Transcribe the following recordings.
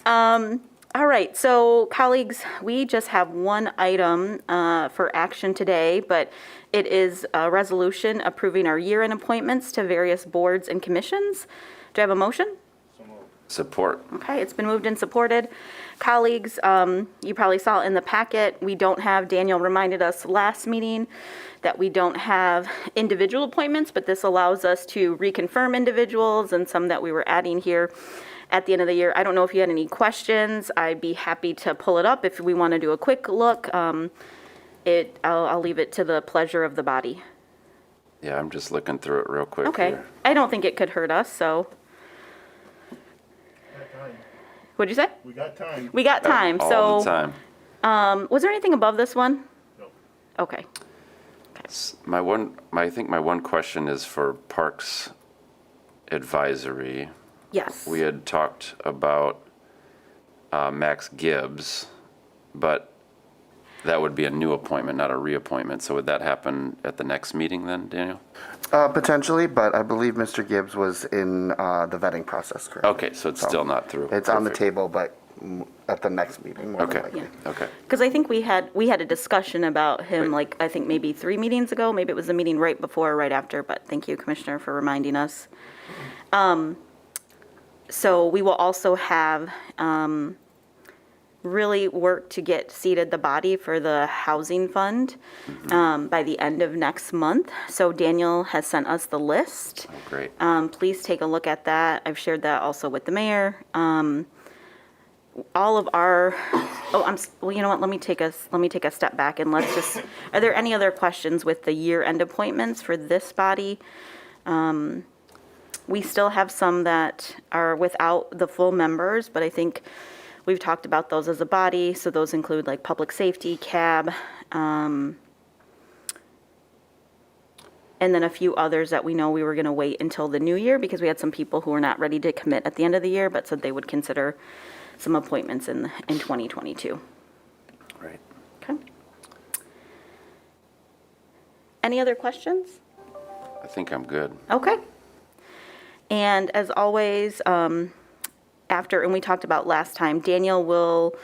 All right, so colleagues, we just have one item for action today, but it is a resolution approving our year-end appointments to various boards and commissions. Do I have a motion? Support. Okay, it's been moved and supported. Colleagues, you probably saw in the packet, we don't have, Daniel reminded us last meeting that we don't have individual appointments, but this allows us to reconfirm individuals and some that we were adding here at the end of the year. I don't know if you had any questions. I'd be happy to pull it up if we want to do a quick look. I'll leave it to the pleasure of the body. Yeah, I'm just looking through it real quick Okay, here. I don't think it could hurt us, so. What'd you say? We got time. We got time, All the so, time. was there anything above this one? No. Okay, I think my one question is for Parks Advisory. yes. We had talked about Max Gibbs, but that would be a new appointment, not a reappointment. So would that happen at the next meeting then, Daniel? Potentially, but I believe Mr. Gibbs was in the vetting process, correct? Okay, so it's still not through. It's on the Perfect. table, but at the next meeting, more than Okay, likely. okay. Because I think we had a discussion about him, like, I think maybe 3 meetings ago, maybe it was the meeting right before or right after, but thank you, Commissioner, for reminding us. So we will also have really work to get seated the body for the housing fund by the end of next month. So Daniel has sent us the list. Oh, great. Please take a look at that. I've shared that also with the mayor. All of our, well, you know what, let me take a step back and let's just, are there any other questions with the year-end appointments for this body? We still have some that are without the full members, but I think we've talked about those as a body, so those include like public safety, CAB, and then a few others that we know we were going to wait until the new year because we had some people who were not ready to commit at the end of the year, but said they would consider some appointments in 2022. Right. Okay. Any other questions? I think I'm good. Okay. And as always, after, and we talked about last time, Daniel will,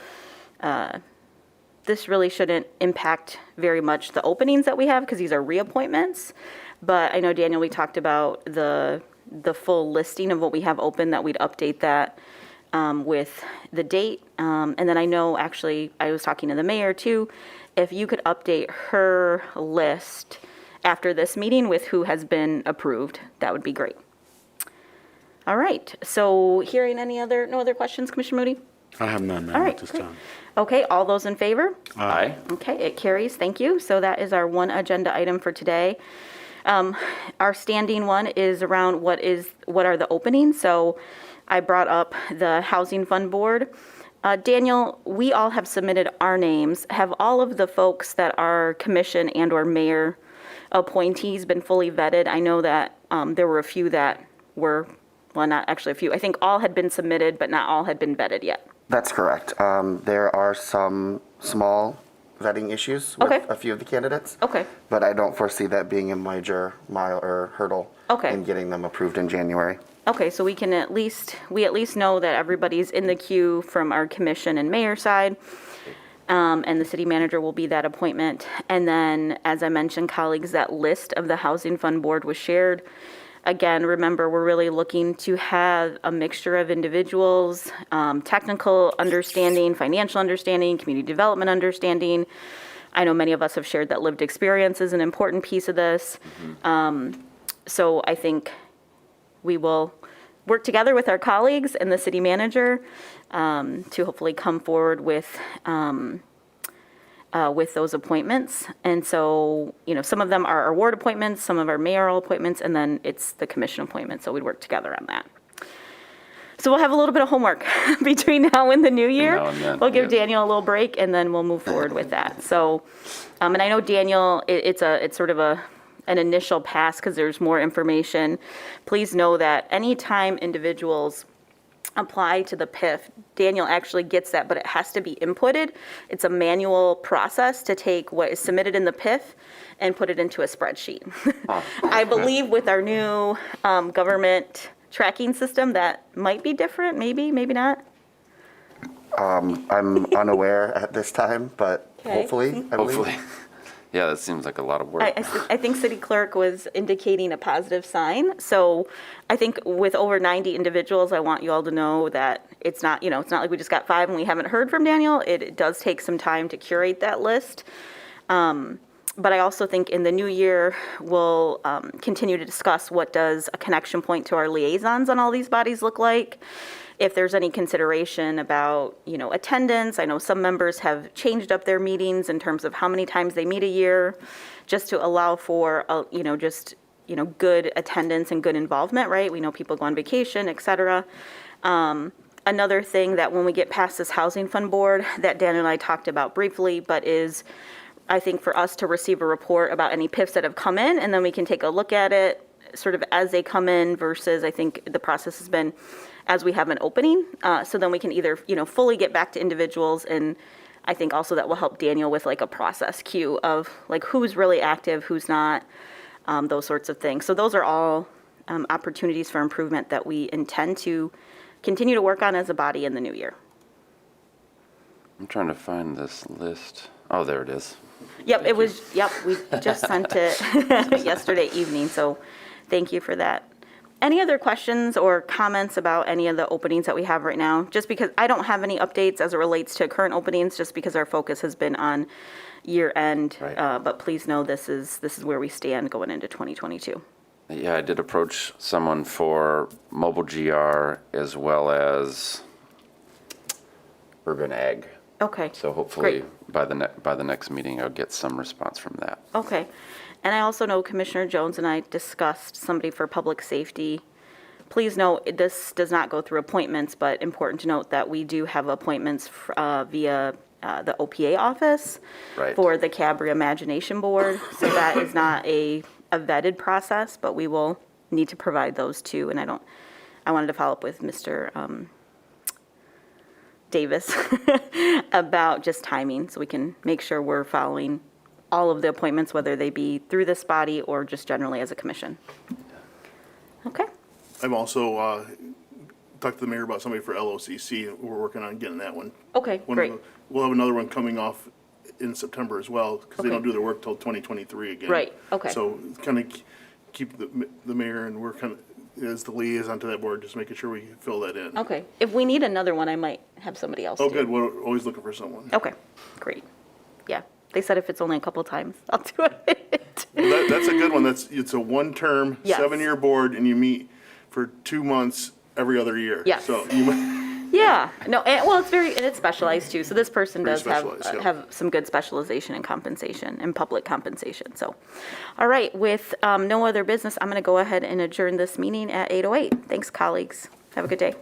this really shouldn't impact very much the openings that we have because these are reappointments. But I know, Daniel, we talked about the full listing of what we have open, that we'd update that with the date. And then I know, actually, I was talking to the mayor too, if you could update her list after this meeting with who has been approved, that would be great. All right, so hearing no other questions, Commissioner Moody? I have none, All ma'am, right, at this great. time. Okay, all those in favor? Aye. Okay, it carries, thank you. So that is our one agenda item for today. Our standing one is around what are the openings? So I brought up the Housing Fund Board. Daniel, we all have submitted our names. Have all of the folks that are commission and or mayor appointees been fully vetted? I know that there were a few that were, well, not actually a few. I think all had been submitted, but not all had been vetted yet. That's correct. There are some small vetting issues with Okay. a few of the candidates. Okay. But I don't foresee that being a major mile or hurdle Okay. in getting them approved in January. Okay, so we at least know that everybody's in the queue from our commission and mayor side, and the city manager will be that appointment. And then, as I mentioned, colleagues, that list of the Housing Fund Board was shared. Again, remember, we're really looking to have a mixture of individuals, technical understanding, financial understanding, community development understanding. I know many of us have shared that lived experience is an important piece of this. So I think we will work together with our colleagues and the city manager to hopefully come forward with those appointments. And so, some of them are our ward appointments, some of our mayoral appointments, and then it's the commission appointments. So we'd work together on that. So we'll have a little bit of homework between now and the new year. Now and then, We'll give yeah. Daniel a little break and then we'll move forward with that. So, and I know Daniel, it's sort of an initial pass because there's more information. Please know that anytime individuals apply to the PIF, Daniel actually gets that, but it has to be inputted. It's a manual process to take what is submitted in the PIF and put it into a spreadsheet. I believe with our new government tracking system, that might be different, maybe not. I'm unaware at this time, but Okay. hopefully, I believe. Hopefully. Yeah, that seems like a lot of work. I think city clerk was indicating a positive sign. So I think with over 90 individuals, I want you all to know that it's not, it's not like we just got 5 and we haven't heard from Daniel. It does take some time to curate that list. But I also think in the new year, we'll continue to discuss what does a connection point to our liaisons on all these bodies look like. If there's any consideration about, attendance. I know some members have changed up their meetings in terms of how many times they meet a year, just to allow for, good attendance and good involvement, right? We know people go on vacation, et cetera. Another thing that when we get past this housing fund board that Dan and I talked about briefly, but is, I think, for us to receive a report about any PIFs that have come in, and then we can take a look at it sort of as they come in versus, I think the process has been as we have an opening. So then we can either, fully get back to individuals, and I think also that will help Daniel with like a process queue of like who's really active, who's not, those sorts of things. So those are all opportunities for improvement that we intend to continue to work on as a body in the new year. I'm trying to find this list. Oh, there it is. Yep, we just sent it yesterday evening, so thank you for that. Any other questions or comments about any of the openings that we have right now? Just because I don't have any updates as it relates to current openings, just because our focus has been on year end. Right. But please know this is where we stand going into 2022. Yeah, I did approach someone for mobile GR as well as urban ag. Okay. So hopefully Great. by the next meeting, I'll get some response from that. Okay. And I also know Commissioner Jones and I discussed somebody for public safety. Please note, this does not go through appointments, but important to note that we do have appointments via the OPA office Right. for the CAB Reimagination Board. So that is not a vetted process, but we will need to provide those too. And I wanted to follow up with Mr. Davis about just timing, so we can make sure we're following all of the appointments, whether they be through this body or just generally as a commission. Okay, I've also talked to the mayor about somebody for LOCC. We're working on getting that one. okay, great. We'll have another one coming off in September as well, because they Okay. don't do their work till 2023 again. Right, okay. So kind of keep the mayor, and we're kind of, as the liaison to that board, just making sure we fill that in. Okay, if we need another one, I might have somebody else Oh, do. good, we're always looking for someone. Okay, great. Yeah, they said if it's only a couple times, I'll do it. That's a good one. It's a one-term, Yes. 7-year board, and you meet for 2 months every other year. Yes. So you might, Yeah, no, well, it's specialized too, so this person Very does have, specialized, yeah. have some good specialization in compensation and public compensation, so. All right, with no other business, I'm gonna go ahead and adjourn this meeting at 8:08. Thanks, colleagues. Have a good day.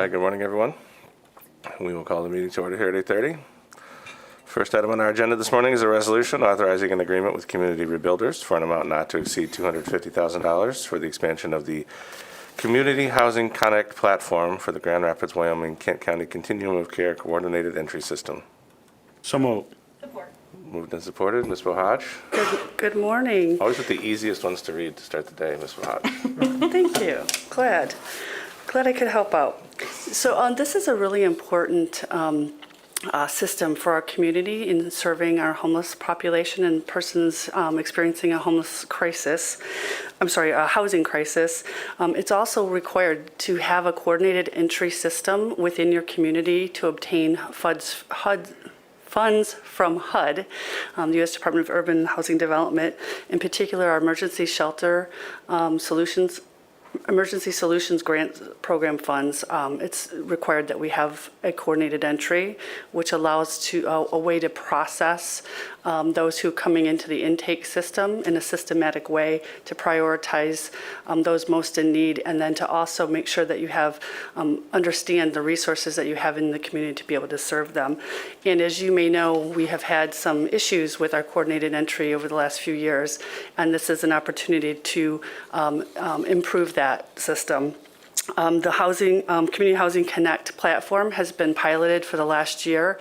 right, good morning, everyone. We will call the meeting to order here at 8:30. First item on our agenda this morning is a resolution authorizing an agreement with Community Rebuilders for an amount not to exceed $250,000 for the expansion of the Community Housing Connect platform for the Grand Rapids, Wyoming, Kent County Continuum of Care Coordinated Entry System. So moved. Moved and supported. Ms. Bohaj. Good morning. Always with the easiest ones to read to start the day, Ms. Bohaj. Thank you. Glad I could help out. So this is a really important system for our community in serving our homeless population and persons experiencing a homeless crisis. A housing crisis. It's also required to have a coordinated entry system within your community to obtain funds from HUD, the U.S. Department of Urban Housing Development, in particular our Emergency Solutions Grant Program funds. It's required that we have a coordinated entry, which allows a way to process those who are coming into the intake system in a systematic way, to prioritize those most in need, and then to also make sure that you have understand the resources that you have in the community to be able to serve them. And as you may know, we have had some issues with our coordinated entry over the last few years, and this is an opportunity to improve that system. The Community Housing Connect platform has been piloted for the last year,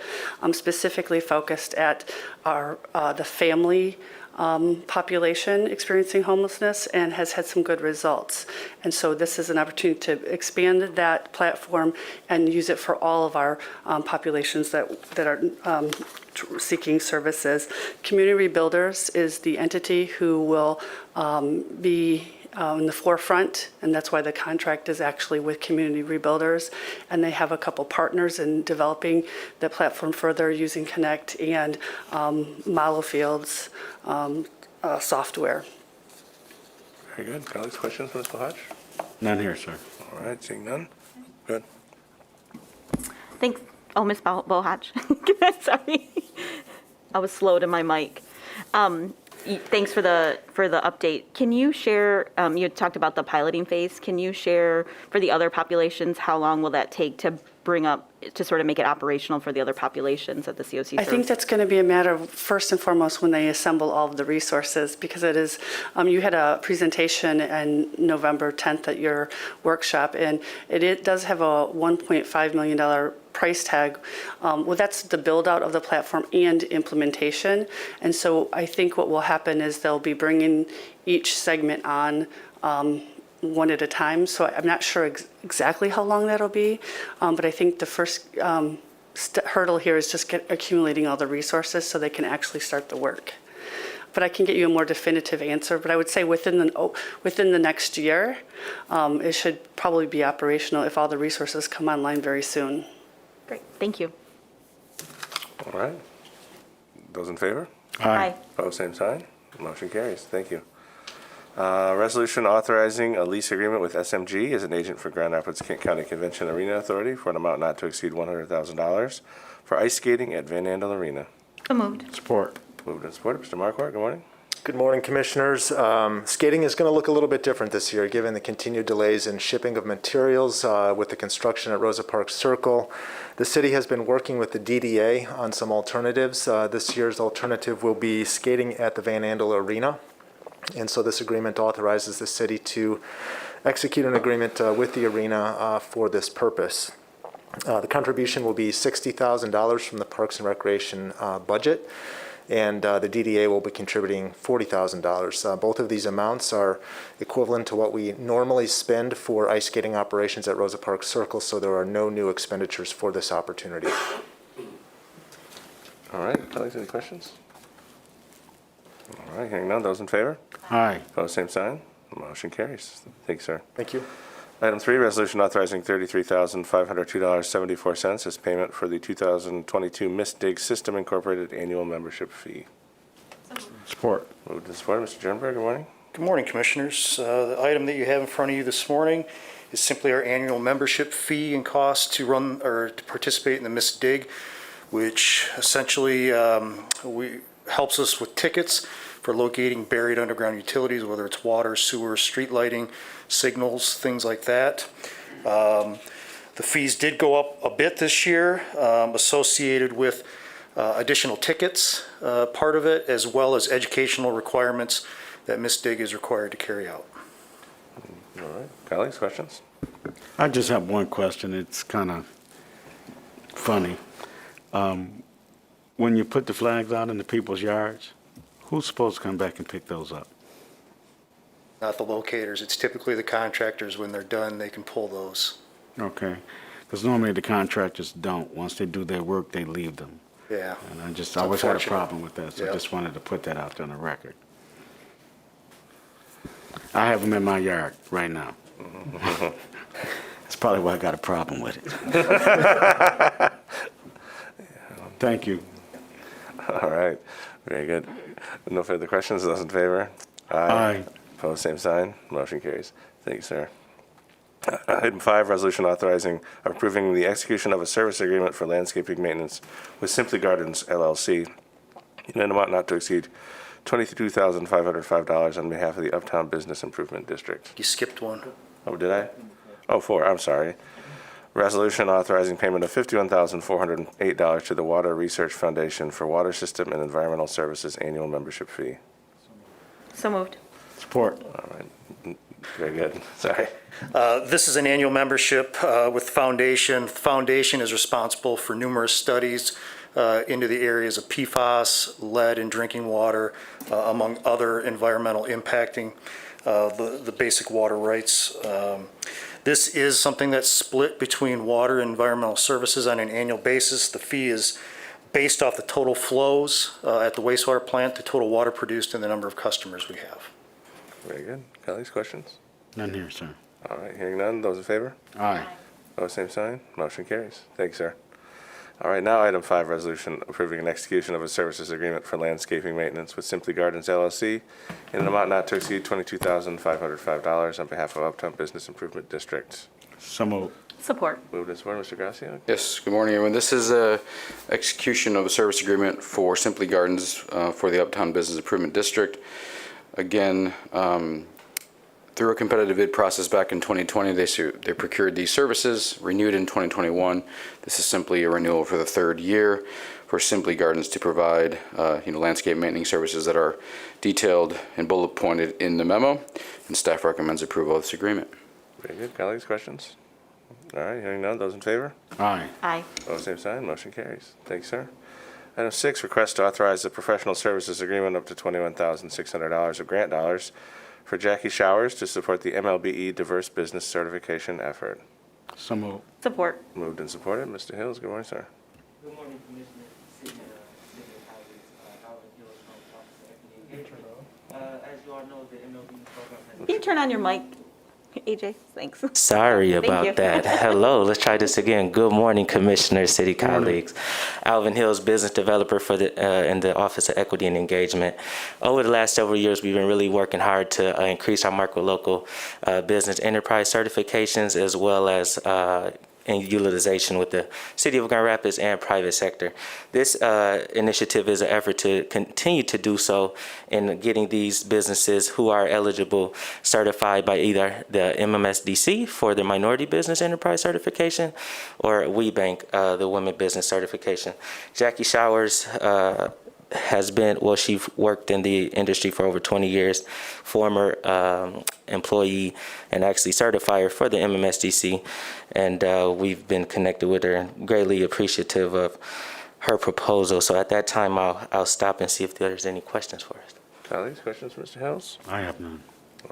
specifically focused at the family population experiencing homelessness, and has had some good results. And so this is an opportunity to expand that platform and use it for all of our populations that are seeking services. Community Rebuilders is the entity who will be in the forefront, and that's why the contract is actually with Community Rebuilders. And they have a couple partners in developing the platform further using Connect and Modelfield's software. Very good. Colleagues, questions for Ms. Bohaj? None here, sir. All right, seeing none. Good. Thanks. Oh, Ms. Bohaj. Sorry. I was slow to my mic. Thanks for the update. Can you share, you had talked about the piloting phase. Can you share for the other populations, how long will that take to bring up, to sort of make it operational for the other populations that the COC serves? I think that's going to be a matter of, first and foremost, when they assemble all of the resources, because it is, you had a presentation on November 10th at your workshop, and it does have a $1.5 million price tag. Well, that's the build out of the platform and implementation. And so I think what will happen is they'll be bringing each segment on one at a time. So I'm not sure exactly how long that'll be, but I think the first hurdle here is just accumulating all the resources so they can actually start the work. But I can get you a more definitive answer. But I would say within the next year, it should probably be operational if all the resources come online very soon. Great. Thank you. All right. Those in favor? Aye. Opposed, same sign. Motion carries. Thank you. Resolution authorizing a lease agreement with SMG as an agent for Grand Rapids Kent County Convention Arena Authority for an amount not to exceed $100,000 for ice skating at Van Andel Arena. So moved. Support. Moved and supported. Mr. Marquardt, good morning. Good morning, Commissioners. Skating is going to look a little bit different this year, given the continued delays in shipping of materials with the construction at Rosa Parks Circle. The city has been working with the DDA on some alternatives. This year's alternative will be skating at the Van Andel Arena. And so this agreement authorizes the city to execute an agreement with the arena for this purpose. The contribution will be $60,000 from the Parks and Recreation budget, and the DDA will be contributing $40,000. Both of these amounts are equivalent to what we normally spend for ice skating operations at Rosa Parks Circle, so there are no new expenditures for this opportunity. All right. Colleagues, any questions? All right. Hearing none. Those in favor? Aye. Opposed, same sign. Motion carries. Thank you, sir. Thank you. Item 3, resolution authorizing $33,502.74 as payment for the 2022 Dig System Incorporated annual membership fee. Support. Moved and supported. Mr. Jernberg, good morning. Good morning, Commissioners. The item that you have in front of you this morning is simply our annual membership fee and cost to run or to participate in the Dig, which essentially helps us with tickets for locating buried underground utilities, whether it's water, sewer, street lighting, signals, things like that. The fees did go up a bit this year, associated with additional tickets, part of it, as well as educational requirements that Miss Dig is required to carry out. All right, colleagues, questions? I just have one question. It's kind of funny. When you put the flags out in the people's yards, who's supposed to come back and pick those up? Not the locators, it's typically the contractors. When they're done, they can pull those. Okay. Because normally the contractors don't. Once they do their work, they leave them. Yeah. And I always had a unfortunate. problem with that, so I Yeah. just wanted to put that out there on the record. I have them in my yard right now. That's probably why I got a problem with it. Thank you. All right, very good. No further questions, those in favor? Aye. Opposed, same sign. Motion carries. Thank you, sir. Item 5, resolution authorizing approving the execution of a service agreement for landscaping maintenance with Simply Gardens LLC in an amount not to exceed $22,505 on behalf of the Uptown Business Improvement District. You skipped one. Oh, did I? Oh, 4, I'm sorry. Resolution authorizing payment of $51,408 to the Water Research Foundation for Water System and Environmental Services annual membership fee. So moved. Support. All right, very good. Sorry. This is an annual membership with the foundation. The foundation is responsible for numerous studies into the areas of PFAS, lead in drinking water, among other environmental impacting the basic water rights. This is something that's split between water and environmental services on an annual basis. The fee is based off the total flows at the wastewater plant, the total water produced, and the number of customers we have. Very good. Colleagues, questions? None here, sir. All right, hearing none. Those in favor? Aye. Opposed, same sign. Motion carries. Thank you, sir. All right, now item 5, resolution approving an execution of a services agreement for landscaping maintenance with Simply Gardens LLC in an amount not to exceed $22,505 on behalf of Uptown Business Improvement District. So moved. Support. Moved and supported, Mr. Gracia. Yes, good morning, everyone. This is a execution of a service agreement for Simply Gardens for the Uptown Business Improvement District. Again, through a competitive bid process back in 2020, they procured these services, renewed in 2021. This is simply a renewal for the 3rd year for Simply Gardens to provide landscape maintenance services that are detailed and bullet pointed in the memo, and staff recommends approval of this agreement. Very good. Colleagues, questions? All right, hearing none. Those in favor? Aye. Aye. Opposed, same sign. Motion carries. Thank you, sir. Item 6, request to authorize the professional services agreement up to $21,600 of grant dollars for Jackie Showers to support the MLBE Diverse Business Certification effort. So moved. Support. Moved and supported. Mr. Hills, good morning, sir. Good morning, Commissioner, City colleagues, Alvin Hills from Office of Equity Engagement. As you all know, the MLB program has... Can you turn on your mic, AJ? Thanks. Sorry Thank you. about that. Hello, let's try this again. Good morning, Commissioner, City colleagues. Alvin Hills, business developer for in the Office of Equity and Engagement. Over the last several years, we've been really working hard to increase our micro local business enterprise certifications, as well as and utilization with the City of Grand Rapids and private sector. This initiative is an effort to continue to do so in getting these businesses who are eligible certified by either the MMSDC for the Minority Business Enterprise Certification or WeBank, the Women Business Certification. Jackie Showers has been, well, she worked in the industry for over 20 years, former employee and actually certifier for the MMSDC, and we've been connected with her and greatly appreciative of her proposal. So at that time, I'll stop and see if there's any questions for us. Colleagues, questions for Mr. Hills? I have none.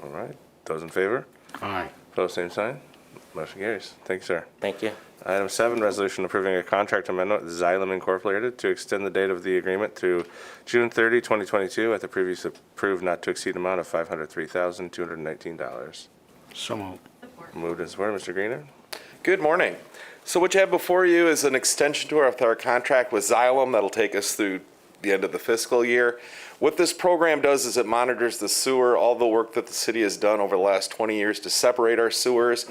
All right. Those in favor? Aye. Opposed, same sign. Motion carries. Thank you, sir. Thank you. Item 7, resolution approving a contract amendment with Xylem Incorporated to extend the date of the agreement through June 30, 2022 at the previously approved not to exceed amount of $503,219. So moved. Moved and supported. Mr. Greener? Good morning. So what you have before you is an extension to our contract with Xylem that'll take us through the end of the fiscal year. What this program does is it monitors the sewer, all the work that the city has done over the last 20 years to separate our sewers.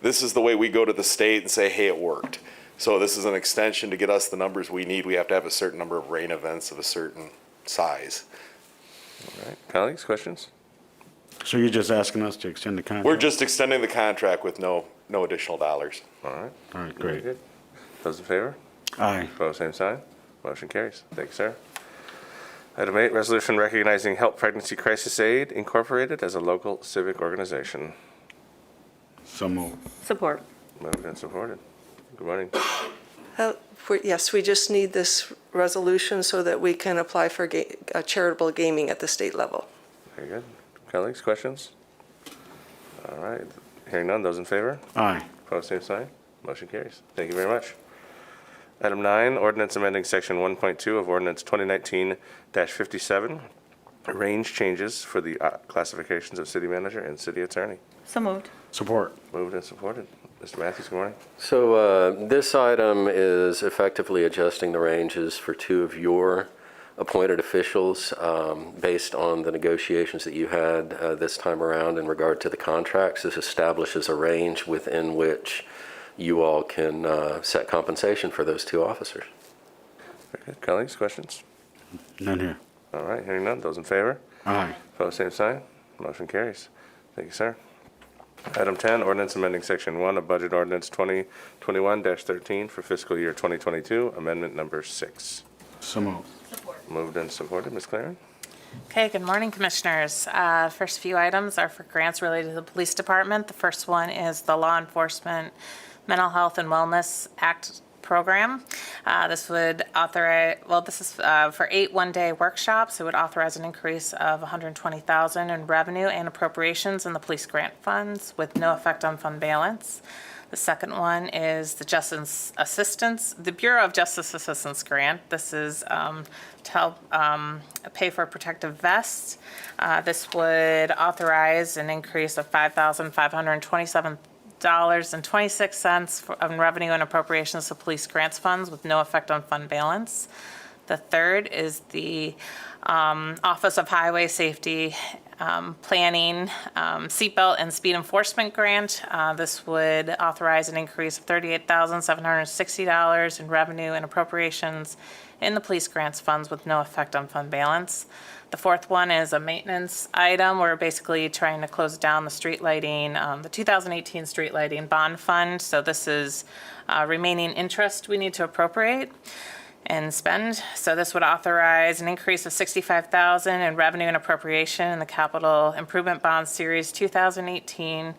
This is the way we go to the state and say, hey, it worked. So this is an extension to get us the numbers we need. We have to have a certain number of rain events of a certain size. All right. Colleagues, questions? So you're just asking us to extend the contract? We're just extending the contract with no no additional dollars. All right. All right, Very great. good. Those in favor? Aye. Opposed, same sign. Motion carries. Thank you, sir. Item 8, resolution recognizing Help Pregnancy Crisis Aid Incorporated as a local civic organization. So moved. Support. Moved and supported. Good morning. Yes, we just need this resolution so that we can apply for charitable gaming at the state level. Very good. Colleagues, questions? All right. Hearing none, those in favor? Aye. Opposed, same sign. Motion carries. Thank you very much. Item 9, ordinance amending section 1.2 of ordinance 2019-57, range changes for the classifications of city manager and city attorney. So moved. Support. Moved and supported. Mr. Matthews, good morning. So this item is effectively adjusting the ranges for two of your appointed officials based on the negotiations that you had this time around in regard to the contracts. This establishes a range within which you all can set compensation for those two officers. Very good. Colleagues, questions? None here. All right. Hearing none, those in favor? Aye. Opposed, same sign. Motion carries. Thank you, sir. Item 10, ordinance amending section 1 of budget ordinance 2021-13 for fiscal year 2022, amendment number 6. So moved. Moved and supported. Ms. Claren? Okay, good morning, Commissioners. First few items are for grants related to the Police Department. The first one is the Law Enforcement Mental Health and Wellness Act program. This would authorize, this is for 8 one-day workshops. It would authorize an increase of $120,000 in revenue and appropriations in the police grant funds with no effect on fund balance. The second one is the the Bureau of Justice Assistance Grant. This is to help pay for protective vests. This would authorize an increase of $5,527.26 on revenue and appropriations to police grants funds with no effect on fund balance. The third is the Office of Highway Safety Planning Seatbelt and Speed Enforcement Grant. This would authorize an increase of $38,760 in revenue and appropriations in the police grants funds with no effect on fund balance. The fourth one is a maintenance item. We're basically trying to close down the street lighting, the 2018 street lighting bond fund. So this is remaining interest we need to appropriate and spend. So this would authorize an increase of $65,000 in revenue and appropriation in the Capital Improvement Bond Series 2018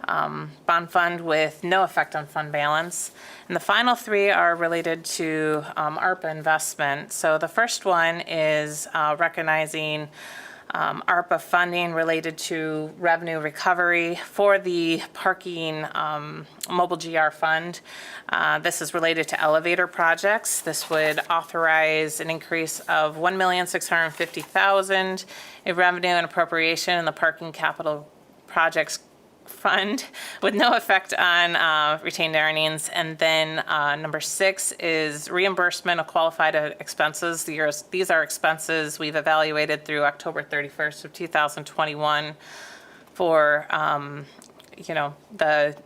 bond fund with no effect on fund balance. And the final three are related to ARPA investment. So the first one is recognizing ARPA funding related to revenue recovery for the parking mobile GR fund. This is related to elevator projects. This would authorize an increase of $1,650,000 in revenue and appropriation in the parking capital projects fund with no effect on retained earnings. And then number 6 is reimbursement of qualified expenses. These are expenses we've evaluated through October 31st of 2021 for,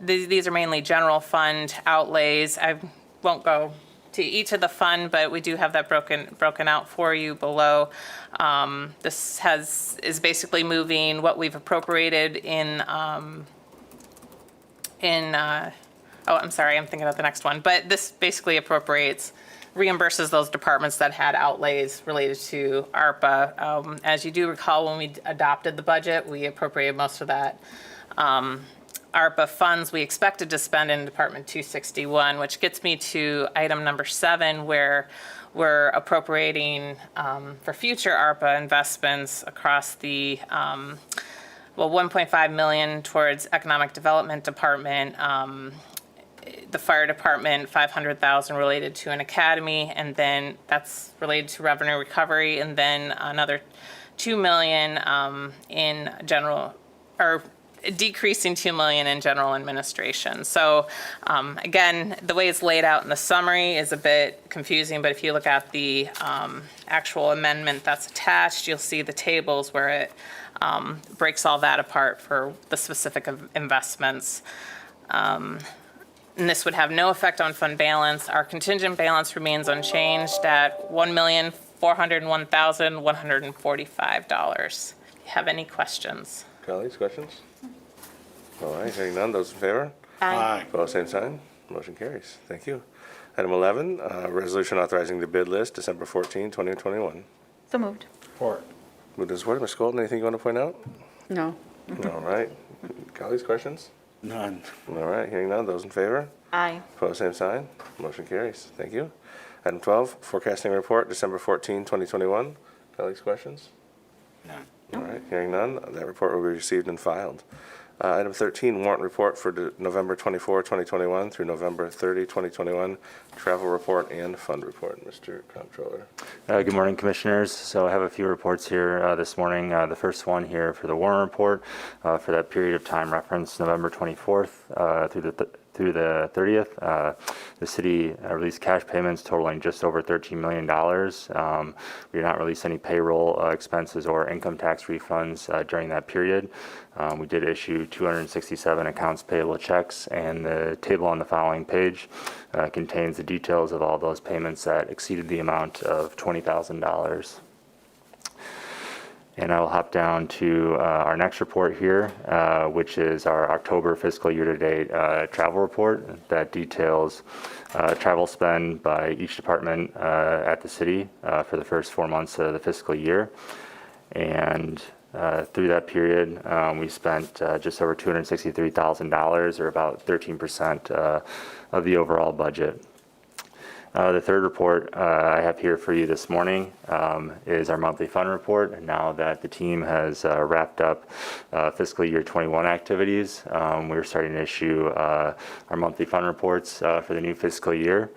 these are mainly general fund outlays. I won't go to each of the fund, but we do have that broken out for you below. This is basically moving what we've appropriated in I'm sorry, I'm thinking of the next one. But this basically reimburses those departments that had outlays related to ARPA. As you do recall, when we adopted the budget, we appropriated most of that ARPA funds we expected to spend in Department 261, which gets me to item number 7, where we're appropriating for future ARPA investments across the $1.5 million towards Economic Development Department, the Fire Department, $500,000 related to an academy, and then that's related to revenue recovery, and then another $2 million in general, or decreasing $2 million in general administration. So again, the way it's laid out in the summary is a bit confusing, but if you look at the actual amendment that's attached, you'll see the tables where it breaks all that apart for the specific investments. And this would have no effect on fund balance. Our contingent balance remains unchanged at $1,401,145. Have any questions? Colleagues, questions? All right, hearing none, those in favor? Aye. Opposed, same sign. Motion carries. Thank you. Item 11, resolution authorizing the bid list, December 14, 2021. So moved. Support. Moved and supported. Ms. Golden, anything you want to point out? No. All right. Colleagues, questions? None. All right, hearing none. Those in favor? Aye. Opposed, same sign. Motion carries. Thank you. Item 12, forecasting report, December 14, 2021. Colleagues, questions? None. All right, hearing none. That report will be received and filed. Item 13, warrant report for November 24, 2021 through November 30, 2021. Travel report and fund report. Mr. Comptroller. Good morning, Commissioners. So I have a few reports here this morning. The first one here for the warrant report for that period of time referenced November 24th through the 30th. The city released cash payments totaling just over $13 million. We did not release any payroll expenses or income tax refunds during that period. We did issue 267 accounts payable checks, and the table on the following page contains the details of all those payments that exceeded the amount of $20,000. And I will hop down to our next report here, which is our October fiscal year-to-date travel report that details travel spend by each department at the city for the first 4 months of the fiscal year. And through that period, we spent just over $263,000, or about 13% of the overall budget. The third report I have here for you this morning is our monthly fund report. And now that the team has wrapped up fiscal year 21 activities, we're starting to issue our monthly fund reports for the new fiscal year.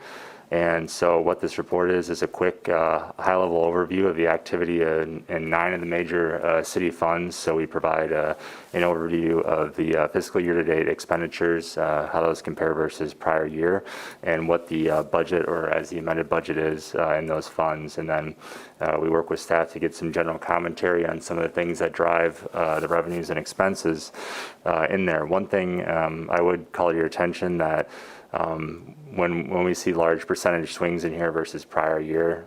And so what this report is a quick high-level overview of the activity in 9 of the major city funds. So we provide an overview of the fiscal year-to-date expenditures, how those compare versus prior year, and what the budget, or as the amended budget, is in those funds. And then we work with staff to get some general commentary on some of the things that drive the revenues and expenses in there. One thing I would call your attention that when we see large percentage swings in here versus prior year,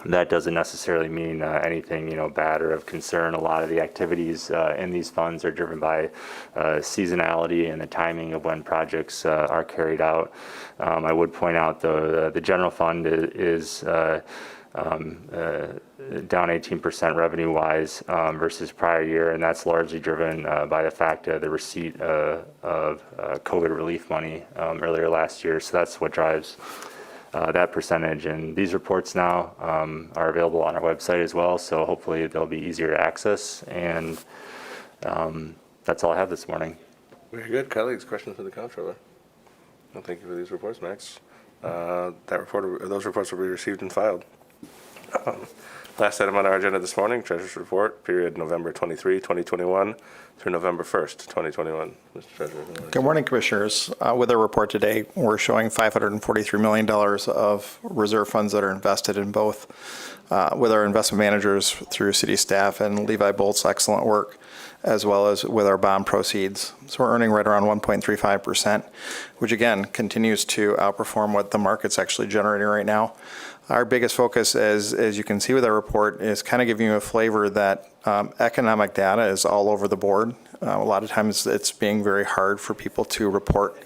that doesn't necessarily mean anything bad or of concern. A lot of the activities in these funds are driven by seasonality and the timing of when projects are carried out. I would point out the general fund is down 18% revenue-wise versus prior year, and that's largely driven by the fact of the receipt of COVID relief money earlier last year. So that's what drives that percentage. And these reports now are available on our website as well, so hopefully they'll be easier to access. And that's all I have this morning. Very good. Colleagues, questions for the Comptroller? Well, thank you for these reports, Max. Those reports will be received and filed. Last item on our agenda this morning, Treasurer's Report, period November 23, 2021 through November 1st, 2021. Mr. Treasurer. Good morning, Commissioners. With our report today, we're showing $543 million of reserve funds that are invested in both with our investment managers through city staff and Levi Bolt's excellent work, as well as with our bond proceeds. So we're earning right around 1.35%, which again continues to outperform what the market's actually generating right now. Our biggest focus, as you can see with our report, is kind of giving you a flavor that economic data is all over the board. A lot of times it's being very hard for people to report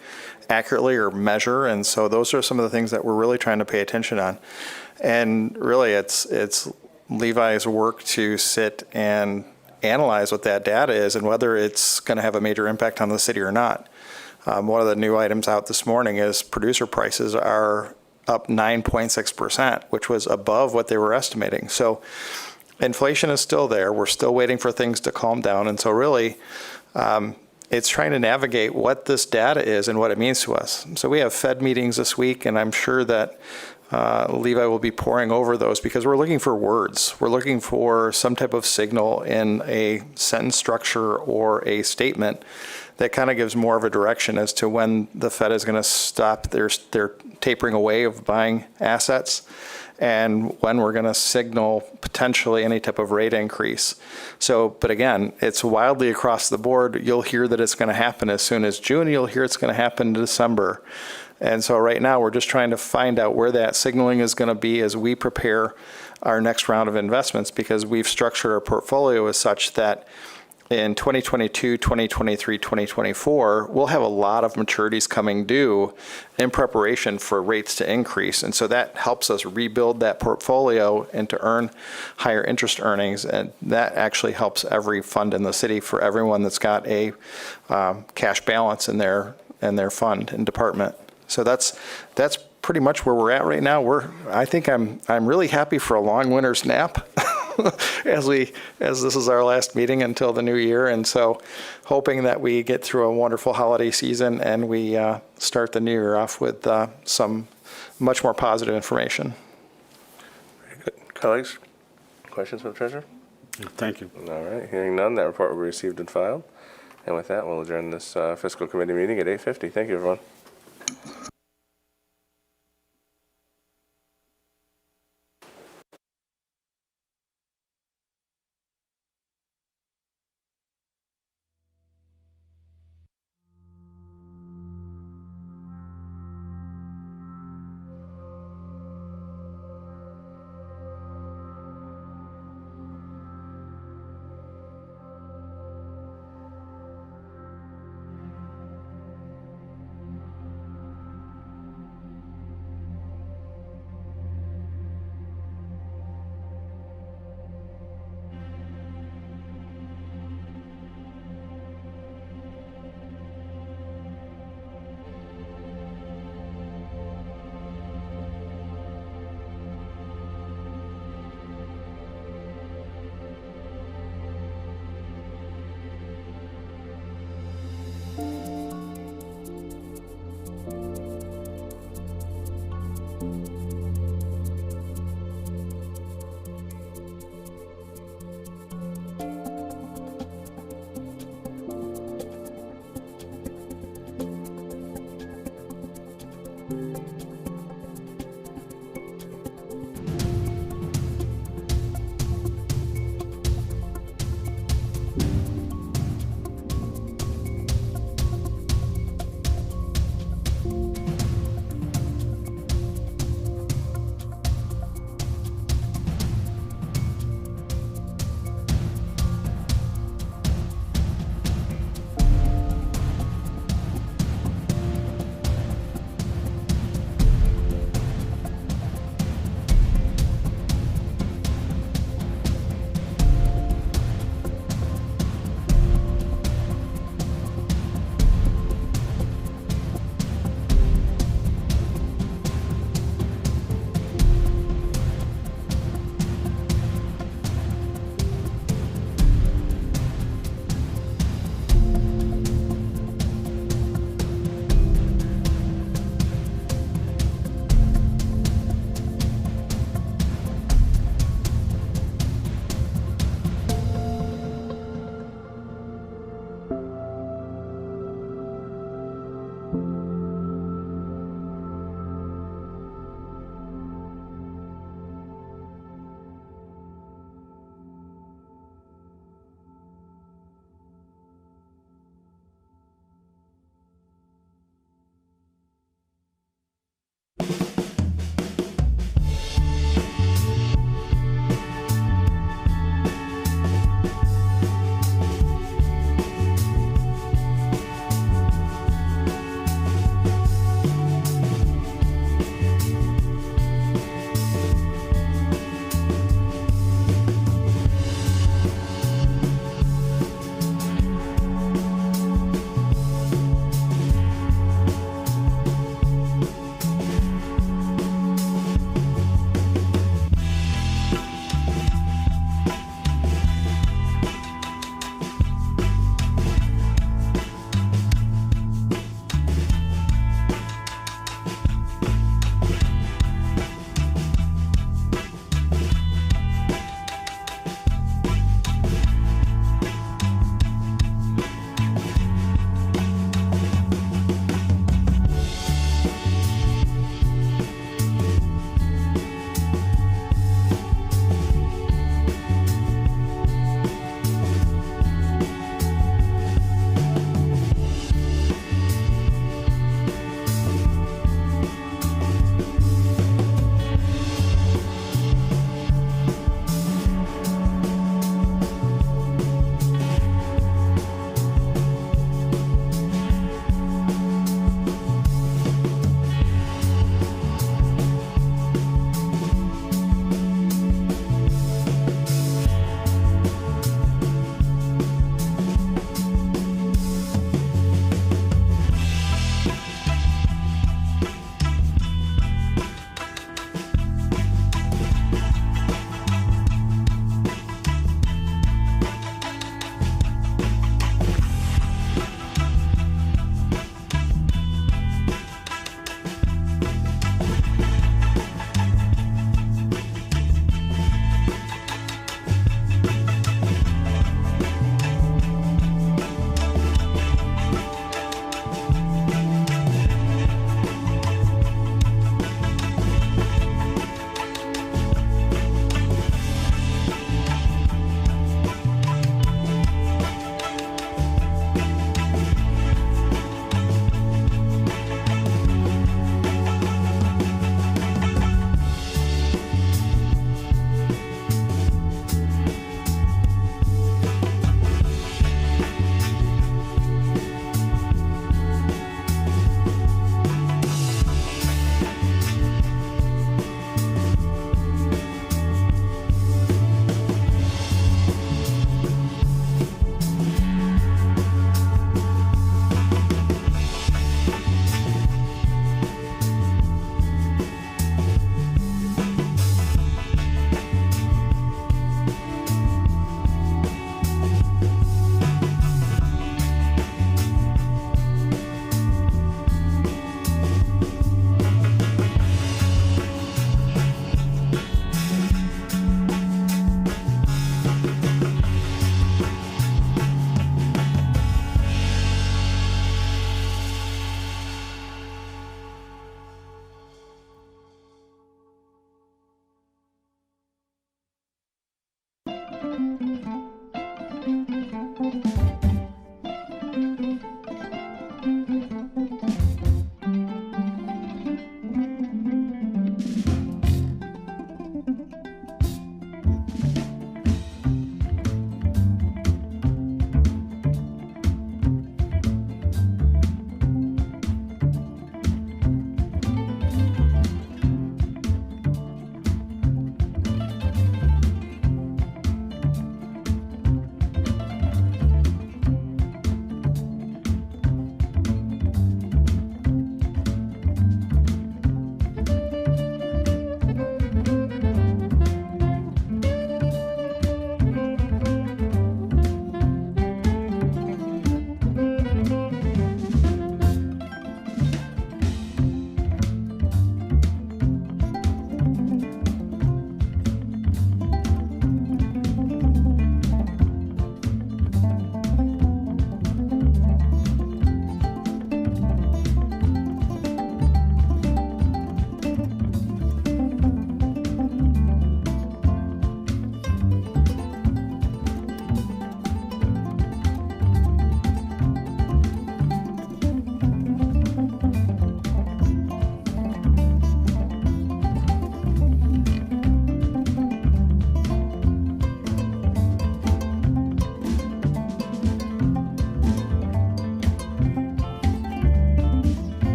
accurately or measure, and so those are some of the things that we're really trying to pay attention on. And really it's Levi's work to sit and analyze what that data is and whether it's going to have a major impact on the city or not. One of the new items out this morning is producer prices are up 9.6%, which was above what they were estimating. So inflation is still there. We're still waiting for things to calm down. And so really, it's trying to navigate what this data is and what it means to us. So we have Fed meetings this week, and I'm sure that Levi will be poring over those because we're looking for words. We're looking for some type of signal in a sentence structure or a statement that kind of gives more of a direction as to when the Fed is going to stop their tapering away of buying assets and when we're going to signal potentially any type of rate increase. So, but again, it's wildly across the board. You'll hear that it's going to happen as soon as June. You'll hear it's going to happen in December. And so right now we're just trying to find out where that signaling is going to be as we prepare our next round of investments, because we've structured our portfolio as such that in 2022, 2023, 2024, we'll have a lot of maturities coming due in preparation for rates to increase. And so that helps us rebuild that portfolio and to earn higher interest earnings. And that actually helps every fund in the city for everyone that's got a cash balance in their fund and department. So that's pretty much where we're at right now. I think I'm really happy for a long winter's nap as this is our last meeting until the new year. And so hoping that we get through a wonderful holiday season and we start the new year off with some much more positive information. Very good. Colleagues, questions for the treasurer? Thank you. All right, hearing none, that report will be received and filed. And with that, we'll adjourn this fiscal committee meeting at 8:50. Thank you, everyone.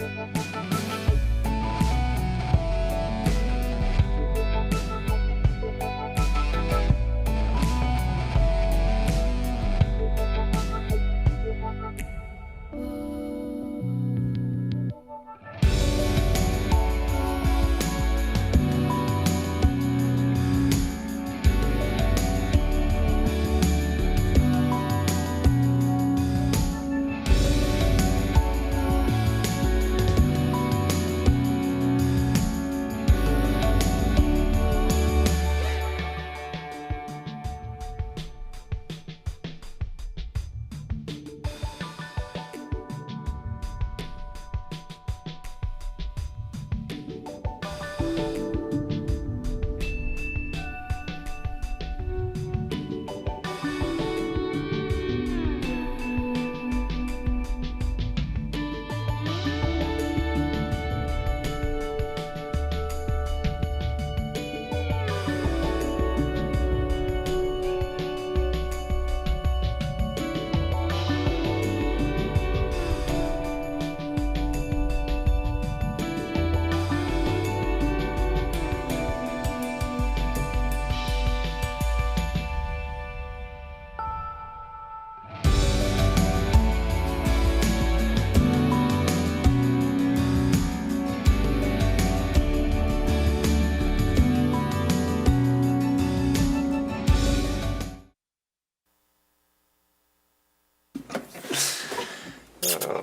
Oh,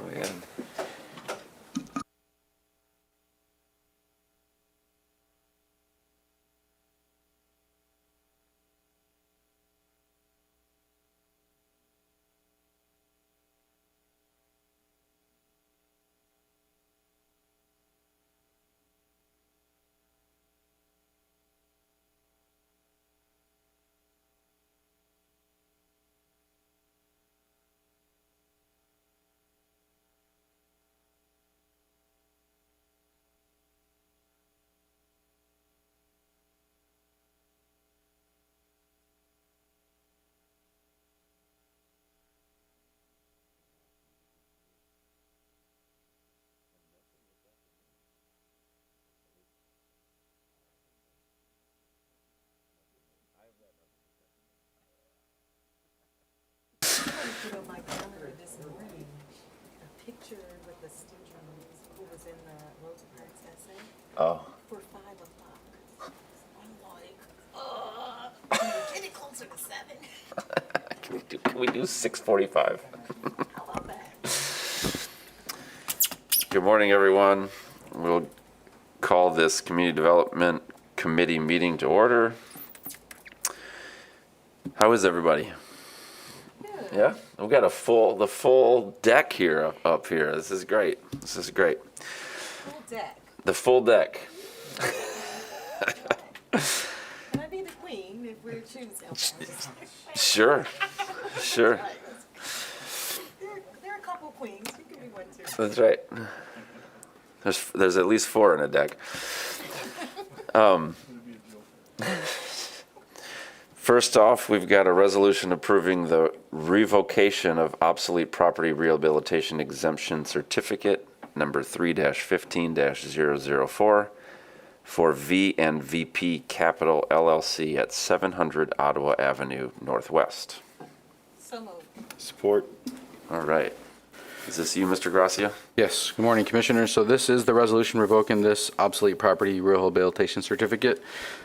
man. Put on my calendar this morning a picture with the teacher who was in the Rosa Parks essay Oh. for 5 o'clock. I'm like, we're getting closer to 7. Can we do 6:45? How about that? Good morning, everyone. We'll call this Community Development Committee meeting to order. How is everybody? Yeah, we've got the full deck here up here. This is great. This is great. Full deck. The full deck. Can I be the queen if we're choosing? Sure, sure. There are a couple queens. You can be one too. That's right. There's at least 4 in a deck. First off, we've got a resolution approving the revocation of obsolete property rehabilitation exemption certificate number 3-15-004 for V&VP Capital LLC at 700 Ottawa Avenue Northwest. So moved. Support. All right. Is this you, Mr. Gracia? Yes, good morning, Commissioners. So this is the resolution revoking this obsolete property rehabilitation certificate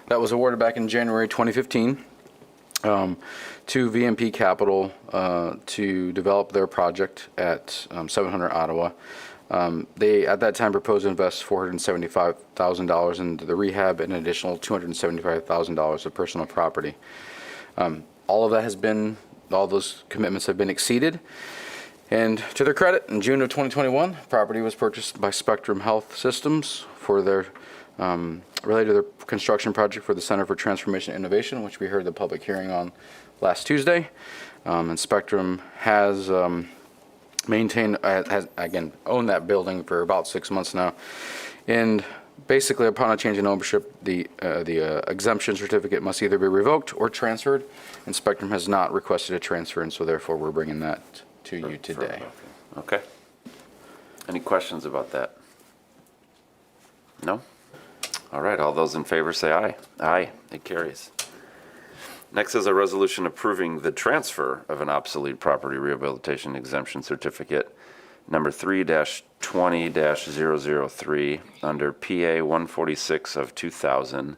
that was awarded back in January 2015 to VMP Capital to develop their project at 700 Ottawa. They, at that time, proposed to invest $475,000 into the rehab and an additional $275,000 of personal property. All of that has been, all those commitments have been exceeded. And to their credit, in June of 2021, property was purchased by Spectrum Health Systems for their, related to their construction project for the Center for Transformation and Innovation, which we heard the public hearing on last Tuesday. And Spectrum has maintained, has again owned that building for about 6 months now. And basically, upon a change in ownership, the exemption certificate must either be revoked or transferred. And Spectrum has not requested a transfer, and so therefore we're bringing that to you today. Okay. Any questions about that? No? All right, all those in favor say aye. Aye, it carries. Next is a resolution approving the transfer of an obsolete property rehabilitation exemption certificate number 3-20-003 under PA 146 of 2000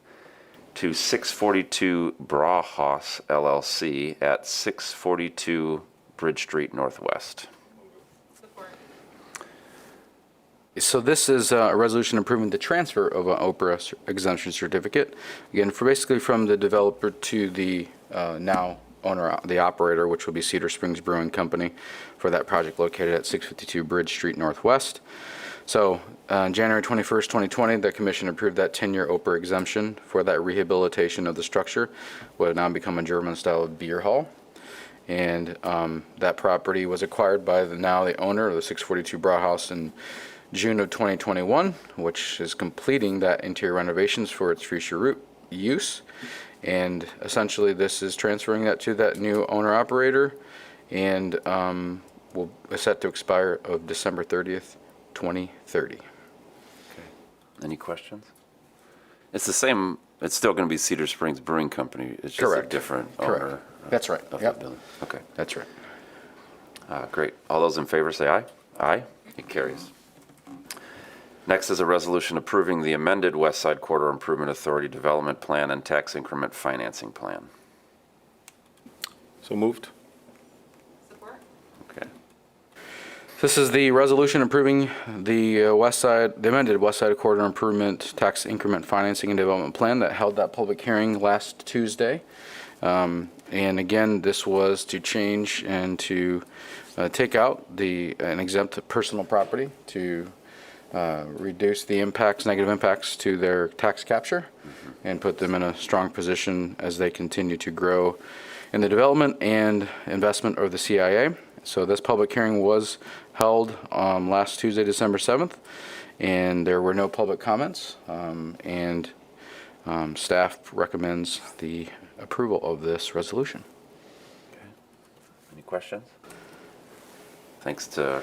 to 642 Brauhaus LLC at 642 Bridge Street Northwest. So this is a resolution approving the transfer of an OPRA exemption certificate, again, for basically from the developer to the now owner, the operator, which will be Cedar Springs Brewing Company, for that project located at 652 Bridge Street Northwest. So January 21st, 2020, the commission approved that 10-year OPRA exemption for that rehabilitation of the structure, would now become a German-style beer hall. And that property was acquired by the owner of the 642 Brauhaus in June of 2021, which is completing that interior renovations for its future use. And essentially, this is transferring that to that new owner-operator, and will is set to expire of December 30th, 2030. Any questions? It's the same, it's still going to be Cedar Springs Brewing Company. It's just Correct. a different Correct. owner. That's right. Of Yep. the building. Okay. That's right. Great. All those in favor say aye. Aye. It carries. Next is a resolution approving the amended West Side Corridor Improvement Authority Development Plan and Tax Increment Financing Plan. So moved. Okay. This is the resolution approving the amended West Side Corridor Improvement Tax Increment Financing and Development Plan that held that public hearing last Tuesday. And again, this was to change and to take out an exempt personal property to reduce the negative impacts to their tax capture, and put them in a strong position as they continue to grow in the development and investment of the CIA. So this public hearing was held last Tuesday, December 7th, and there were no public comments, and staff recommends the approval of this resolution. Okay. Any questions? Thanks to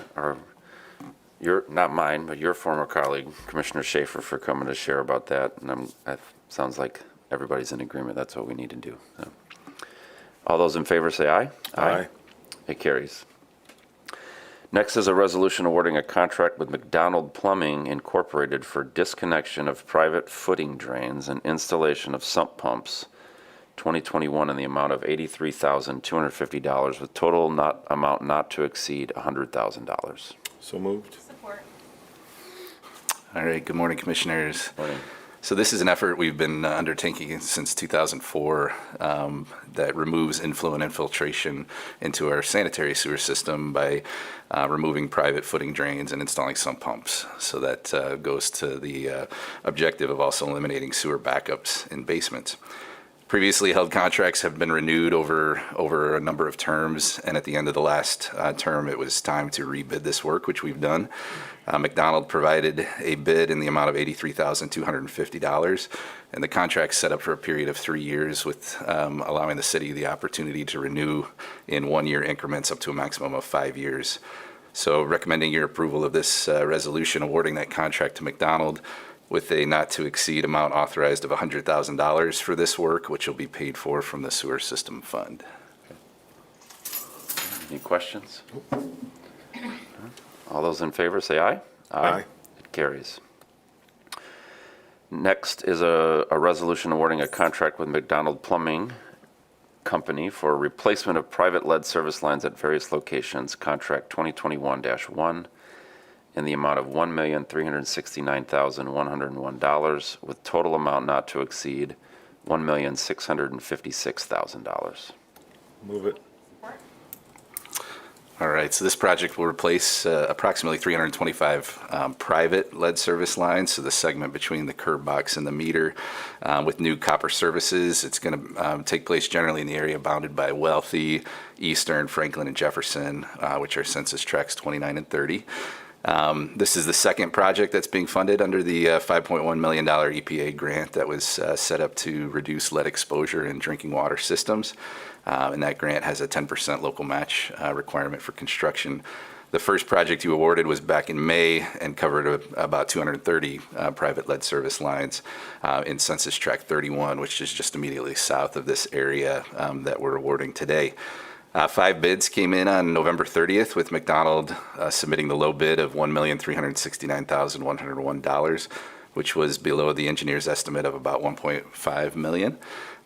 not mine, but your former colleague, Commissioner Schaefer, for coming to share about that. And sounds like everybody's in agreement. That's what we need to do. So. All those in favor say aye. Aye. It carries. Next is a resolution awarding a contract with McDonald Plumbing Incorporated for disconnection of private footing drains and installation of sump pumps, 2021, in the amount of $83,250 with total amount not to exceed $100,000. So moved. All right, good morning, Commissioners. Morning. So this is an effort we've been undertaking since 2004 that removes influent infiltration into our sanitary sewer system by removing private footing drains and installing sump pumps. So that goes to the objective of also eliminating sewer backups in basements. Previously held contracts have been renewed over a number of terms, and at the end of the last term, it was time to rebid this work, which we've done. McDonald provided a bid in the amount of $83,250, and the contract set up for a period of 3 years, with allowing the city the opportunity to renew in 1-year increments up to a maximum of 5 years. So recommending your approval of this resolution awarding that contract to McDonald, with a not-to-exceed amount authorized of $100,000 for this work, which will be paid for from the sewer system fund. Any questions? All those in favor say aye. Aye. It carries. Next is a resolution awarding a contract with McDonald Plumbing Company for replacement of private lead service lines at various locations, contract 2021-1, in the amount of $1,369,101, with total amount not to exceed $1,656,000. Move it. All right, so this project will replace approximately 325 private lead service lines, so the segment between the curb box and the meter, with new copper services. It's going to take place generally in the area bounded by Wealthy, Eastern, Franklin, and Jefferson, which are census tracts 29 and 30. This is the second project that's being funded under the $5.1 million EPA grant that was set up to reduce lead exposure in drinking water systems. And that grant has a 10% local match requirement for construction. The first project you awarded was back in May and covered about 230 private lead service lines in Census Tract 31, which is just immediately south of this area that we're awarding today. 5 bids came in on November 30th, with McDonald submitting the low bid of $1,369,101, which was below the engineer's estimate of about $1.5 million.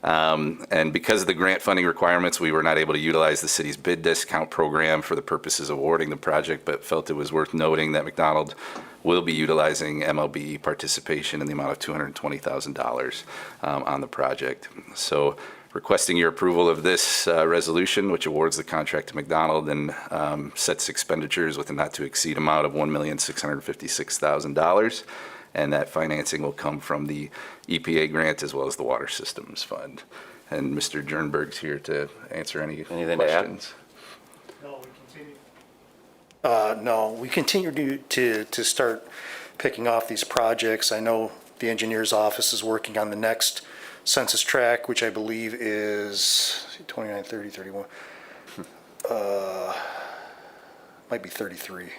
And because of the grant funding requirements, we were not able to utilize the city's bid discount program for the purposes of awarding the project, but felt it was worth noting that McDonald will be utilizing MLBE participation in the amount of $220,000 on the project. So requesting your approval of this resolution, which awards the contract to McDonald and sets expenditures with a not-to-exceed amount of $1,656,000. And that financing will come from the EPA grant as well as the Water Systems Fund. And Mr. Jernberg's here to answer anything questions. No, we continue to start picking off these projects. I know the engineer's office is working on the next census tract, which I believe is 29, 30, 31. Might be 33.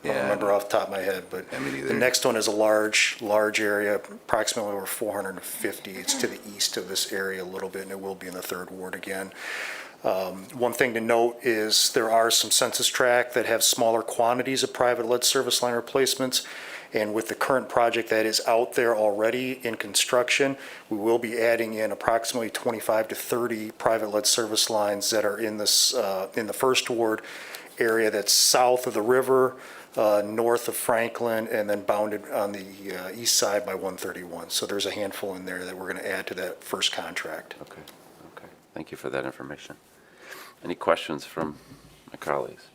I don't remember off the top of my head, but the next one is a large area, approximately over 450. It's to the east of this area a little bit, and it will be in the 3rd Ward again. One thing to note is there are some census tract that have smaller quantities of private lead service line replacements. And with the current project that is out there already in construction, we will be adding in approximately 25 to 30 private lead service lines that are in this in the 1st Ward area that's south of the river, north of Franklin, and then bounded on the east side by 131. So there's a handful in there that we're going to add to that first contract. Okay. Thank you for that information. Any questions from my colleagues?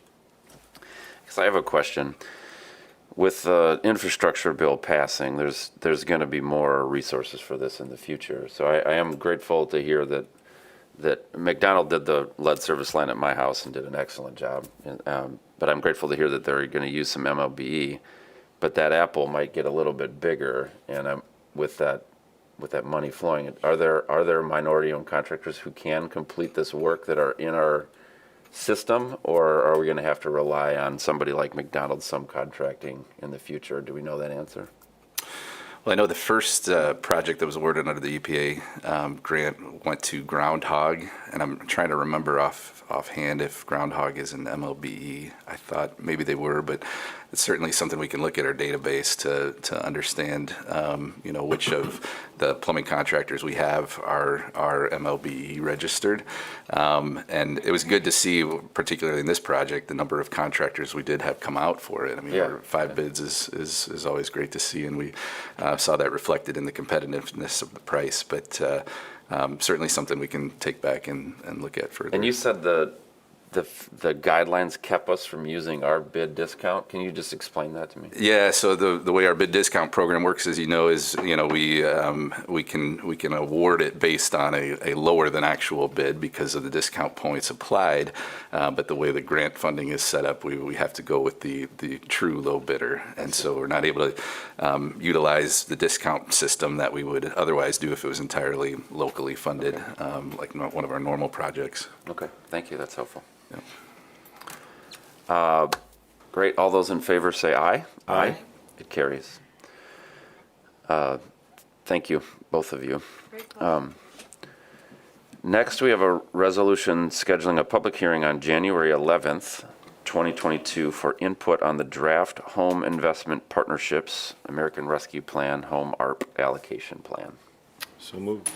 Because I have a question. With the infrastructure bill passing, there's going to be more resources for this in the future. So I am grateful to hear that McDonald did the lead service line at my house and did an excellent job. But I'm grateful to hear that they're going to use some MLBE. But that apple might get a little bit bigger, and with that money flowing, are there minority-owned contractors who can complete this work that are in our system, or are we going to have to rely on somebody like McDonald subcontracting in the future? Do we know that answer? Well, I know the first project that was awarded under the EPA grant went to Groundhog, and I'm trying to remember offhand if Groundhog is an MLBE. I thought maybe they were, but it's certainly something we can look at our database to understand, which of the plumbing contractors we have are MLBE registered. And it was good to see, particularly in this project, the number of contractors we did have come out for it. I mean, 5 bids is always great to see, and we saw that reflected in the competitiveness of the price. But certainly something we can take back and look at further. And you said the guidelines kept us from using our bid discount. Can you just explain that to me? Yeah, so the way our bid discount program works, as you know, is we can award it based on a lower than actual bid because of the discount points applied. But the way the grant funding is set up, we have to go with the true low bidder, and so we're not able to utilize the discount system that we would otherwise do if it was entirely locally funded, like one of our normal projects. Okay, thank you. That's helpful. Great. All those in favor say aye. Aye. It carries. Thank you, both of you. Next, we have a resolution scheduling a public hearing on January 11th, 2022 for input on the draft Home Investment Partnerships American Rescue Plan Home ARP allocation plan. So moved.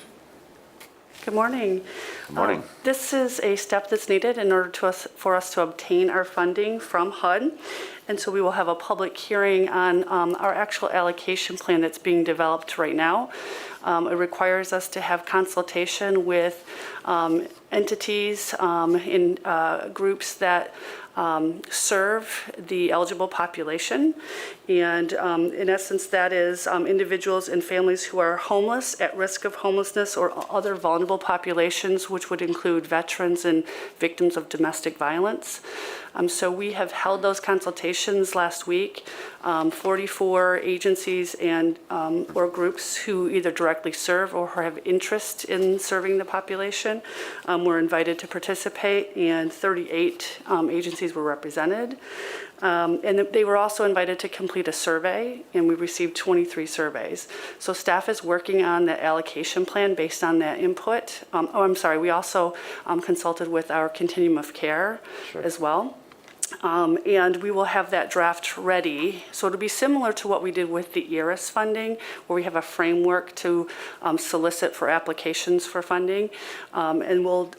Good morning. Good morning. This is a step that's needed in order for us to obtain our funding from HUD. And so we will have a public hearing on our actual allocation plan that's being developed right now. It requires us to have consultation with entities in groups that serve the eligible population. And in essence, that is individuals and families who are homeless, at risk of homelessness, or other vulnerable populations, which would include veterans and victims of domestic violence. So we have held those consultations last week. 44 agencies and or groups who either directly serve or have interest in serving the population were invited to participate, and 38 agencies agencies were represented. And they were also invited to complete a survey, and we received 23 surveys. So staff is working on the allocation plan based on that input. We also consulted with our continuum of care as well. And we will have that draft ready. So it'll be similar to what we did with the ERAS funding, where we have a framework to solicit for applications for funding. And we'll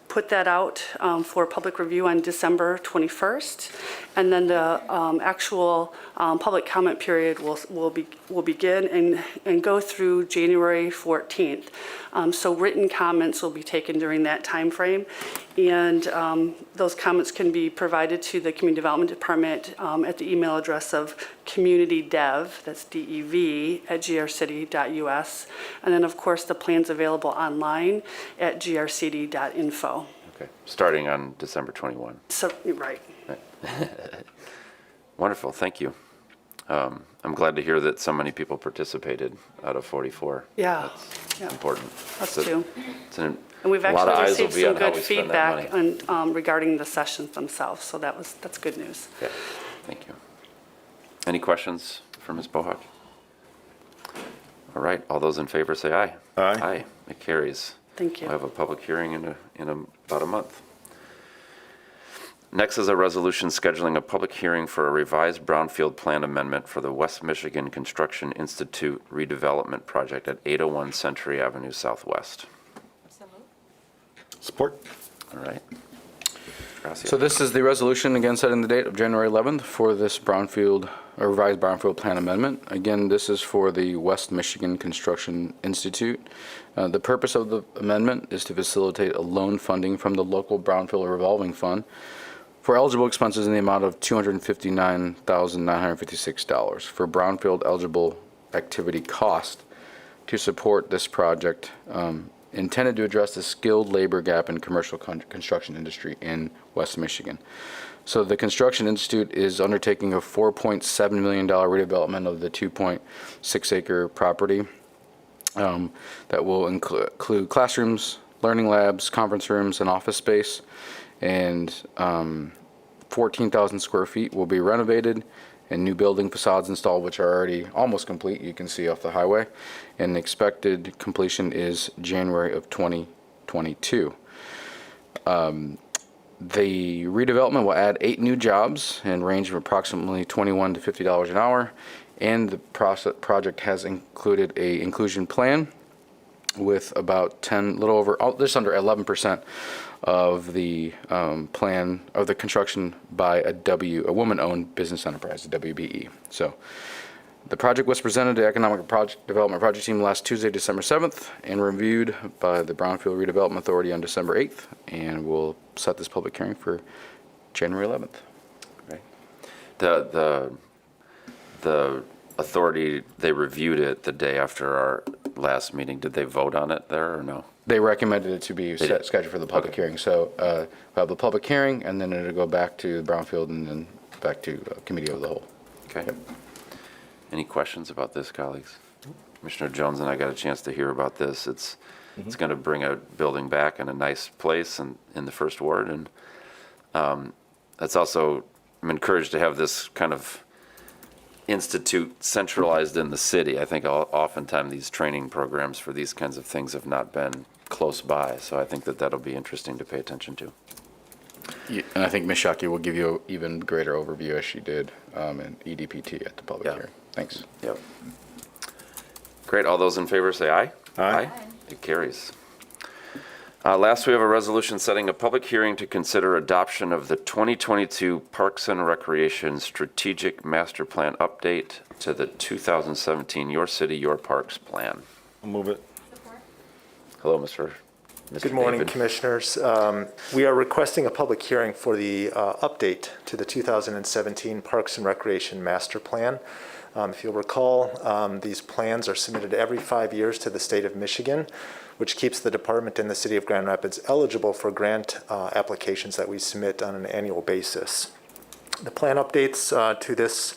put that out for public review on December 21st. And then the actual public comment period will begin and go through January 14th. So written comments will be taken during that time frame. And those comments can be provided to the Community Development Department at the email address of communitydev, that's DEV, @grcity.us. And then, of course, the plan's available online at grcity.info. Okay, starting on December 21. So, right. Wonderful, thank you. I'm glad to hear that so many people participated out of 44. Yeah. That's important. Us It's a- too. it's an- And we've a lot of actually eyes will received be some on how good we spend that money. feedback on, regarding the sessions themselves, so that's good news. Yeah, thank you. Any questions for Ms. Bohawk? All right, all those in favor say aye. Aye. Aye, it carries. Thank you. We'll have a public hearing in about a month. Next is a resolution scheduling a public hearing for a revised brownfield plan amendment for the West Michigan Construction Institute redevelopment project at 801 Century Avenue Southwest. Support. All right. Gracias. So this is the resolution, again, setting the date of January 11th for this brownfield, or revised brownfield plan amendment. Again, this is for the West Michigan Construction Institute. The purpose of the amendment is to facilitate a loan funding from the local brownfield revolving fund for eligible expenses in the amount of $259,956 for brownfield eligible activity cost to support this project, intended to address the skilled labor gap in commercial construction industry in West Michigan. So the Construction Institute is undertaking a $4.7 million redevelopment of the 2.6 acre property that will include classrooms, learning labs, conference rooms, and office space. And 14,000 square feet will be renovated and new building facades installed, which are already almost complete. You can see off the highway. And the expected completion is January of 2022. The redevelopment will add 8 new jobs and range from approximately $21 to $50 an hour. And the project has included a inclusion plan with about just under 11% of the plan of the construction by a woman-owned business enterprise, the WBE. So the project was presented to Economic Development Project Team last Tuesday, December 7th, and reviewed by the Brownfield Redevelopment Authority on December 8th, and we'll set this public hearing for January 11th. Right. The authority, they reviewed it the day after our last meeting. Did they vote on it there or no? They recommended it to be They did. scheduled for the public hearing. So we'll have the public hearing, and then it'll go back to Brownfield and then back to Committee of the Whole. Okay. Any questions about this, colleagues? Commissioner Jones and I got a chance to hear about this. It's going to bring a building back in a nice place in the first ward. And that's also, I'm encouraged to have this kind of institute centralized in the city. I think oftentimes these training programs for these kinds of things have not been close by. So I think that that'll be interesting to pay attention to. Yeah, and I think Ms. Shockey will give you an even greater overview as she did in EDPT at the public Yeah. hearing. Thanks. Yep. Great. All those in favor say aye. Aye. It carries. Last, we have a resolution setting a public hearing to consider adoption of the 2022 Parks and Recreation Strategic Master Plan update to the 2017 Your City, Your Parks Plan. I'll move it. Hello, Mr. Good morning, David. Commissioners. We are requesting a public hearing for the update to the 2017 Parks and Recreation Master Plan. If you'll recall, these plans are submitted every 5 years to the state of Michigan, which keeps the department and the city of Grand Rapids eligible for grant applications that we submit on an annual basis. The plan updates to this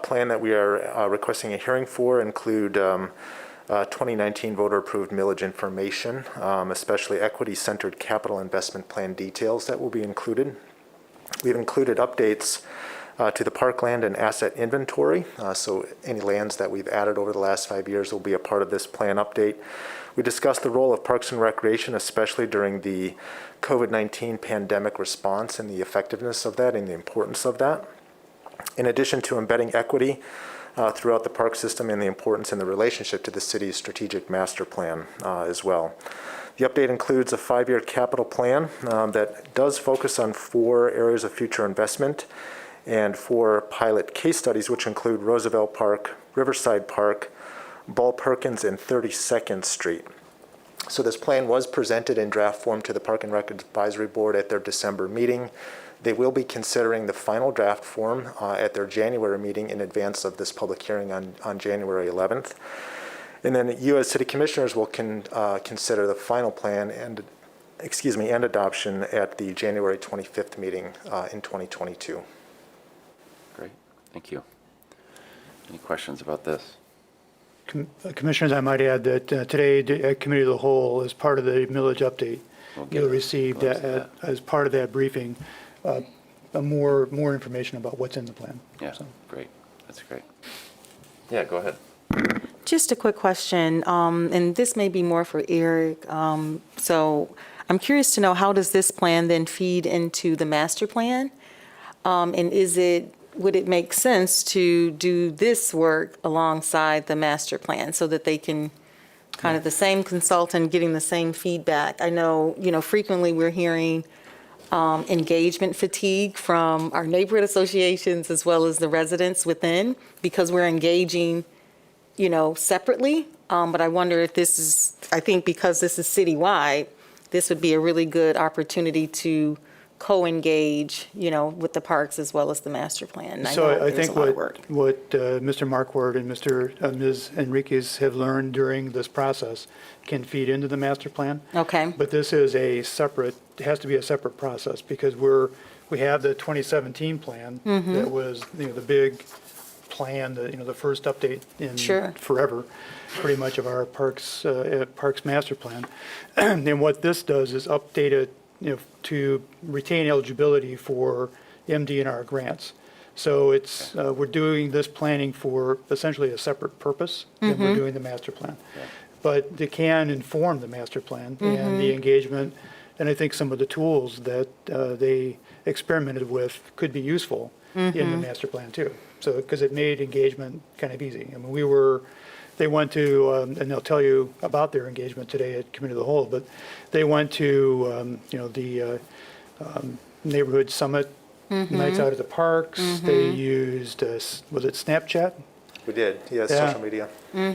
plan that we are requesting a hearing for include 2019 voter-approved millage information, especially equity-centered capital investment plan details that will be included. We've included updates to the parkland and asset inventory. So any lands that we've added over the last 5 years will be a part of this plan update. We discussed the role of Parks and Recreation, especially during the COVID-19 pandemic response and the effectiveness of that and the importance of that. In addition to embedding equity throughout the park system and the importance and the relationship to the city's strategic master plan as well. The update includes a 5-year capital plan that does focus on 4 areas of future investment and 4 pilot case studies, which include Roosevelt Park, Riverside Park, Ball Perkins, and 32nd Street. So this plan was presented in draft form to the Park and Rec Advisory Board at their December meeting. They will be considering the final draft form at their January meeting in advance of this public hearing on January 11th. And then you as city commissioners will consider the final plan and adoption at the January 25th meeting in 2022. Great, thank you. Any questions about this? Commissioners, I might add that today, the Committee of the Whole, as part of the millage update, you'll receive as part of that briefing more information about what's in the plan. Yeah, great. That's great. Yeah, go ahead. Just a quick question, and this may be more for Eric. So I'm curious to know, how does this plan then feed into the master plan? And would it make sense to do this work alongside the master plan so that they can kind of the same consultant getting the same feedback? I know, frequently we're hearing engagement fatigue from our neighborhood associations as well as the residents within, because we're engaging, separately. But I wonder if I think because this is citywide, this would be a really good opportunity to co-engage, with the parks as well as the master plan. So I think what Mr. Markward and Ms. Enriquez have learned during this process can feed into the master plan. Okay. But this is it has to be a separate process, because we have the 2017 plan that was, the big plan, the first update in forever, pretty much, of our parks master plan. And what this does is update it, to retain eligibility for MDNR grants. So we're doing this planning for essentially a separate purpose than we're doing the master plan. But they can inform the master plan and the engagement, and I think some of the tools that they experimented with could be useful in the master plan too. So, because it made engagement kind of easy. I mean, they went to, and they'll tell you about their engagement today at Committee of the Whole, but they went to, the neighborhood summit nights out at the parks. They used, was it Snapchat? We did, yes, social media.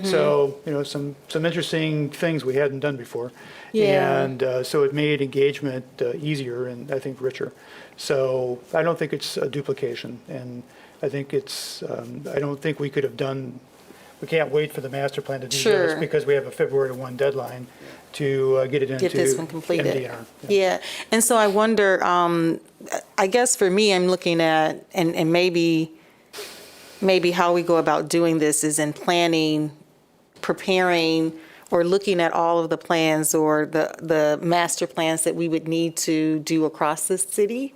So, some interesting things we hadn't done before. And so it made engagement easier and I think richer. So I don't think it's a duplication. And I think I don't think we could have done, we can't wait for the master plan to do this, because we have a February 1 deadline to get it into this one completed. MDNR. Yeah, and so I wonder, I guess for me, I'm looking at, and maybe how we go about doing this is in planning, preparing, or looking at all of the plans or the master plans that we would need to do across the city,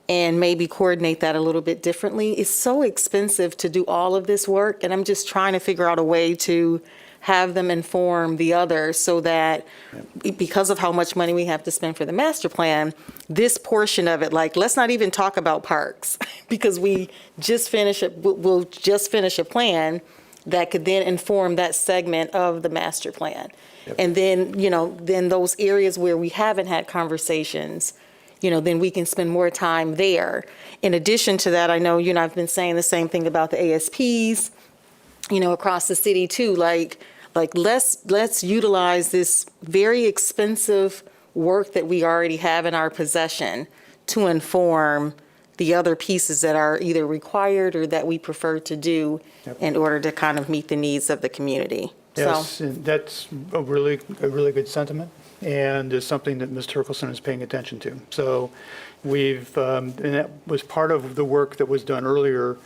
and maybe coordinate that a little bit differently. It's so expensive to do all of this work, and I'm just trying to figure out a way to have them inform the others so that, because of how much money we have to spend for the master plan, this portion of it, let's not even talk about parks, because we'll just finish a plan that could then inform that segment of the master plan. And then, then those areas where we haven't had conversations, then we can spend more time there. In addition to that, I know you and I've been saying the same thing about the ASPs, across the city too. Let's utilize this very expensive work that we already have in our possession to inform the other pieces that are either required or that we prefer to do in order to kind of meet the needs of the community. Yes, and that's a really good sentiment, and is something that Ms. Turkelson is paying attention to. So and that was part of the work that was done earlier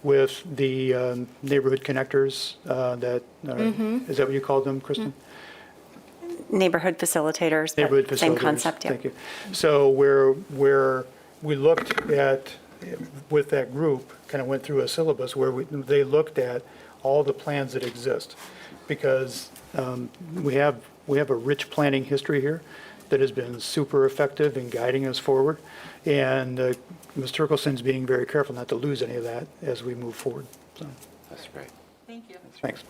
with the neighborhood connectors is that what you called them, Kristen? Neighborhood facilitators, Neighborhood facilitators. same concept, yeah. Thank you. So where we looked at, with that group, kind of went through a syllabus where they looked at all the plans that exist. Because we have a rich planning history here that has been super effective in guiding us forward. And Ms. Turkelson's being very careful not to lose any of that as we move forward. So, That's great. Thank you. thanks.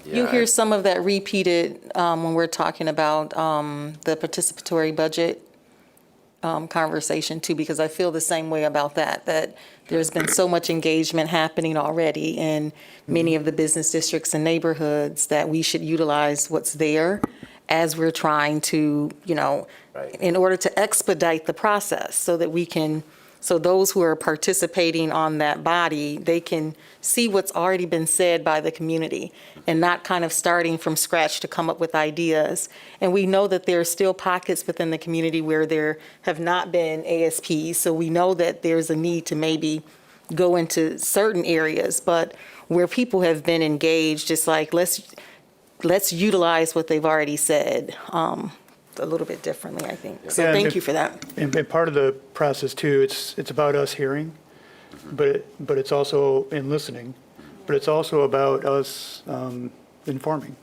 You Yeah, hear some of that repeated when we're talking about the participatory budget conversation too, because I feel the same way about that there's been so much engagement happening already in many of the business districts and neighborhoods that we should utilize what's there as we're trying to, in order to expedite the process so that we can, so those who are participating on that body, they can see what's already been said by the community and not kind of starting from scratch to come up with ideas. And we know that there are still pockets within the community where there have not been ASPs. So we know that there's a need to maybe go into certain areas, but where people have been engaged, it's like, let's utilize what they've already said a little bit differently, I think. So Yeah, thank you for that. And part of the process too, it's about us hearing, but it's also in listening, but it's also about us informing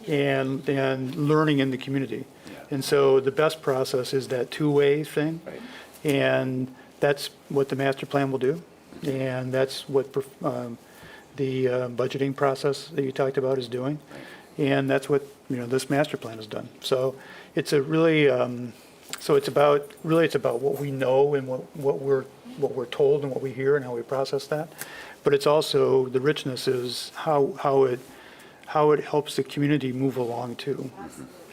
and learning in the community. And so the best process is that two-way thing. And that's what the master plan will do. And that's what the budgeting process that you talked about is doing. And that's what, this master plan has done. So it's a really, it's about what we know and what we're told and what we hear and how we process that. But it's also, the richness is how it helps the community move along too.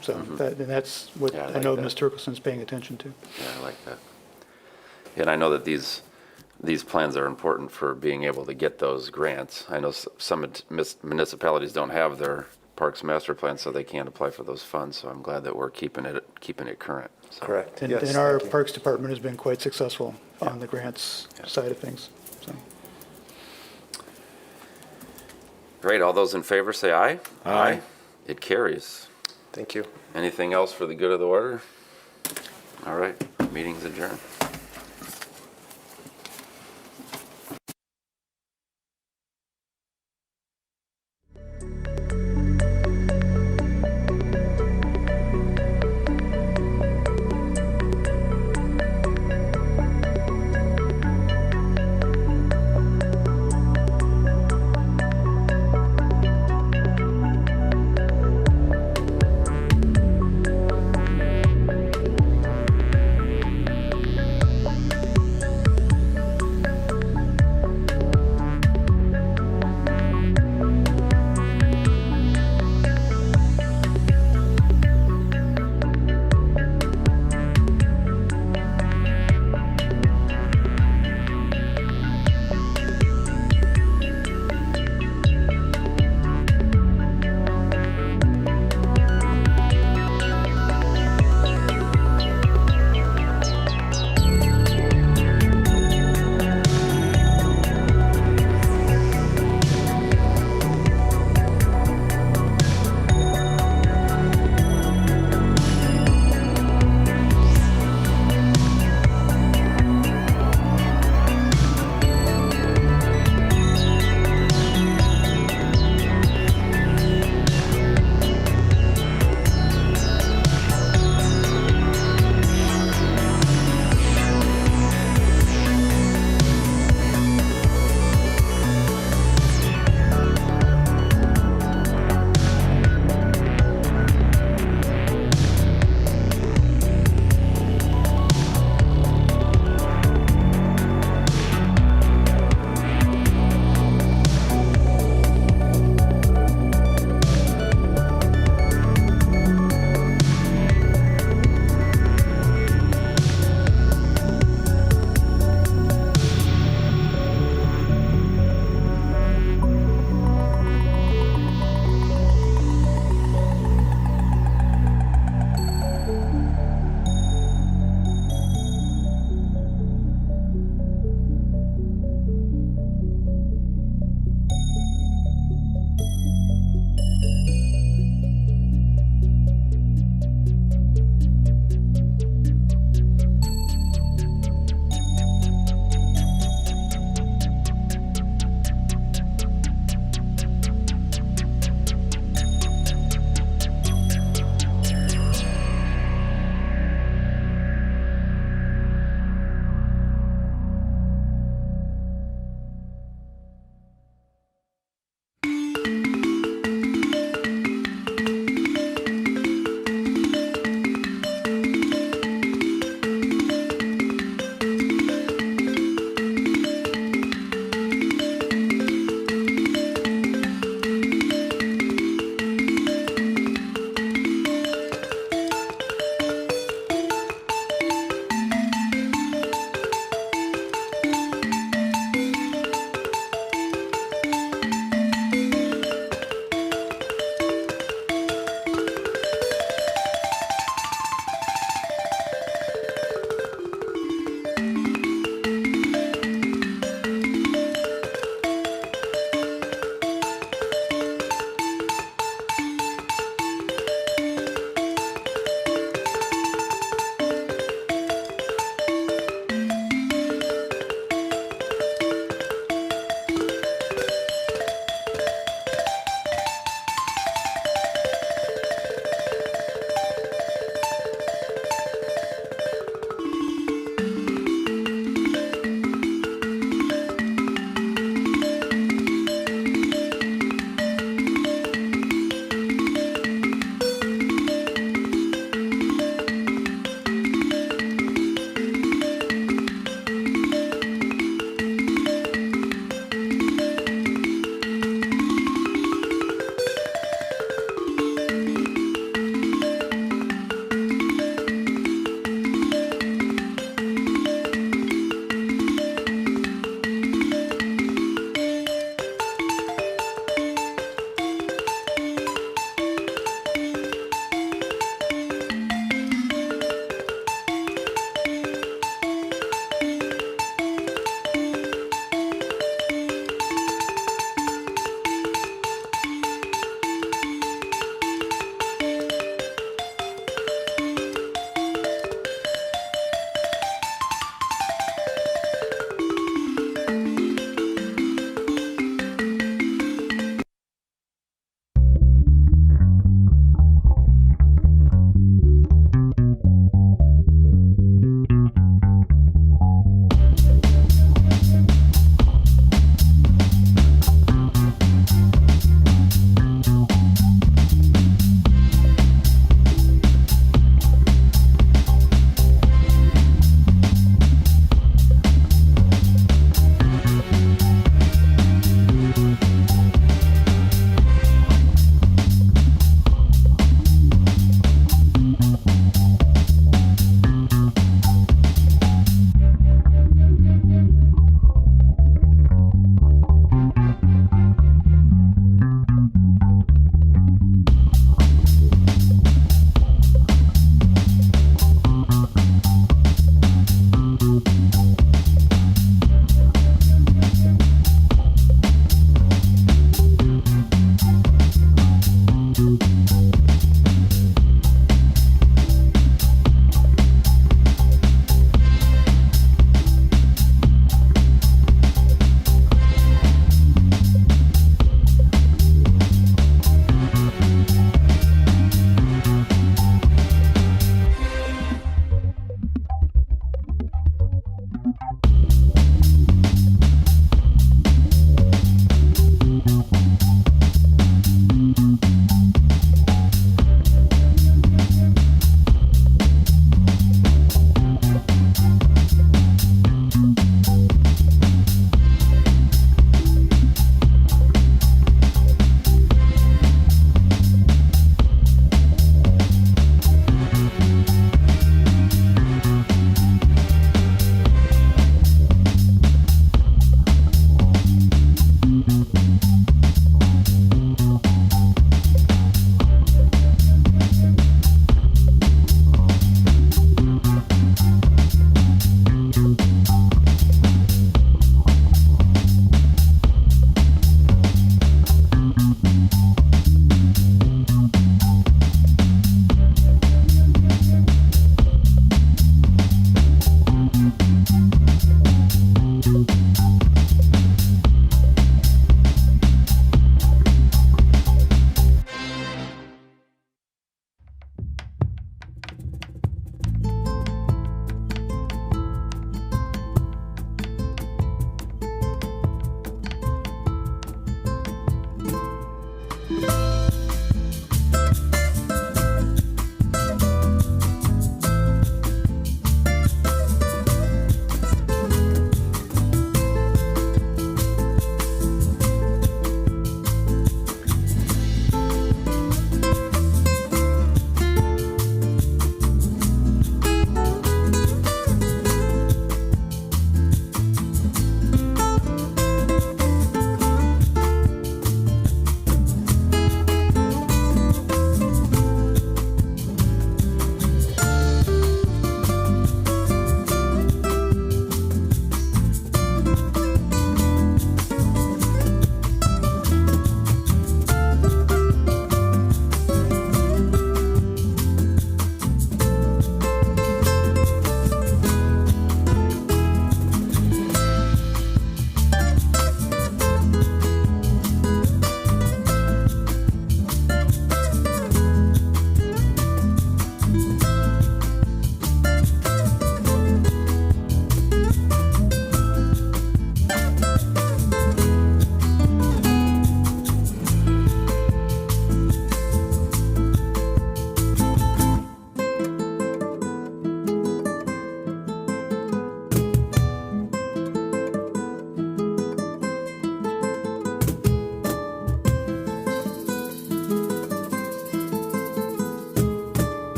So that's what Yeah, I I like know that. Ms. Turkelson's paying attention to. Yeah, I like that. And I know that these plans are important for being able to get those grants. I know some municipalities don't have their parks master plan, so they can't apply for those funds. So I'm glad that we're keeping it current. So. Correct. And Yes, and our thank you. Parks Department has been quite successful on the grants side of things. So. Great. All those in favor say aye. Aye. It carries. Thank you. Anything else for the good of the order? All right. Meeting's adjourned.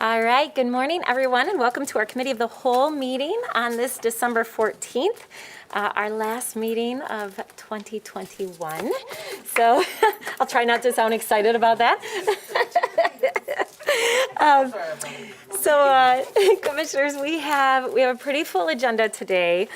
All right, good morning, everyone, and welcome to our Committee of the Whole meeting on this December 14th, our last meeting of 2021. So I'll try not to sound excited about that. Commissioners, we have a pretty full agenda today.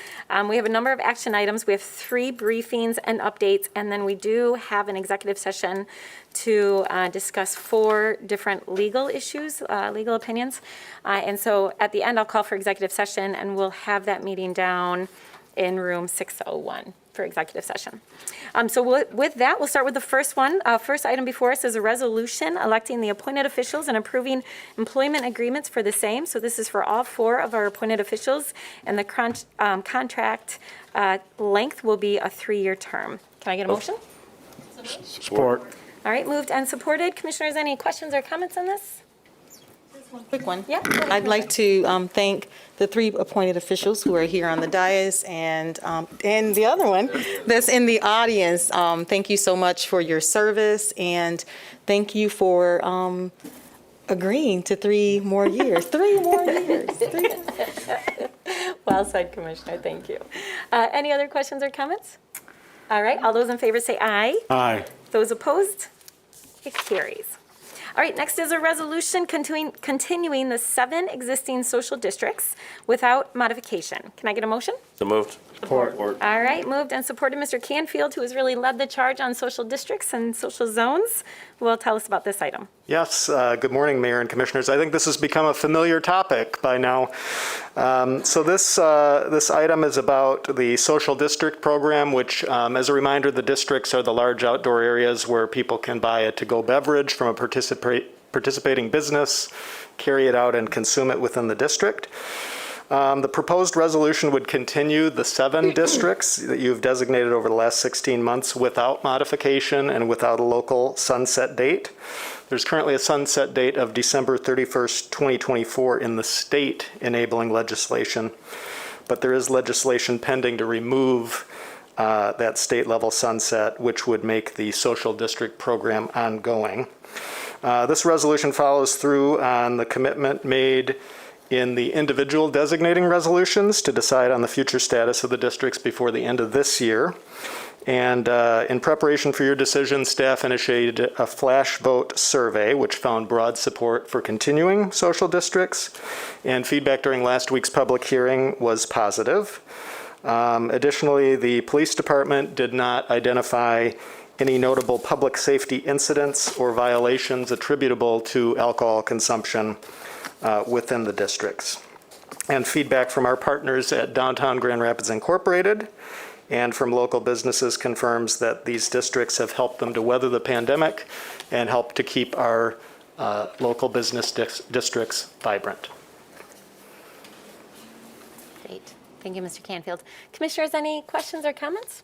We have a number of action items. We have 3 briefings and updates, and then we do have an executive session to discuss 4 different legal issues, legal opinions. And so at the end, I'll call for executive session, and we'll have that meeting down in room 601 for executive session. With that, we'll start with the first one. First item before us is a resolution electing the appointed officials and approving employment agreements for the same. So this is for all 4 of our appointed officials, and the contract length will be a 3-year term. Can I get a motion? Support. All right, moved and supported. Commissioners, any questions or comments on this? Quick one. Yeah. I'd like to thank the 3 appointed officials who are here on the dais and the other one that's in the audience. Thank you so much for your service, and thank you for agreeing to 3 more years. 3 more years. Well said, Commissioner. Thank you. Any other questions or comments? All right, all those in favor say aye. Aye. Those opposed? It carries. All right, next is a resolution continuing the 7 existing social districts without modification. Can I get a motion? So moved. Support. All right, moved and supported. Mr. Canfield, who has really led the charge on social districts and social zones, will tell us about this item. Yes, good morning, Mayor and Commissioners. I think this has become a familiar topic by now. So this item is about the social district program, which, as a reminder, the districts are the large outdoor areas where people can buy a to-go beverage from a participating business, carry it out and consume it within the district. The proposed resolution would continue the 7 districts that you've designated over the last 16 months without modification and without a local sunset date. There's currently a sunset date of December 31st, 2024 in the state enabling legislation, but there is legislation pending to remove that state level sunset, which would make the social district program ongoing. This resolution follows through on the commitment made in the individual designating resolutions to decide on the future status of the districts before the end of this year. And in preparation for your decision, staff initiated a flash vote survey, which found broad support for continuing social districts, and feedback during last week's public hearing was positive. Additionally, the police department did not identify any notable public safety incidents or violations attributable to alcohol consumption within the districts. And feedback from our partners at Downtown Grand Rapids Incorporated and from local businesses confirms that these districts have helped them to weather the pandemic and help to keep our local business districts vibrant. Great. Thank you, Mr. Canfield. Commissioners, any questions or comments?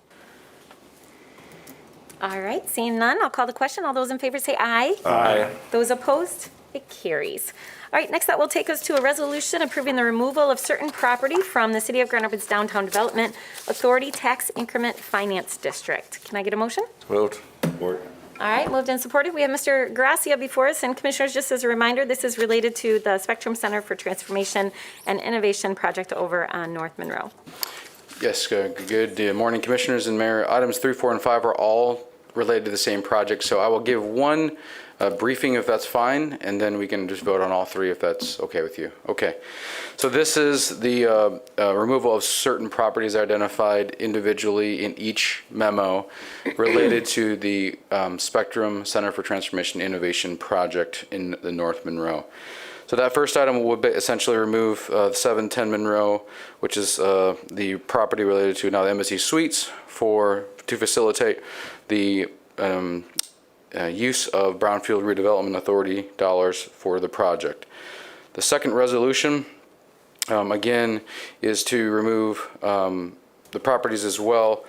All right, seeing none, I'll call the question. All those in favor say aye. Aye. Those opposed? It carries. All right, next that will take us to a resolution approving the removal of certain property from the City of Grand Rapids Downtown Development Authority Tax Increment Finance District. Can I get a motion? Moved. Support. All right, moved and supported. We have Mr. Gracia before us, and Commissioners, just as a reminder, this is related to the Spectrum Center for Transformation and Innovation project over on North Monroe. Yes, good morning, Commissioners and Mayor. Items 3, 4, and 5 are all related to the same project, so I will give one briefing if that's fine, and then we can just vote on all 3 if that's okay with you. Okay, so this is the removal of certain properties identified individually in each memo related to the Spectrum Center for Transformation and Innovation project in the North Monroe. So that first item would essentially remove 710 Monroe, which is the property related to now the Embassy Suites to facilitate the use of Brownfield Redevelopment Authority dollars for the project. The second resolution, again, is to remove the properties as well,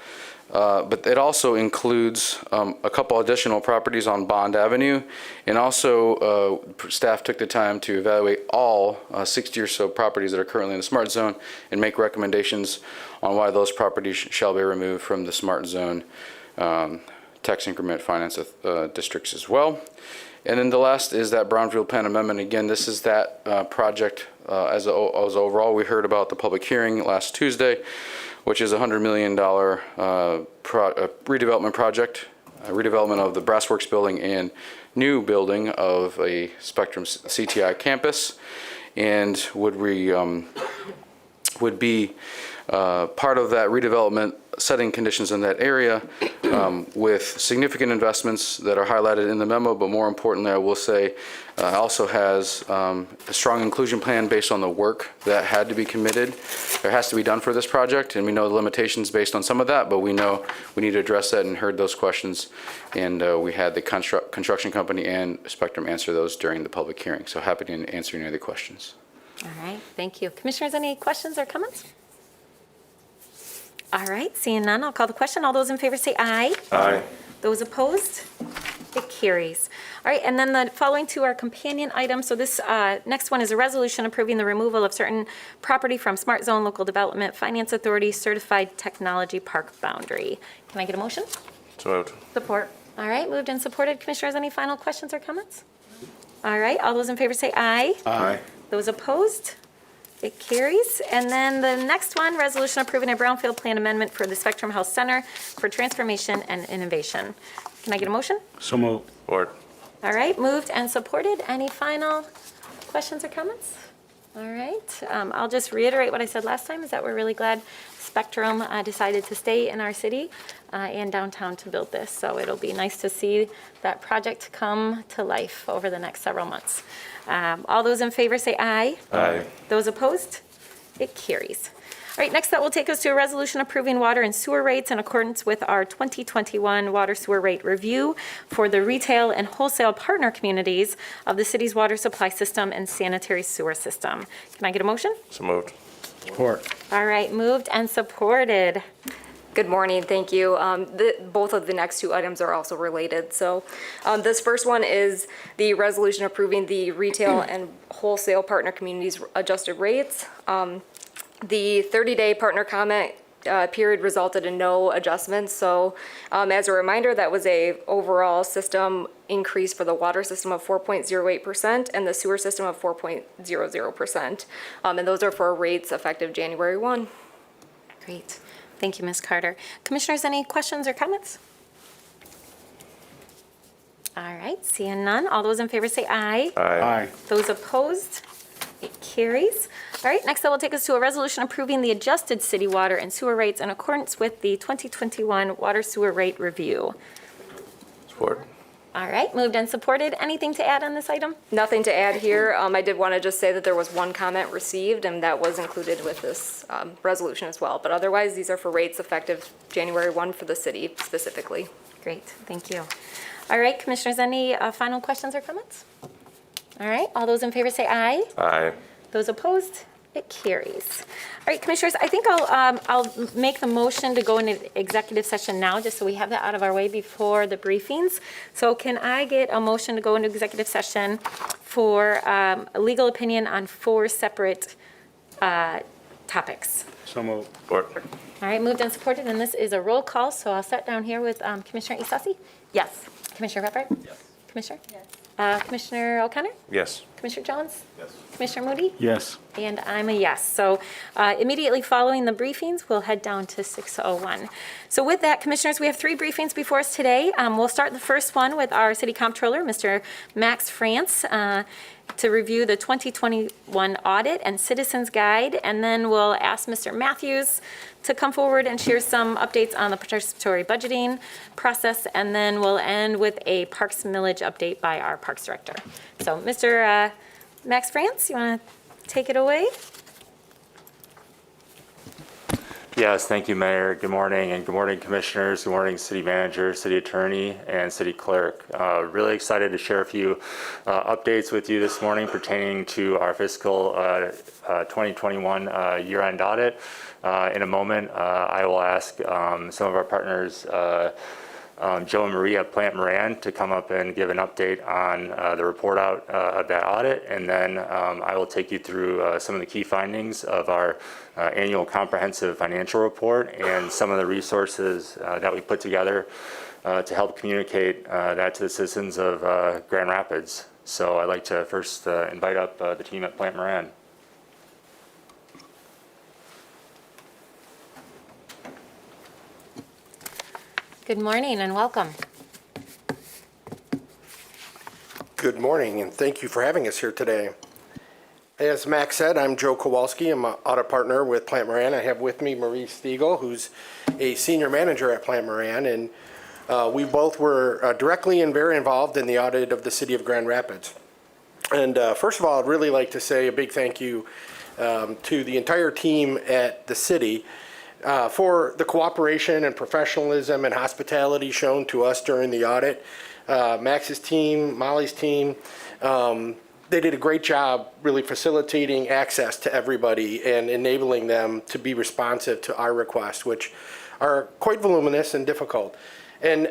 but it also includes a couple additional properties on Bond Avenue, and also staff took the time to evaluate all 60 or so properties that are currently in the Smart Zone and make recommendations on why those properties shall be removed from the Smart Zone tax increment finance districts as well. And then the last is that Brownfield Plan Amendment. Again, this is that project as overall. We heard about the public hearing last Tuesday, which is a $100 million redevelopment project, redevelopment of the Brassworks building and new building of a Spectrum CTI campus, and would be part of that redevelopment, setting conditions in that area with significant investments that are highlighted in the memo, but more importantly, I will say, also has a strong inclusion plan based on the work that had to be committed, or has to be done for this project, and we know the limitations based on some of that, but we know we need to address that and heard those questions, and we had the construction company and Spectrum answer those during the public hearing, so happy to answer any other questions. All right, thank you. Commissioners, any questions or comments? All right, seeing none, I'll call the question. All those in favor say aye. Aye. Those opposed? It carries. All right, and then the following two are companion items. So this next one is a resolution approving the removal of certain property from Smart Zone Local Development Finance Authority Certified Technology Park boundary. Can I get a motion? So moved. Support. All right, moved and supported. Commissioners, any final questions or comments? All right, all those in favor say aye. Aye. Those opposed? It carries. And then the next one, resolution approving a Brownfield Plan amendment for the Spectrum Health Center for transformation and innovation. Can I get a motion? So moved. Support. All right, moved and supported. Any final questions or comments? All right, I'll just reiterate what I said last time, is that we're really glad Spectrum decided to stay in our city and downtown to build this. So it'll be nice to see that project come to life over the next several months. All those in favor say aye. Aye. Those opposed? It carries. All right, next that will take us to a resolution approving water and sewer rates in accordance with our 2021 water sewer rate review for the retail and wholesale partner communities of the city's water supply system and sanitary sewer system. Can I get a motion? So moved. Support. All right, moved and supported. Good morning, thank you. Both of the next two items are also related. So this first one is the resolution approving the retail and wholesale partner communities adjusted rates. The 30-day partner comment period resulted in no adjustments. So as a reminder, that was a overall increase for the water system of 4.08% and the sewer system of 4.00%. And those are for rates effective January 1. Great. Thank you, Ms. Carter. Commissioners, any questions or comments? All right, seeing none. All those in favor say aye. Aye. Those opposed? It carries. All right, next that will take us to a resolution approving the adjusted city water and sewer rates in accordance with the 2021 water sewer rate review. Support. All right, moved and supported. Anything to add on this item? Nothing to add here. I did want to just say that there was one comment received, and that was included with this resolution as well. But otherwise, these are for rates effective January 1 for the city specifically. Great, thank you. All right, commissioners, any final questions or comments? All right, all those in favor say aye. Aye. Those opposed? It carries. All right, commissioners, I think I'll make the motion to go into executive session now, just so we have that out of our way before the briefings. So can I get a motion to go into executive session for a legal opinion on 4 separate topics? So moved. Support. All right, moved and supported, and this is a roll call, so I'll start down here with Commissioner Isasi. Yes. Commissioner Repart? Yes. Commissioner? Yes. Commissioner O'Connor? Yes. Commissioner Jones? Yes. Commissioner Moody? Yes. And I'm a yes. So immediately following the briefings, we'll head down to 6:01. So with that, commissioners, we have 3 briefings before us today. We'll start the first one with our city comptroller, Mr. Max France, to review the 2021 audit and citizens guide. And then we'll ask Mr. Matthews to come forward and share some updates on the participatory budgeting process. And then we'll end with a Parks Millage update by our Parks Director. So Mr. Max France, you want to take it away? Yes, thank you, Mayor. Good morning, and good morning, Commissioners. Good morning, City Manager, City Attorney, and City Clerk. Really excited to share a few updates with you this morning pertaining to our fiscal 2021 year-end audit. In a moment, I will ask some of our partners, Joe and Maria Plant Moran, to come up and give an update on the report out of that audit, and then I will take you through some of the key findings of our annual comprehensive financial report and some of the resources that we put together to help communicate that to the citizens of Grand Rapids. So I'd like to first invite up the team at Plant Moran. Good morning and welcome. Good morning, and thank you for having us here today. As Max said, I'm Joe Kowalski. I'm an audit partner with Plant Moran. I have with me Marie Stiegel, who's a senior manager at Plant Moran, and we both were directly and very involved in the audit of the city of Grand Rapids. And first of all, I'd really like to say a big thank you to the entire team at the city for the cooperation and professionalism and hospitality shown to us during the audit. Max's team, Molly's team, they did a great job really facilitating access to everybody and enabling them to be responsive to our requests, which are quite voluminous and difficult. And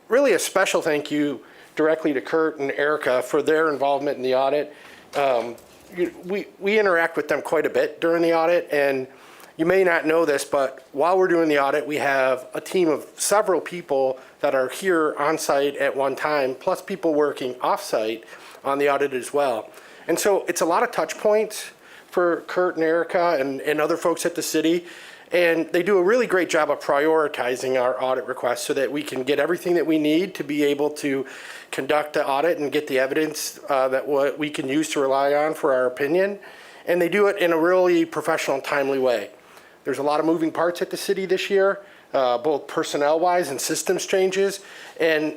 really a special thank you directly to Kurt and Erica for their involvement in the audit. We interact with them quite a bit during the audit, and you may not know this, but while we're doing the audit, we have a team of several people that are here on site at one time, plus people working off site on the audit as well. And so it's a lot of touch points for Kurt and Erica and other folks at the city. And they do a really great job of prioritizing our audit requests so that we can get everything that we need to be able to conduct the audit and get the evidence that what we can use to rely on for our opinion. And they do it in a really professional and timely way. There's a lot of moving parts at the city this year, both personnel-wise and systems changes. And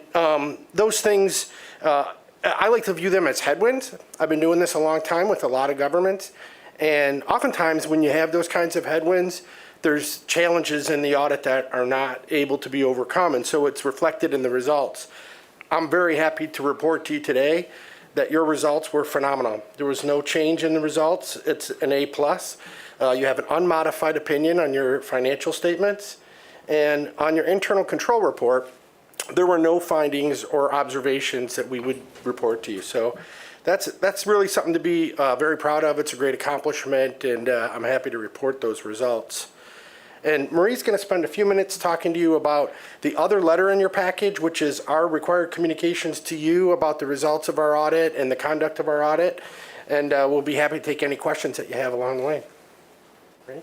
those things, I like to view them as headwinds. I've been doing this a long time with a lot of governments. And oftentimes when you have those kinds of headwinds, there's challenges in the audit that are not able to be overcome. And so it's reflected in the results. I'm very happy to report to you today that your results were phenomenal. There was no change in the results. It's an A+. You have an unmodified opinion on your financial statements. And on your internal control report, there were no findings or observations that we would report to you. So that's really something to be very proud of. It's a great accomplishment, and I'm happy to report those results. And Marie's going to spend a few minutes talking to you about the other letter in your package, which is our required communications to you about the results of our audit and the conduct of our audit. And we'll be happy to take any questions that you have along the way. Marie?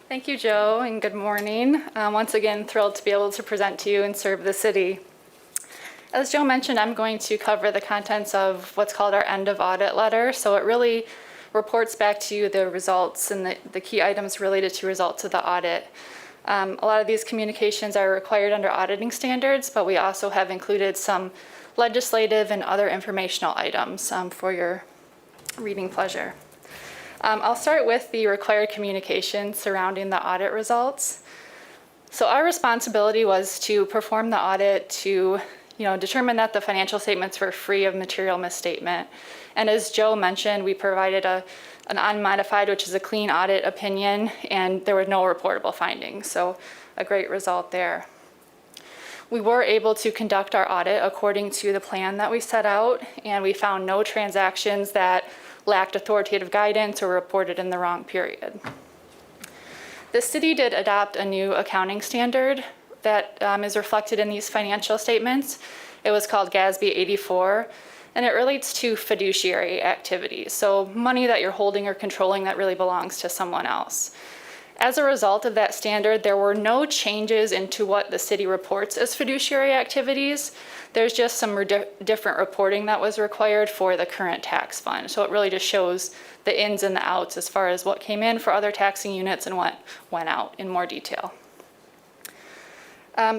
Thank you, Joe, and good morning. Once again, thrilled to be able to present to you and serve the city. As Joe mentioned, I'm going to cover the contents of what's called our end of audit letter. So it really reports back to you the results and the key items related to results of the audit. A lot of these communications are required under auditing standards, but we also have included some legislative and other informational items for your reading pleasure. I'll start with the required communications surrounding the audit results. So our responsibility was to perform the audit to determine that the financial statements were free of material misstatement. And as Joe mentioned, we provided an unmodified, which is a clean audit opinion, and there were no reportable findings. So a great result there. We were able to conduct our audit according to the plan that we set out, and we found no transactions that lacked authoritative guidance or reported in the wrong period. The city did adopt a new accounting standard that is reflected in these financial statements. It was called GASB 84, and it relates to fiduciary activities, so money that you're holding or controlling that really belongs to someone else. As a result of that standard, there were no changes into what the city reports as fiduciary activities. There's just some different reporting that was required for the current tax fund. So it really just shows the ins and the outs as far as what came in for other taxing units and what went out in more detail.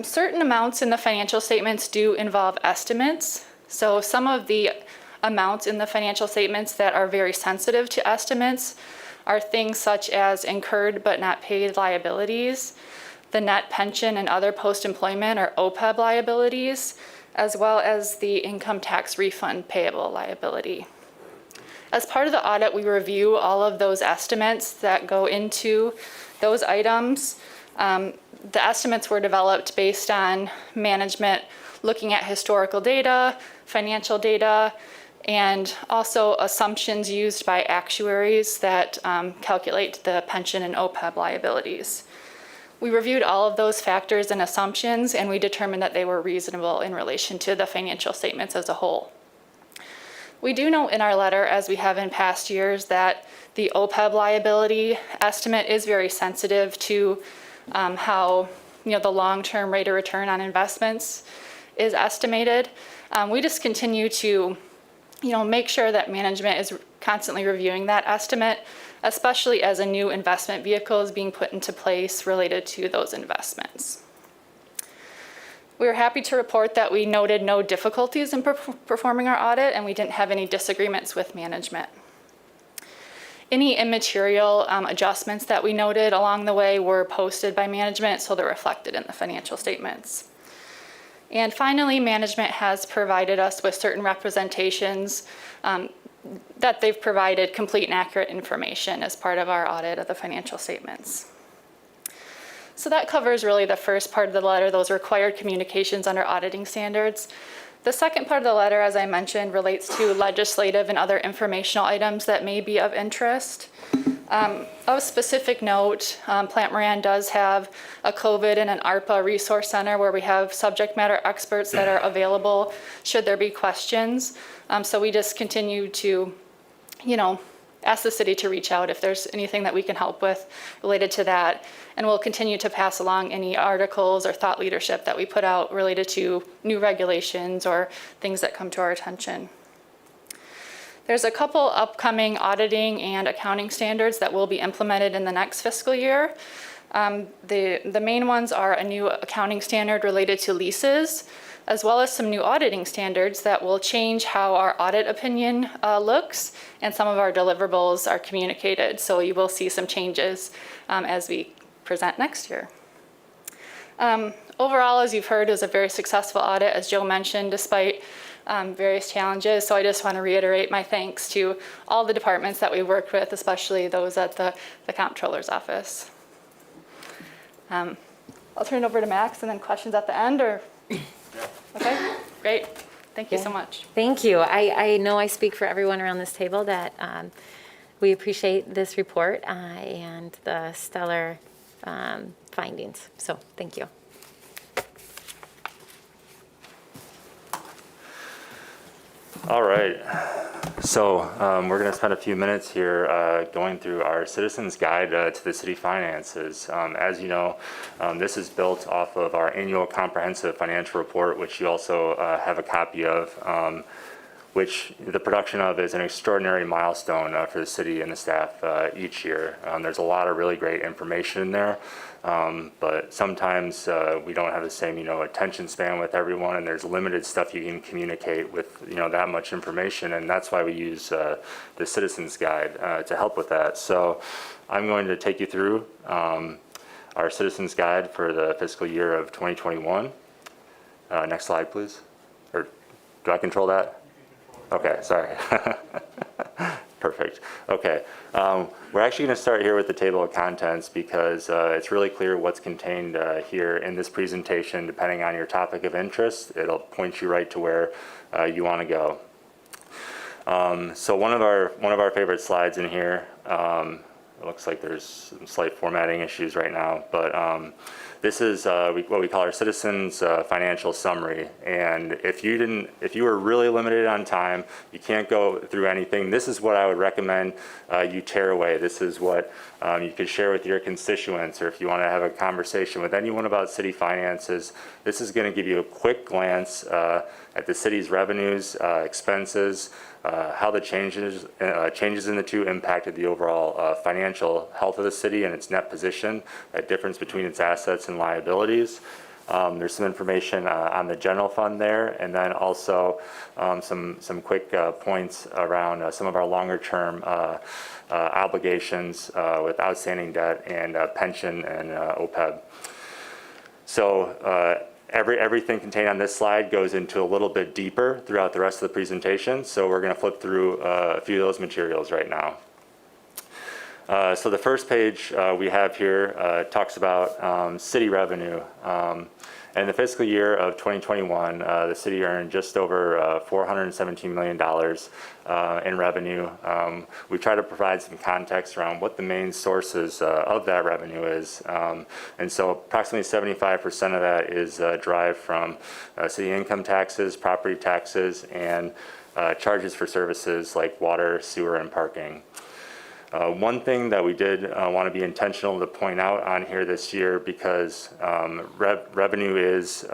Certain amounts in the financial statements do involve estimates. So some of the amounts in the financial statements that are very sensitive to estimates are things such as incurred but not paid liabilities, the net pension and other post-employment or OPEB liabilities, as well as the income tax refund payable liability. As part of the audit, we review all of those estimates that go into those items. The estimates were developed based on management looking at historical data, financial data, and also assumptions used by actuaries that calculate the pension and OPEB liabilities. We reviewed all of those factors and assumptions, and we determined that they were reasonable in relation to the financial statements as a whole. We do note in our letter, as we have in past years, that the OPEB liability estimate is very sensitive to how the long-term rate of return on investments is estimated. We just continue to make sure that management is constantly reviewing that estimate, especially as a new investment vehicle is being put into place related to those investments. We are happy to report that we noted no difficulties in performing our audit, and we didn't have any disagreements with management. Any immaterial adjustments that we noted along the way were posted by management, so they're reflected in the financial statements. And finally, management has provided us with certain representations that they've provided complete and accurate information as part of our audit of the financial statements. So that covers really the first part of the letter, those required communications under auditing standards. The second part of the letter, as I mentioned, relates to legislative and other informational items that may be of interest. Of specific note, Plant Moran does have a COVID and an ARPA resource center where we have subject matter experts that are available should there be questions. So we just continue to, ask the city to reach out if there's anything that we can help with related to that. And we'll continue to pass along any articles or thought leadership that we put out related to new regulations or things that come to our attention. There's a couple upcoming auditing and accounting standards that will be implemented in the next fiscal year. The main ones are a new accounting standard related to leases, as well as some new auditing standards that will change how our audit opinion looks and some of our deliverables are communicated. So you will see some changes as we present next year. Overall, as you've heard, it was a very successful audit, as Joe mentioned, despite various challenges. So I just want to reiterate my thanks to all the departments that we worked with, especially those at the Comptroller's office. I'll turn it over to Max and then questions at the end, or? Okay, great. Thank you so much. Thank you. I know I speak for everyone around this table that we appreciate this report and the stellar findings. So thank you. All right. So we're going to spend a few minutes here going through our Citizens Guide to the City Finances. As you know, this is built off of our annual comprehensive financial report, which you also have a copy of, which the production of is an extraordinary milestone for the city and the staff each year. There's a lot of really great information in there. But sometimes we don't have the same, attention span with everyone, and there's limited stuff you can communicate with, that much information, and that's why we use the Citizens Guide to help with that. So I'm going to take you through our Citizens Guide for the fiscal year of 2021. Next slide, please. Or do I control that? Okay, sorry. Perfect. Okay. We're actually going to start here with the table of contents because it's really clear what's contained here in this presentation. Depending on your topic of interest, it'll point you right to where you want to go. So one of our favorite slides in here, it looks like there's some slight formatting issues right now, but this is what we call our Citizens Financial Summary. And if you were really limited on time, you can't go through anything, this is what I would recommend you tear away. This is what you could share with your constituents, or if you want to have a conversation with anyone about city finances, this is going to give you a quick glance at the city's revenues, expenses, how the changes in the two impacted the overall financial health of the city and its net position, that difference between its assets and liabilities. There's some information on the general fund there, and then also some quick points around some of our longer term obligations with outstanding debt and pension and OPEB. So everything contained on this slide goes into a little bit deeper throughout the rest of the presentation. So we're going to flip through a few of those materials right now. So the first page we have here talks about city revenue. In the fiscal year of 2021, the city earned just over $417 million in revenue. We try to provide some context around what the main sources of that revenue is. And so approximately 75% of that is derived from city income taxes, property taxes, and charges for services like water, sewer, and parking. One thing that we did want to be intentional to point out on here this year, because revenue is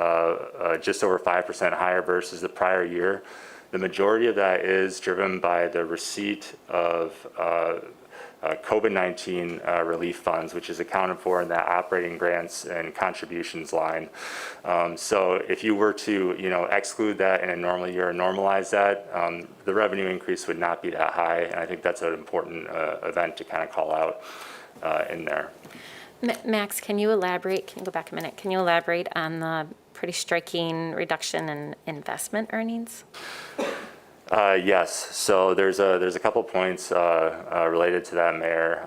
just over 5% higher versus the prior year. The majority of that is driven by the receipt of COVID-19 relief funds, which is accounted for in that operating grants and contributions line. So if you were to, exclude that in a normal year and normalize that, the revenue increase would not be that high. And I think that's an important event to kind of call out in there. Max, can you elaborate? Can you go back a minute? Can you elaborate on the pretty striking reduction in investment earnings? Yes, so there's a couple points related to that, Mayor.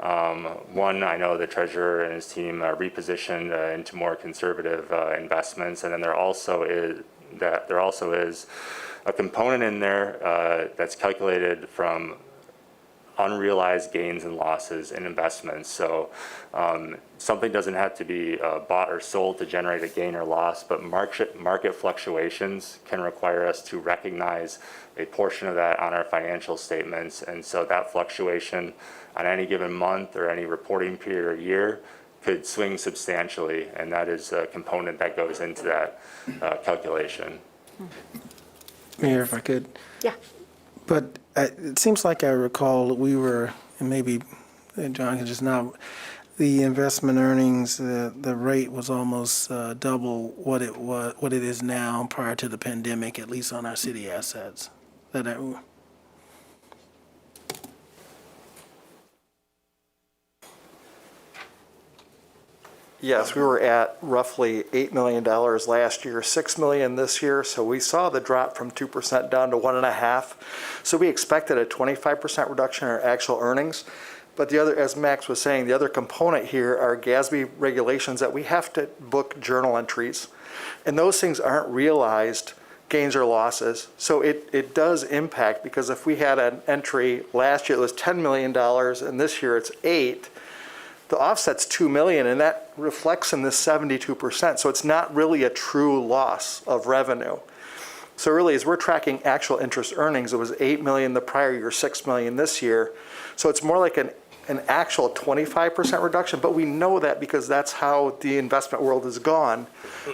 One, I know the treasurer and his team repositioned into more conservative investments, and then there also is a component in there that's calculated from unrealized gains and losses in investments. So something doesn't have to be bought or sold to generate a gain or loss, but market fluctuations can require us to recognize a portion of that on our financial statements. And so that fluctuation on any given month or any reporting period or year could swing substantially, and that is a component that goes into that calculation. Mayor, if I could. Yeah. But it seems like I recall we were, and maybe John can just now, the investment earnings, the rate was almost double what it is now prior to the pandemic, at least on our city assets. Yes, we were at roughly $8 million last year, $6 million this year. So we saw the drop from 2% down to 1.5%. So we expected a 25% reduction in our actual earnings. But the other, as Max was saying, the other component here are GASB regulations that we have to book journal entries. And those things aren't realized gains or losses. So it does impact, because if we had an entry last year, it was $10 million, and this year it's 8, the offset's $2 million, and that reflects in this 72%. So it's not really a true loss of revenue. So really, as we're tracking actual interest earnings, it was $8 million the prior year, $6 million this year. So it's more like an actual 25% reduction, but we know that because that's how the investment world has gone,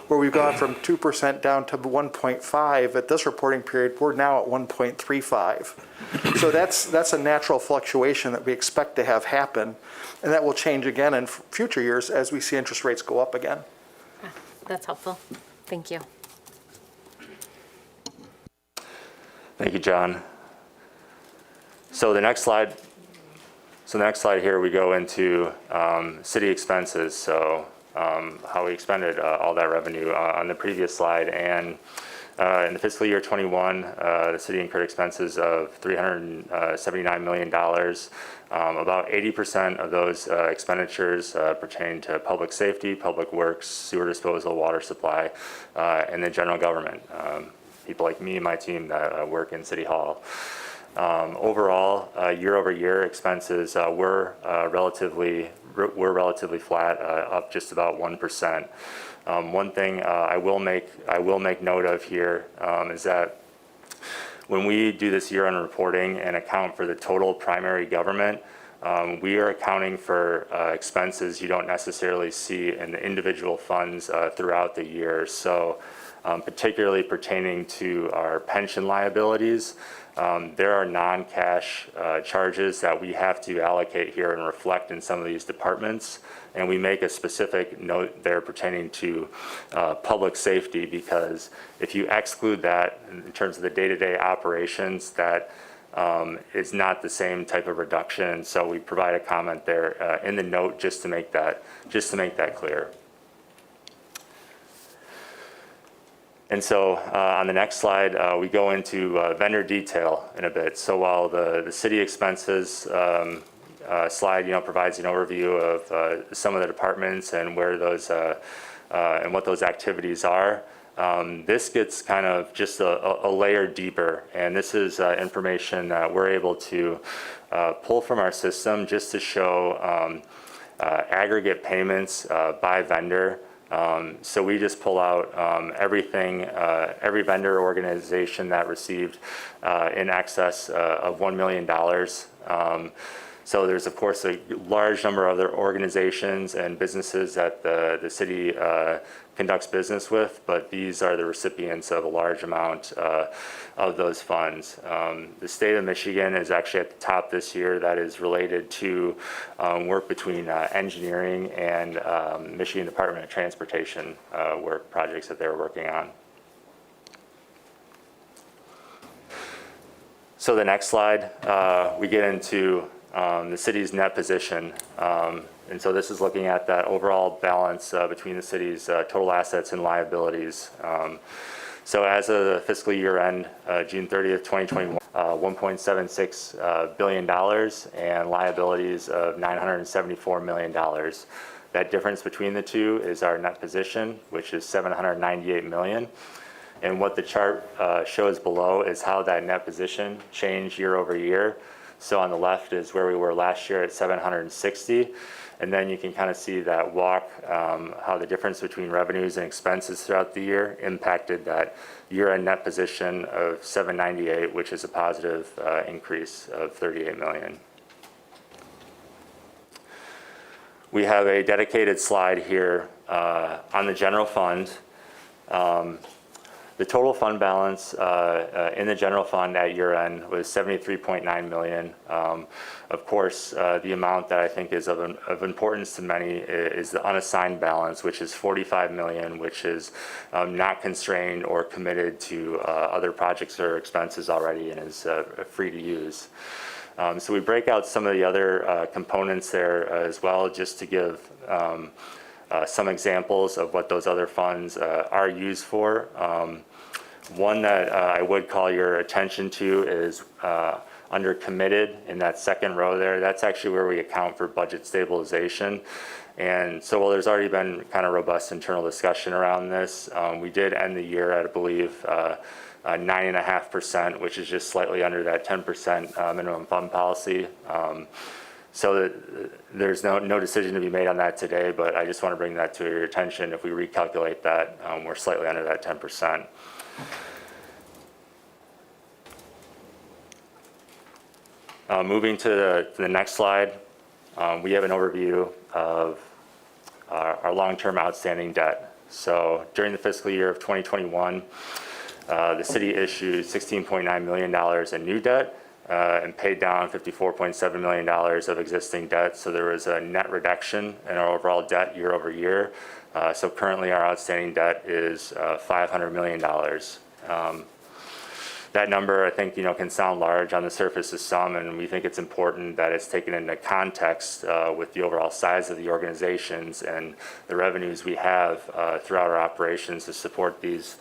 where we've gone from 2% down to 1.5 at this reporting period. We're now at 1.35. So that's a natural fluctuation that we expect to have happen, and that will change again in future years as we see interest rates go up again. That's helpful. Thank you. Thank you, John. So the next slide here, we go into city expenses. So how we expended all that revenue on the previous slide. And in the fiscal year 21, the city incurred expenses of $379 million. About 80% of those expenditures pertain to public safety, public works, sewer disposal, water supply, and then general government. People like me and my team that work in City Hall. Overall, year over year, expenses were relatively flat, up just about 1%. One thing I will make note of here is that when we do this year-end reporting and account for the total primary government, we are accounting for expenses you don't necessarily see in the individual funds throughout the year. So particularly pertaining to our pension liabilities, there are non-cash charges that we have to allocate here and reflect in some of these departments. And we make a specific note there pertaining to public safety, because if you exclude that in terms of the day-to-day operations, that is not the same type of reduction. So we provide a comment there in the note just to make that clear. And so on the next slide, we go into vendor detail in a bit. So while the city expenses slide, provides an overview of some of the departments and where those and what those activities are. This gets kind of just a layer deeper, and this is information that we're able to pull from our system just to show aggregate payments by vendor. So we just pull out everything, every vendor organization that received in excess of $1 million. So there's, of course, a large number of other organizations and businesses that the city conducts business with, but these are the recipients of a large amount of those funds. The state of Michigan is actually at the top this year. That is related to work between engineering and Michigan Department of Transportation work projects that they're working on. So the next slide, we get into the city's net position. And so this is looking at that overall balance between the city's total assets and liabilities. So as of the fiscal year end, June 30th, 2021, $1.76 billion and liabilities of $974 million. That difference between the two is our net position, which is $798 million. And what the chart shows below is how that net position changed year over year. So on the left is where we were last year at 760. And then you can kind of see that walk, how the difference between revenues and expenses throughout the year impacted that year-end net position of 798, which is a positive increase of 38 million. We have a dedicated slide here on the general fund. The total fund balance in the general fund at year end was $73.9 million. Of course, the amount that I think is of importance to many is the unassigned balance, which is $45 million, which is not constrained or committed to other projects or expenses already and is free to use. So we break out some of the other components there as well, just to give some examples of what those other funds are used for. One that I would call your attention to is under committed in that second row there. That's actually where we account for budget stabilization. And so while there's already been kind of robust internal discussion around this, we did end the year at, I believe, 9.5%, which is just slightly under that 10% minimum fund policy. So there's no decision to be made on that today, but I just want to bring that to your attention. If we recalculate that, we're slightly under that 10%. Moving to the next slide, we have an overview of our long-term outstanding debt. So during the fiscal year of 2021, the city issued $16.9 million in new debt and paid down $54.7 million of existing debt. So there was a net reduction in our overall debt year over year. So currently our outstanding debt is $500 million. That number, I think, can sound large on the surface to some, and we think it's important that it's taken into context with the overall size of the organizations and the revenues we have throughout our operations to support these,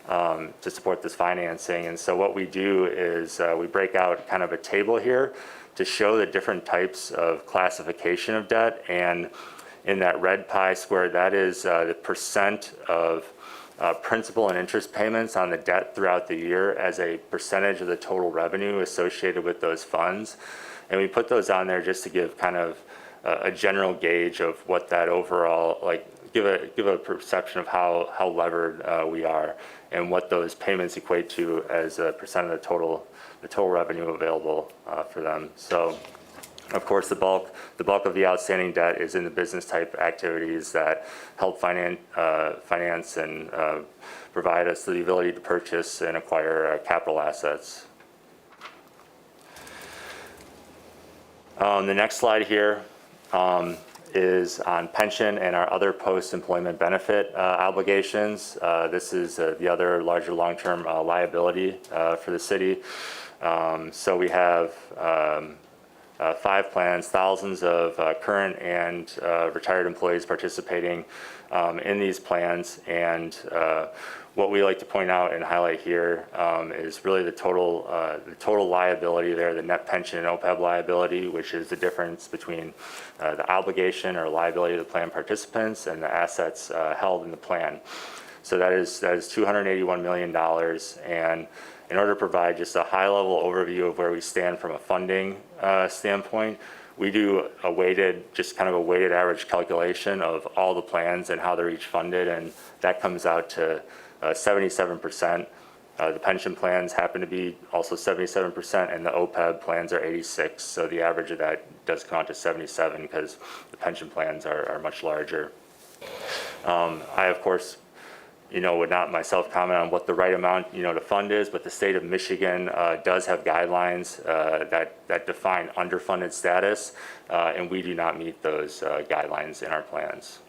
to support this financing. And so what we do is we break out kind of a table here to show the different types of classification of debt. And in that red pie square, that is the percent of principal and interest payments on the debt throughout the year as a percentage of the total revenue associated with those funds. And we put those on there just to give kind of a general gauge of what that overall, give a perception of how levered we are and what those payments equate to as a percent of the total revenue available for them. So of course, the bulk of the outstanding debt is in the business type activities that help finance and provide us the ability to purchase and acquire capital assets. The next slide here is on pension and our other post-employment benefit obligations. This is the other larger long-term liability for the city. So we have 5 plans, thousands of current and retired employees participating in these plans. And what we like to point out and highlight here is really the total liability there, the net pension and OPEB liability, which is the difference between the obligation or liability of the plan participants and the assets held in the plan. So that is $281 million. And in order to provide just a high-level overview of where we stand from a funding standpoint, we do a weighted average calculation of all the plans and how they're each funded, and that comes out to 77%. The pension plans happen to be also 77%, and the OPEB plans are 86%. So the average of that does come out to 77 because the pension plans are much larger. I, of course, would not myself comment on what the right amount, to fund is, but the state of Michigan does have guidelines that define underfunded status, and we do not meet those guidelines in our plans.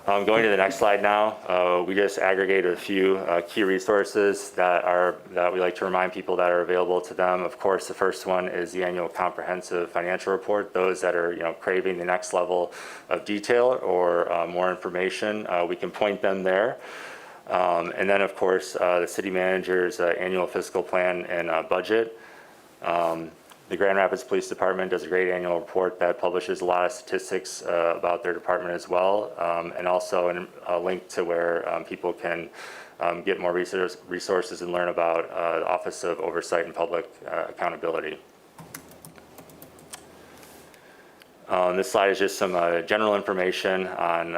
Going to the next slide now, we just aggregated a few key resources that we like to remind people that are available to them. Of course, the first one is the annual comprehensive financial report. Those that are craving the next level of detail or more information, we can point them there. And then, of course, the city manager's annual fiscal plan and budget. The Grand Rapids Police Department does a great annual report that publishes a lot of statistics about their department as well, and also a link to where people can get more resources and learn about the Office of Oversight and Public Accountability. This slide is just some general information on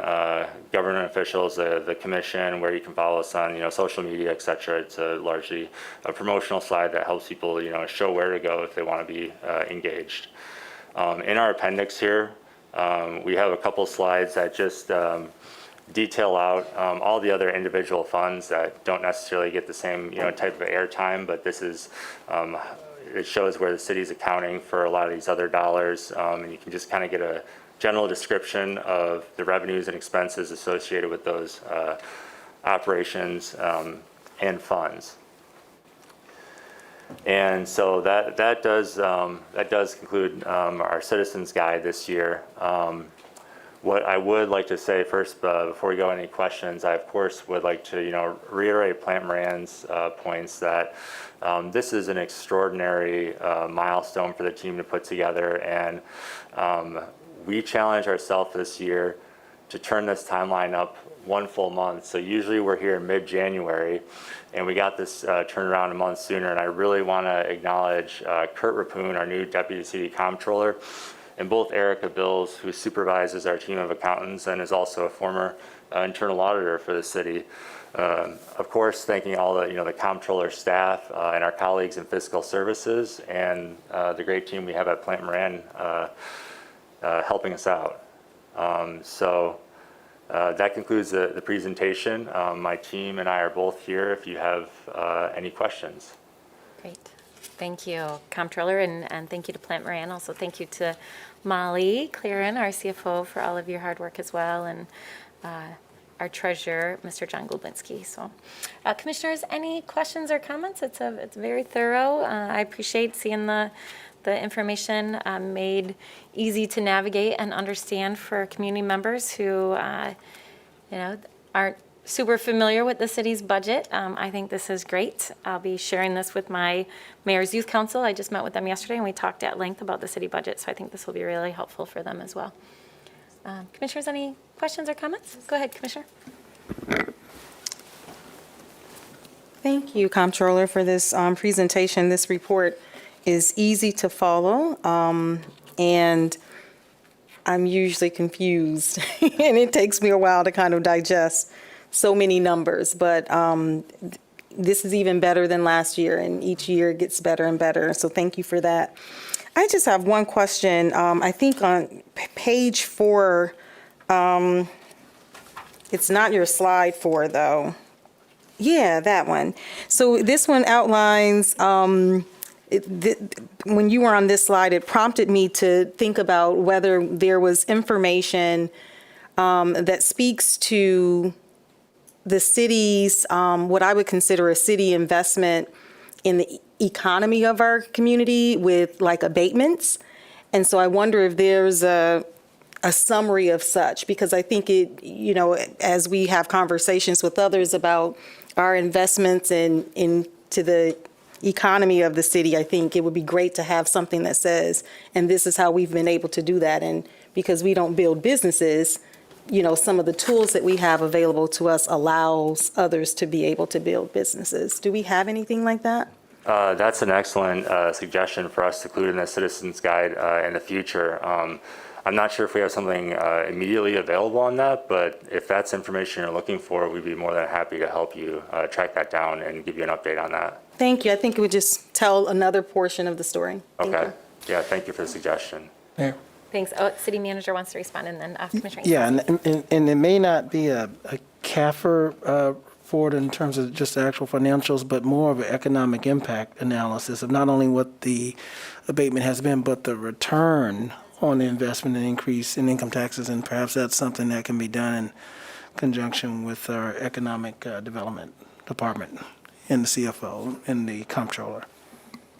government officials, the commission, where you can follow us on social media, et cetera. It's largely a promotional slide that helps people show where to go if they want to be engaged. In our appendix here, we have a couple slides that just detail out all the other individual funds that don't necessarily get the same type of airtime, but this is it shows where the city's accounting for a lot of these other dollars, and you can just kind of get a general description of the revenues and expenses associated with those operations and funds. And so that does conclude our Citizens Guide this year. What I would like to say first, before we go any questions, I of course would like to reiterate Plant Moran's points that this is an extraordinary milestone for the team to put together, and we challenge ourselves this year to turn this timeline up one full month. So usually we're here in mid-January, and we got this turned around a month sooner. And I really want to acknowledge Kurt Rapoon, our new Deputy City Comptroller, and both Erica Bills, who supervises our team of accountants and is also a former internal auditor for the city. Of course, thanking all the comptroller staff and our colleagues in fiscal services, and the great team we have at Plant Moran helping us out. So that concludes the presentation. My team and I are both here if you have any questions. Great. Thank you, Comptroller, and thank you to Plant Moran. Also, thank you to Molly Claren, our CFO, for all of your hard work as well, and our treasurer, Mr. John Glubinski. So, commissioners, any questions or comments? It's very thorough. I appreciate seeing the information made easy to navigate and understand for community members who aren't super familiar with the city's budget. I think this is great. I'll be sharing this with my Mayor's Youth Council. I just met with them yesterday, and we talked at length about the city budget, so I think this will be really helpful for them as well. Commissioners, any questions or comments? Go ahead, Commissioner. Thank you, Comptroller, for this presentation. This report is easy to follow, and I'm usually confused, and it takes me a while to kind of digest so many numbers, but this is even better than last year, and each year it gets better and better, so thank you for that. I just have one question. I think on page 4, it's not your slide 4, though. Yeah, that one. So this one outlines, when you were on this slide, it prompted me to think about whether there was information that speaks to the city's, what I would consider a city investment in the economy of our community with like abatements. And so I wonder if there's a summary of such, because I think it, you know, as we have conversations with others about our investments into the economy of the city, I think it would be great to have something that says, and this is how we've been able to do that. And because we don't build businesses, you know, some of the tools that we have available to us allows others to be able to build businesses. Do we have anything like that? That's an excellent suggestion for us to include in the Citizens Guide in the future. I'm not sure if we have something immediately available on that, but if that's information you're looking for, we'd be more than happy to help you track that down and give you an update on that. Thank you. I think it would just tell another portion of the story. Thank Okay. you. Yeah, thank you for the suggestion. Mayor? Thanks. Oh, City Manager wants to respond, and then Commissioner. Yeah, and it may not be a CAFR for it in terms of just the actual financials, but more of an economic impact analysis of not only what the abatement has been, but the return on the investment and increase in income taxes, and perhaps that's something that can be done in conjunction with our economic development department and the CFO and the comptroller.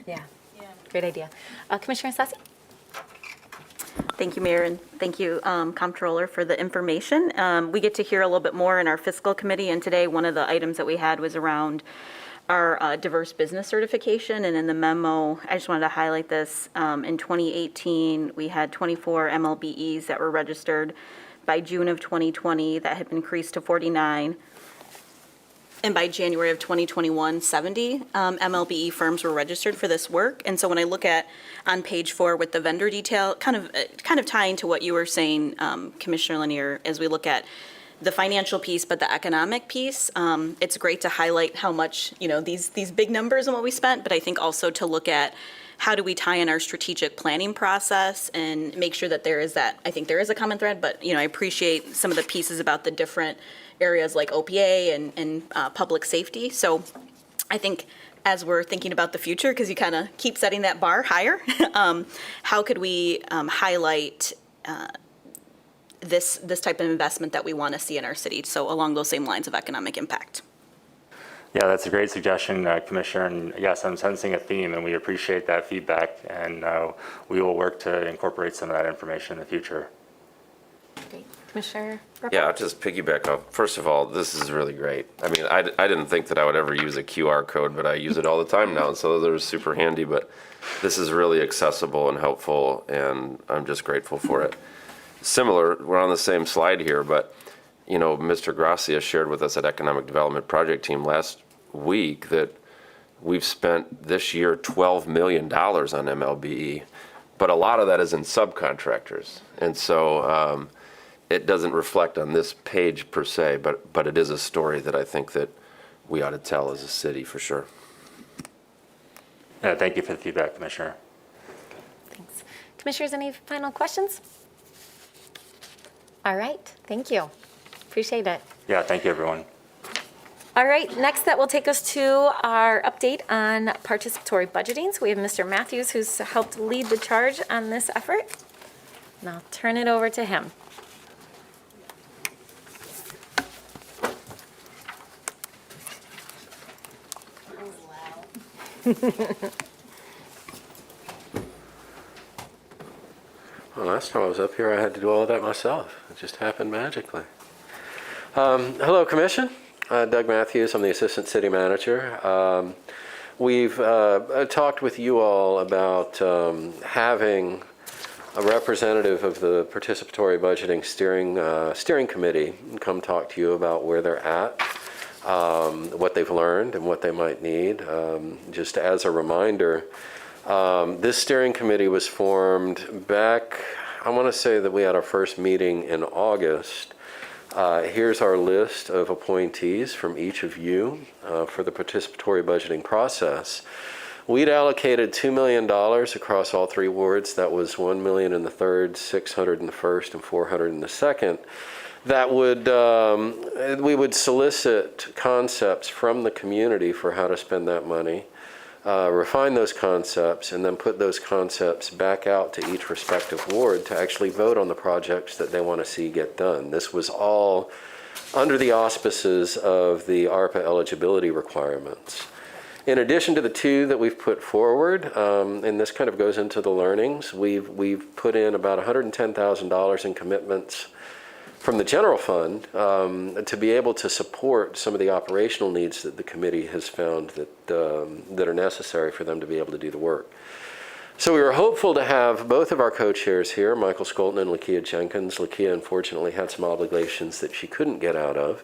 Yeah. Great idea. Commissioner Sassi? Thank you, Mayor, and thank you, Comptroller, for the information. We get to hear a little bit more in our fiscal committee, and today one of the items that we had was around our diverse business certification, and in the memo, I just wanted to highlight this. In 2018, we had 24 MLBEs that were registered. By June of 2020, that had been increased to 49. And by January of 2021, 70 MLBE firms were registered for this work. And so when I look at on page 4 with the vendor detail, kind of tying to what you were saying, Commissioner Lanier, as we look at the financial piece, but the economic piece, it's great to highlight how much, you know, these big numbers and what we spent, but I think also to look at how do we tie in our strategic planning process and make sure that there is that, I think there is a common thread, but, you know, I appreciate some of the pieces about the different areas like OPA and public safety. So I think as we're thinking about the future, because you kind of keep setting that bar higher, how could we highlight this type of investment that we want to see in our city? So along those same lines of economic impact. Yeah, that's a great suggestion, Commissioner. And yes, I'm sensing a theme, and we appreciate that feedback. And we will work to incorporate some of that information in the future. Great. Commissioner? Yeah, I'll just piggyback off. First of all, this is really great. I mean, I didn't think that I would ever use a QR code, but I use it all the time now, so those are super handy. But this is really accessible and helpful, and I'm just grateful for it. Similar, we're on the same slide here, but, you know, Mr. Gracia shared with us at Economic Development Project Team last week that we've spent this year $12 million on MLBE, but a lot of that is in subcontractors. And so it doesn't reflect on this page per se, but it is a story that I think that we ought to tell as a city for sure. Thank you for the feedback, Commissioner. Thanks. Commissioners, any final questions? All right. Thank you. Appreciate it. Yeah, thank you, everyone. All right, next that will take us to our update on participatory budgeting. So we have Mr. Matthews, who's helped lead the charge on this effort. And I'll turn it over to him. Well, last time I was up here, I had to do all of that myself. It just happened magically. Hello, Commission. Doug Matthews, I'm the Assistant City Manager. We've talked with you all about having a representative of the Participatory Budgeting Steering Committee come talk to you about where they're at, what they've learned, and what they might need. Just as a reminder, this steering committee was formed back, I want to say that we had our first meeting in August. Here's our list of appointees from each of you for the participatory budgeting process. We'd allocated $2 million across all 3 wards. That was $1 million in the 3rd, $600 in the 1st, and $400 in the 2nd. That would, we would solicit concepts from the community for how to spend that money, refine those concepts, and then put those concepts back out to each respective ward to actually vote on the projects that they want to see get done. This was all under the auspices of the ARPA eligibility requirements. In addition to the two that we've put forward, and this kind of goes into the learnings, we've put in about $110,000 in commitments from the general fund to be able to support some of the operational needs that the committee has found that are necessary for them to be able to do the work. So we were hopeful to have both of our co-chairs here, Michael Skolton and Lakia Jenkins. Lakia unfortunately had some obligations that she couldn't get out of.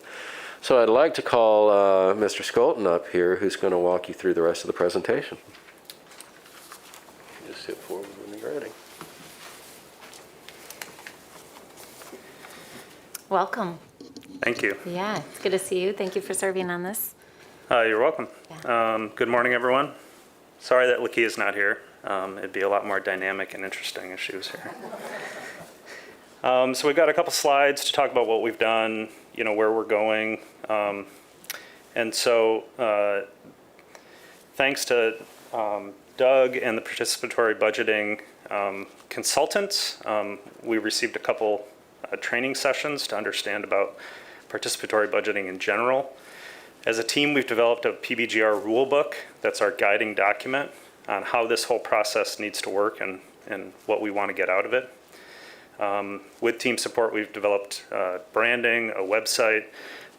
So I'd like to call Mr. Skolton up here, who's going to walk you through the rest of the presentation. Just sit forward when you're ready. Welcome. Thank you. Yeah, it's good to see you. Thank you for serving on this. You're welcome. Good morning, everyone. Sorry that Lakia's not here. It'd be a lot more dynamic and interesting if she was here. So we've got a couple slides to talk about what we've done, where we're going. And so thanks to Doug and the participatory budgeting consultants, we received a couple training sessions to understand about participatory budgeting in general. As a team, we've developed a PBGR rule book that's our guiding document on how this whole process needs to work and what we want to get out of it. With team support, we've developed branding, a website,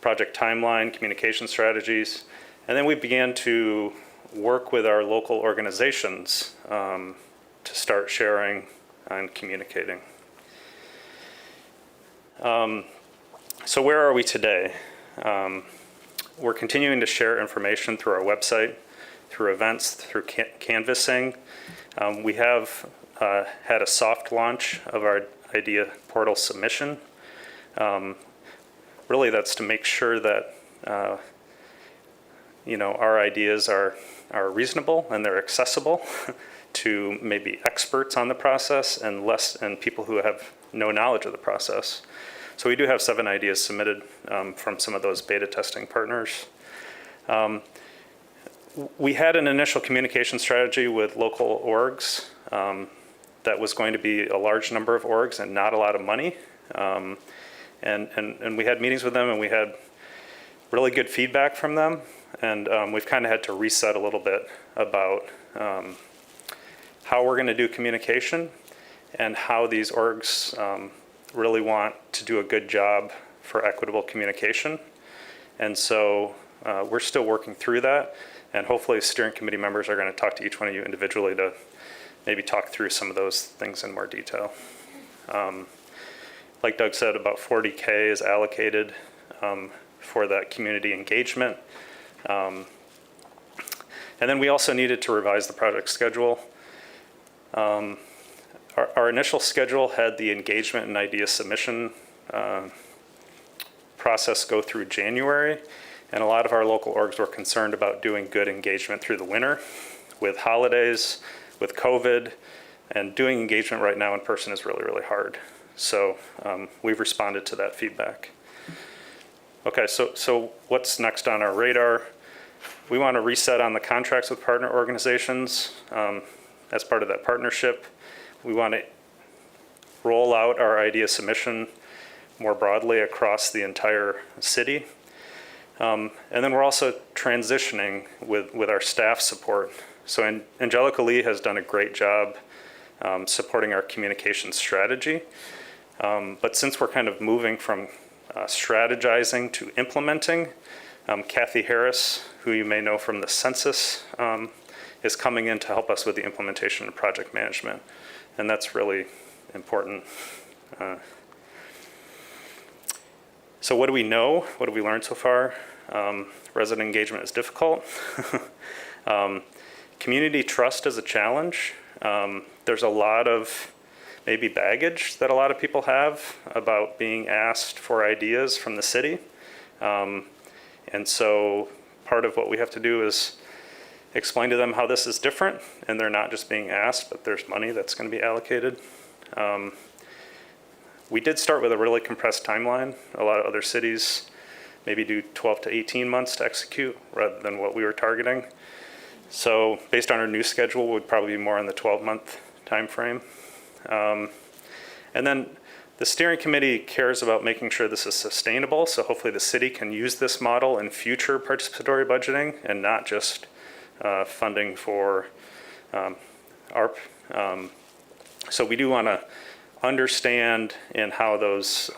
project timeline, communication strategies, and then we began to work with our local organizations to start sharing and communicating. So where are we today? We're continuing to share information through our website, through events, through canvassing. We have had a soft launch of our idea portal submission. Really, that's to make sure that our ideas are reasonable and they're accessible to maybe experts on the process and people who have no knowledge of the process. So we do have 7 ideas submitted from some of those beta testing partners. We had an initial communication strategy with local orgs that was going to be a large number of orgs and not a lot of money. And we had meetings with them and we had really good feedback from them. And we've kind of had to reset a little bit about how we're going to do communication and how these orgs really want to do a good job for equitable communication. And so we're still working through that. And hopefully steering committee members are going to talk to each one of you individually to maybe talk through some of those things in more detail. Like Doug said, about $40K is allocated for that community engagement. And then we also needed to revise the project schedule. Our initial schedule had the engagement and idea submission process go through January. And a lot of our local orgs were concerned about doing good engagement through the winter with holidays, with COVID, and doing engagement right now in person is really, really hard. So we've responded to that feedback. Okay, so what's next on our radar? We want to reset on the contracts with partner organizations as part of that partnership. We want to roll out our idea submission more broadly across the entire city. And then we're also transitioning with our staff support. So Angelica Lee has done a great job supporting our communication strategy. But since we're kind of moving from strategizing to implementing, Kathy Harris, who you may know from the census, is coming in to help us with the implementation of project management. And that's really important. So what do we know? What have we learned so far? Resident engagement is difficult. Community trust is a challenge. There's a lot of maybe baggage that a lot of people have about being asked for ideas from the city. And so part of what we have to do is explain to them how this is different and they're not just being asked, but there's money that's going to be allocated. We did start with a really compressed timeline. A lot of other cities maybe do 12 to 18 months to execute rather than what we were targeting. So based on our new schedule, would probably be more in the 12-month time frame. And then the steering committee cares about making sure this is sustainable. So hopefully the city can use this model in future participatory budgeting and not just funding for ARP. So we do want to understand and how those,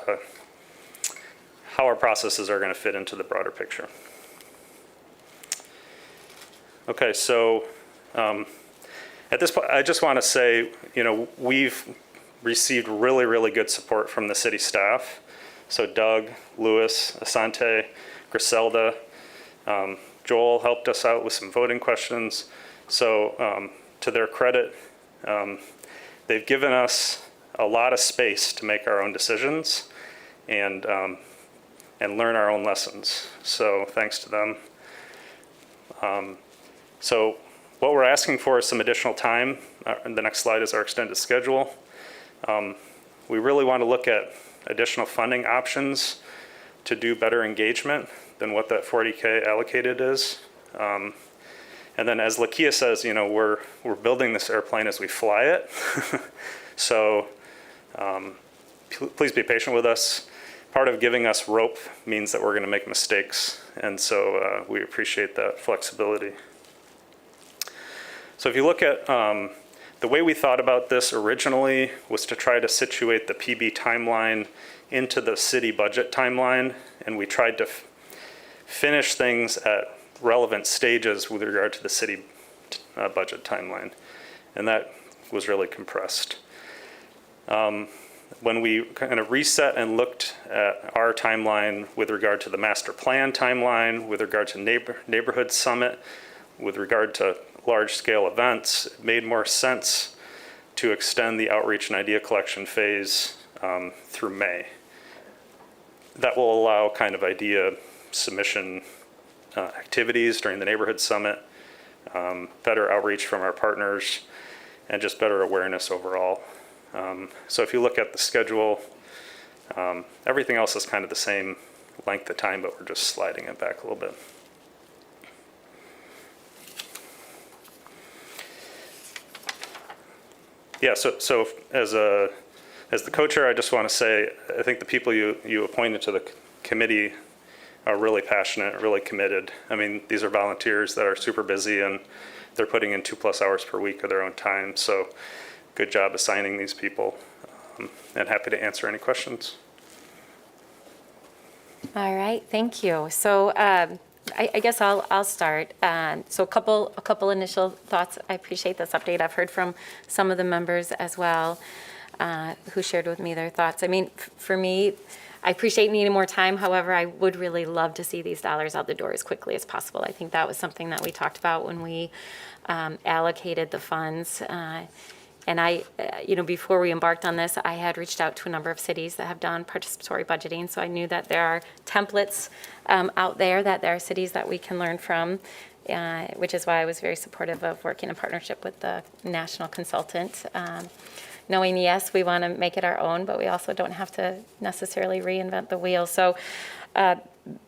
how our processes are going to fit into the broader picture. Okay, so at this point, I just want to say, you know, we've received really, really good support from the city staff. So Doug, Louis, Asante, Griselda, Joel helped us out with some voting questions. So to their credit, they've given us a lot of space to make our own decisions and learn our own lessons. So thanks to them. So what we're asking for is some additional time. The next slide is our extended schedule. We really want to look at additional funding options to do better engagement than what that 40K allocated is. And then as Lakia says, you know, we're building this airplane as we fly it. So please be patient with us. Part of giving us rope means that we're going to make mistakes. And so we appreciate that flexibility. So if you look at the way we thought about this originally was to try to situate the PB timeline into the city budget timeline, and we tried to finish things at relevant stages with regard to the city budget timeline, and that was really compressed. When we kind of reset and looked at our timeline with regard to the master plan timeline, with regard to neighborhood summit, with regard to large-scale events, it made more sense to extend the outreach and idea collection phase through May. That will allow kind of idea submission activities during the neighborhood summit, better outreach from our partners, and just better awareness overall. So if you look at the schedule, everything else is kind of the same length of time, but we're just sliding it back a little bit. Yeah, so as the co-chair, I just want to say, I think the people you appointed to the committee are really passionate, really committed. I mean, these are volunteers that are super busy and they're putting in 2+ hours per week of their own time. So good job assigning these people, and happy to answer any questions. All right, thank you. So I guess I'll start. So a couple initial thoughts. I appreciate this update. I've heard from some of the members as well who shared with me their thoughts. I mean, for me, I appreciate needing more time. However, I would really love to see these dollars out the door as quickly as possible. I think that was something that we talked about when we allocated the funds. And I, before we embarked on this, I had reached out to a number of cities that have done participatory budgeting. So I knew that there are templates out there, that there are cities that we can learn from, which is why I was very supportive of working in partnership with the national consultant. Knowing, yes, we want to make it our own, but we also don't have to necessarily reinvent the wheel. So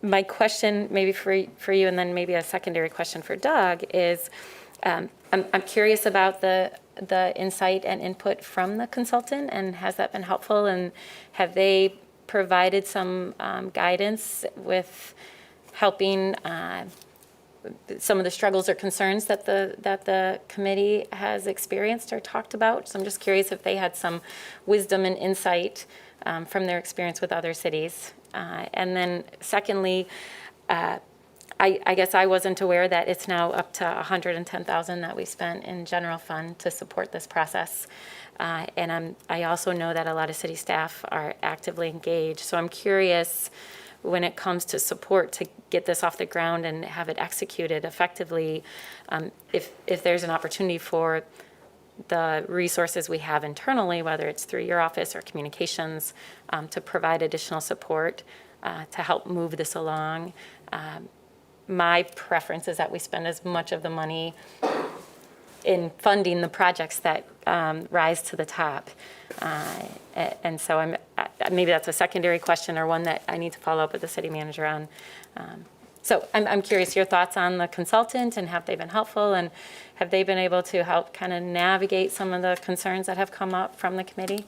my question maybe for you, and then maybe a secondary question for Doug, is I'm curious about the insight and input from the consultant, and has that been helpful? And have they provided some guidance with helping some of the struggles or concerns that the committee has experienced or talked about? So I'm just curious if they had some wisdom and insight from their experience with other cities. And then secondly, I guess I wasn't aware that it's now up to $110,000 that we spent in general fund to support this process. And I also know that a lot of city staff are actively engaged. So I'm curious, when it comes to support to get this off the ground and have it executed effectively, if there's an opportunity for the resources we have internally, whether it's through your office or communications, to provide additional support to help move this along. My preference is that we spend as much of the money in funding the projects that rise to the top. And so maybe that's a secondary question, or one that I need to follow up with the city manager on. So I'm curious your thoughts on the consultant, and have they been helpful, and have they been able to help kind of navigate some of the concerns that have come up from the committee?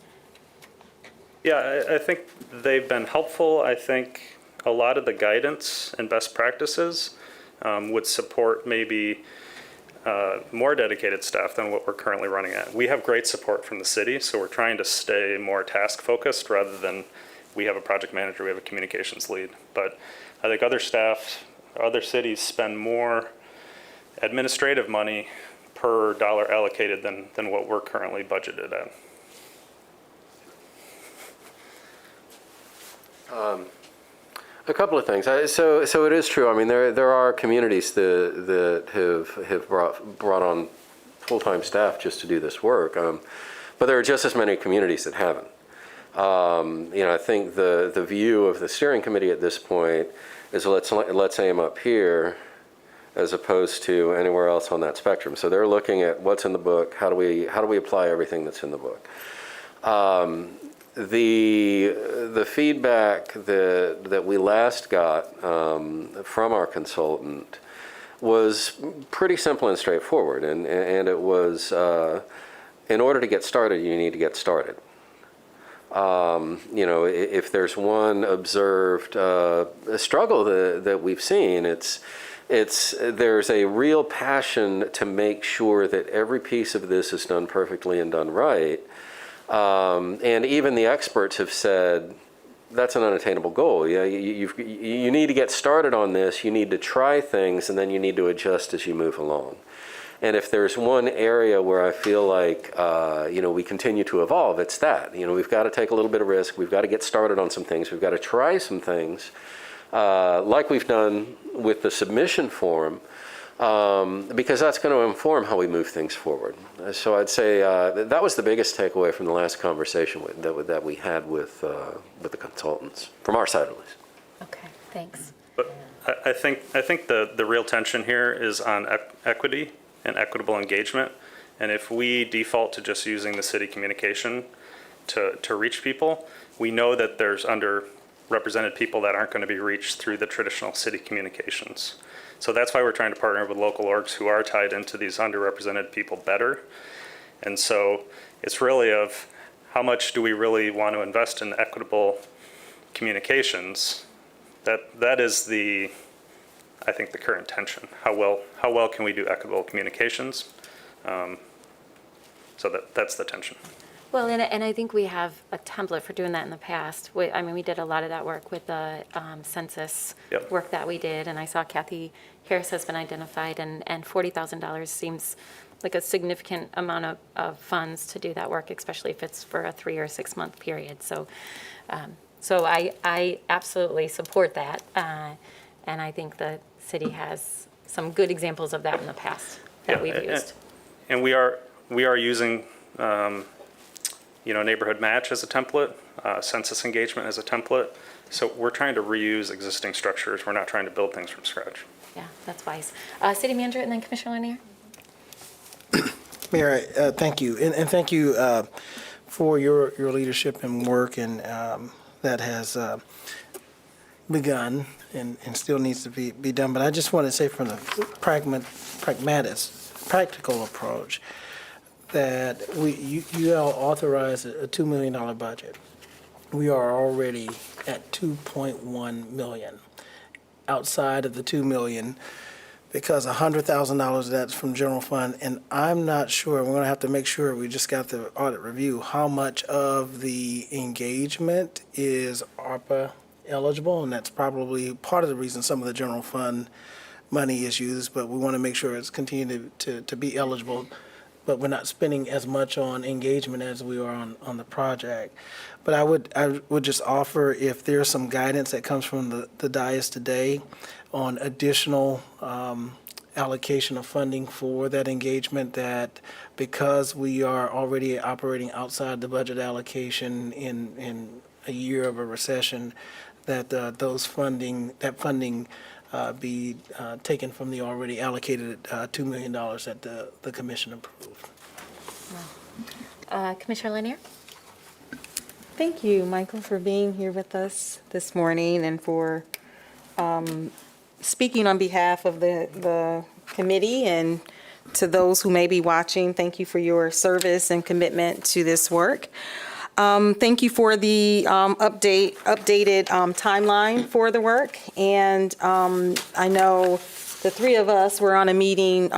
Yeah, I think they've been helpful. I think a lot of the guidance and best practices would support maybe more dedicated staff than what we're currently running at. We have great support from the city, so we're trying to stay more task focused rather than we have a project manager, we have a communications lead. But I think other staff, other cities spend more administrative money per dollar allocated than what we're currently budgeted at. A couple of things. So it is true. I mean, there are communities that have brought on full-time staff just to do this work, but there are just as many communities that haven't. I think the view of the steering committee at this point is let's aim up here as opposed to anywhere else on that spectrum. So they're looking at what's in the book. How do we apply everything that's in the book? The feedback that we last got from our consultant was pretty simple and straightforward, and it was in order to get started, you need to get started. If there's one observed struggle that we've seen, there's a real passion to make sure that every piece of this is done perfectly and done right. And even the experts have said that's an unattainable goal. Yeah, you need to get started on this. You need to try things, and then you need to adjust as you move along. And if there's one area where I feel like we continue to evolve, it's that. We've got to take a little bit of risk. We've got to get started on some things. We've got to try some things, like we've done with the submission form. Because that's going to inform how we move things forward. So I'd say that was the biggest takeaway from the last conversation that we had with the consultants, from our side at least. Okay, thanks. But I think the real tension here is on equity and equitable engagement. And if we default to just using the city communication to reach people, we know that there's underrepresented people that aren't going to be reached through the traditional city communications. So that's why we're trying to partner with local orgs who are tied into these underrepresented people better. And so it's really of how much do we really want to invest in equitable communications? That is I think the current tension. How well can we do equitable communications? So that's the tension. Well, and I think we have a template for doing that in the past. We did a lot of that work with the census work that we did, and I saw Kathy Harris has been identified, and $40,000 seems like a significant amount of funds to do that work, especially if it's for a 3 or 6 month period. So I absolutely support that, and I think the city has some good examples of that in the past that we've used. And we are using neighborhood match as a template, census engagement as a template. So we're trying to reuse existing structures. We're not trying to build things from scratch. Yeah, that's wise. City Manager and then Commissioner Lanier. Mayor, thank you. And thank you for your leadership and work and that has begun and still needs to be done. But I just want to say from the practical approach, that you all authorized a $2 million budget. We are already at 2.1 million. Outside of the 2 million, because $100,000 of that's from general fund, and I'm not sure, we're gonna have to make sure, we just got the audit review, how much of the engagement is ARPA eligible, and that's probably part of the reason some of the general fund money is used, but we wanna make sure it's continued to be eligible, but we're not spending as much on engagement as we are on the project. But I would just offer, if there's some guidance that comes from the dais today on additional allocation of funding for that engagement, that because we are already operating outside the budget allocation in a year of a recession, that that funding be taken from the already allocated $2 million that the commission approved. Commissioner Lanier? Thank you, Michael, for being here with us this morning and for speaking on behalf of the committee, and to those who may be watching, thank you for your service and commitment to this work. Thank you for the updated timeline for the work, and I know the three of us were on a meeting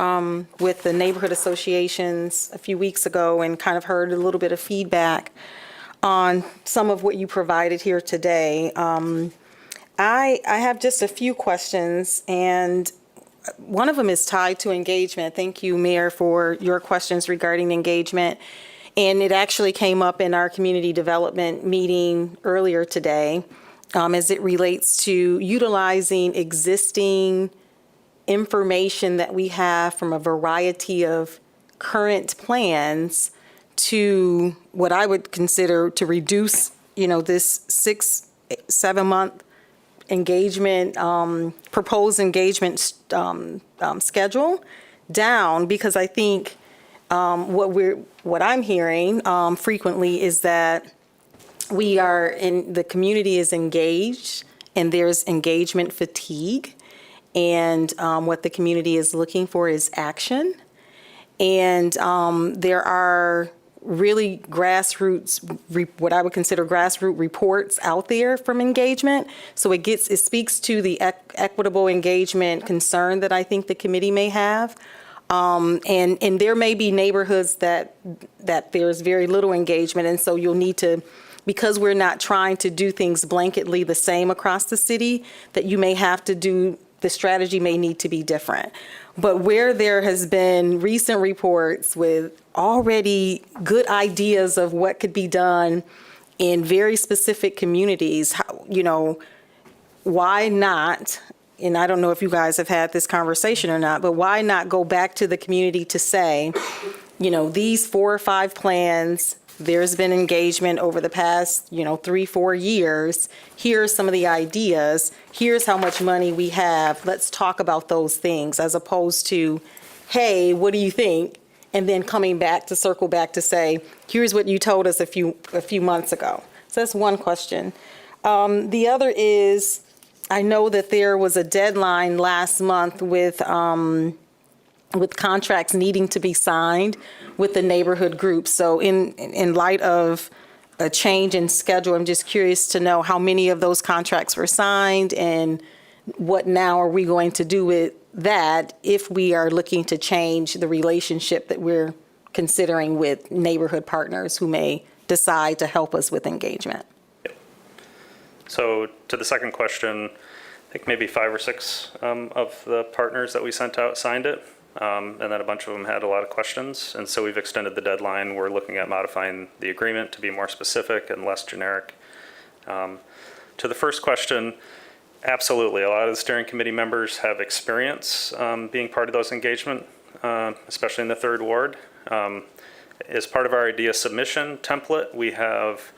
with the neighborhood associations a few weeks ago and kind of heard a little bit of feedback on some of what you provided here today. I have just a few questions, and one of them is tied to engagement. Thank you, Mayor, for your questions regarding engagement. And it actually came up in our community development meeting earlier today as it relates to utilizing existing information that we have from a variety of current plans to what I would consider to reduce, this 6-7 month engagement, proposed engagement schedule down, because I think what I'm hearing frequently is that the community is engaged and there's engagement fatigue, and what the community is looking for is action. And there are really what I would consider grassroots reports out there from engagement. So it speaks to the equitable engagement concern that I think the committee may have. And there may be neighborhoods that there's very little engagement, and so you'll need to, because we're not trying to do things blanketly the same across the city, that you may have to do, the strategy may need to be different. But where there has been recent reports with already good ideas of what could be done in very specific communities, why not? And I don't know if you guys have had this conversation or not, but why not go back to the community to say, these 4 or 5 plans, there's been engagement over the past, 3-4 years. Here are some of the ideas. Here's how much money we have. Let's talk about those things, as opposed to, hey, what do you think? And then coming back to circle back to say, here's what you told us a few months ago. So that's one question. The other is, I know that there was a deadline last month with contracts needing to be signed with the neighborhood groups. So in light of a change in schedule, I'm just curious to know how many of those contracts were signed, and what now are we going to do with that if we are looking to change the relationship that we're considering with neighborhood partners who may decide to help us with engagement. So to the second question, I think maybe 5 or 6 of the partners that we sent out signed it. And then a bunch of them had a lot of questions. And so we've extended the deadline. We're looking at modifying the agreement to be more specific and less generic. To the first question, absolutely. A lot of the steering committee members have experience being part of those engagement, especially in the 3rd Ward. As part of our idea submission template, we have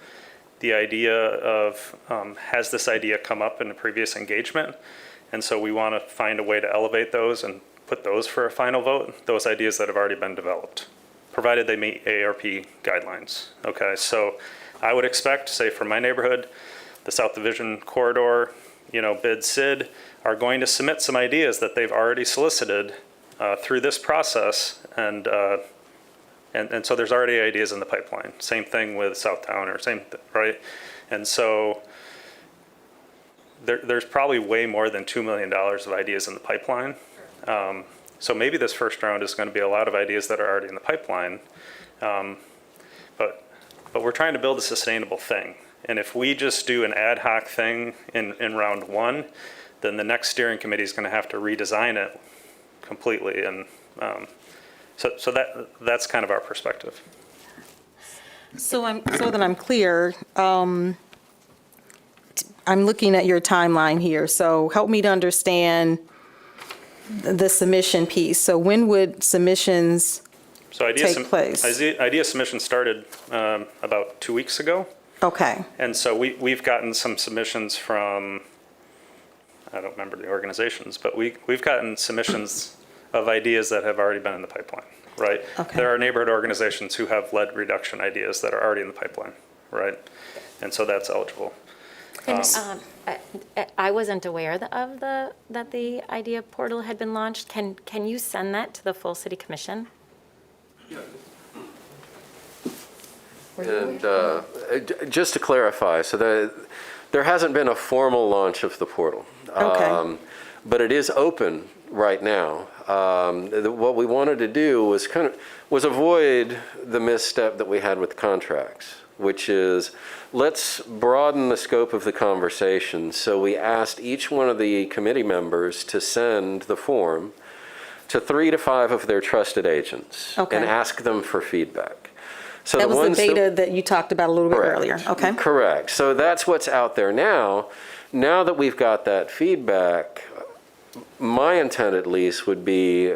the idea of, has this idea come up in a previous engagement? And so we want to find a way to elevate those and put those for a final vote, those ideas that have already been developed, provided they meet ARP guidelines. Okay, so I would expect, say for my neighborhood, the South Division Corridor, bid SID, are going to submit some ideas that they've already solicited through this process, and so there's already ideas in the pipeline. Same thing with Southtown, right? And so there's probably way more than $2 million of ideas in the pipeline. So maybe this first round is going to be a lot of ideas that are already in the pipeline, but we're trying to build a sustainable thing. And if we just do an ad hoc thing in round 1, then the next steering committee is going to have to redesign it completely. And so that's kind of our perspective. So that I'm clear, I'm looking at your timeline here. So help me to understand the submission piece. So when would submissions take place? Idea submission started about 2 weeks ago. Okay. And so we've gotten some submissions from, I don't remember the organizations, but we've gotten submissions of ideas that have already been in the pipeline, right? Okay. There are neighborhood organizations who have lead reduction ideas that are already in the pipeline, right? And so that's eligible. I wasn't aware that the idea portal had been launched. Can you send that to the full city commission? And just to clarify, so the There hasn't been a formal launch of the portal. Okay. But it is open right now. What we wanted to do was avoid the misstep that we had with contracts, which is let's broaden the scope of the conversation. So we asked each one of the committee members to send the form to 3 to 5 of their trusted agents Okay. and ask them for feedback. So That was the ones beta that you talked about a little bit earlier. Okay. Correct. So that's what's out there now. Now that we've got that feedback, my intent at least would be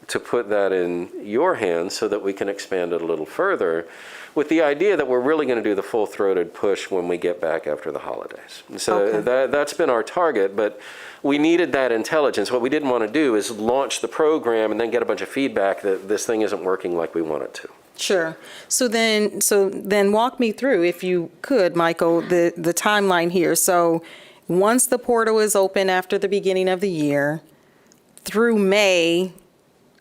to put that in your hands so that we can expand it a little further, with the idea that we're really going to do the full-throated push when we get back after the holidays. So that's been our target, but we needed that intelligence. What we didn't want to do is launch the program and then get a bunch of feedback that this thing isn't working like we want it to. Sure. So then walk me through, if you could, Michael, the timeline here. So once the portal is open after the beginning of the year, through May,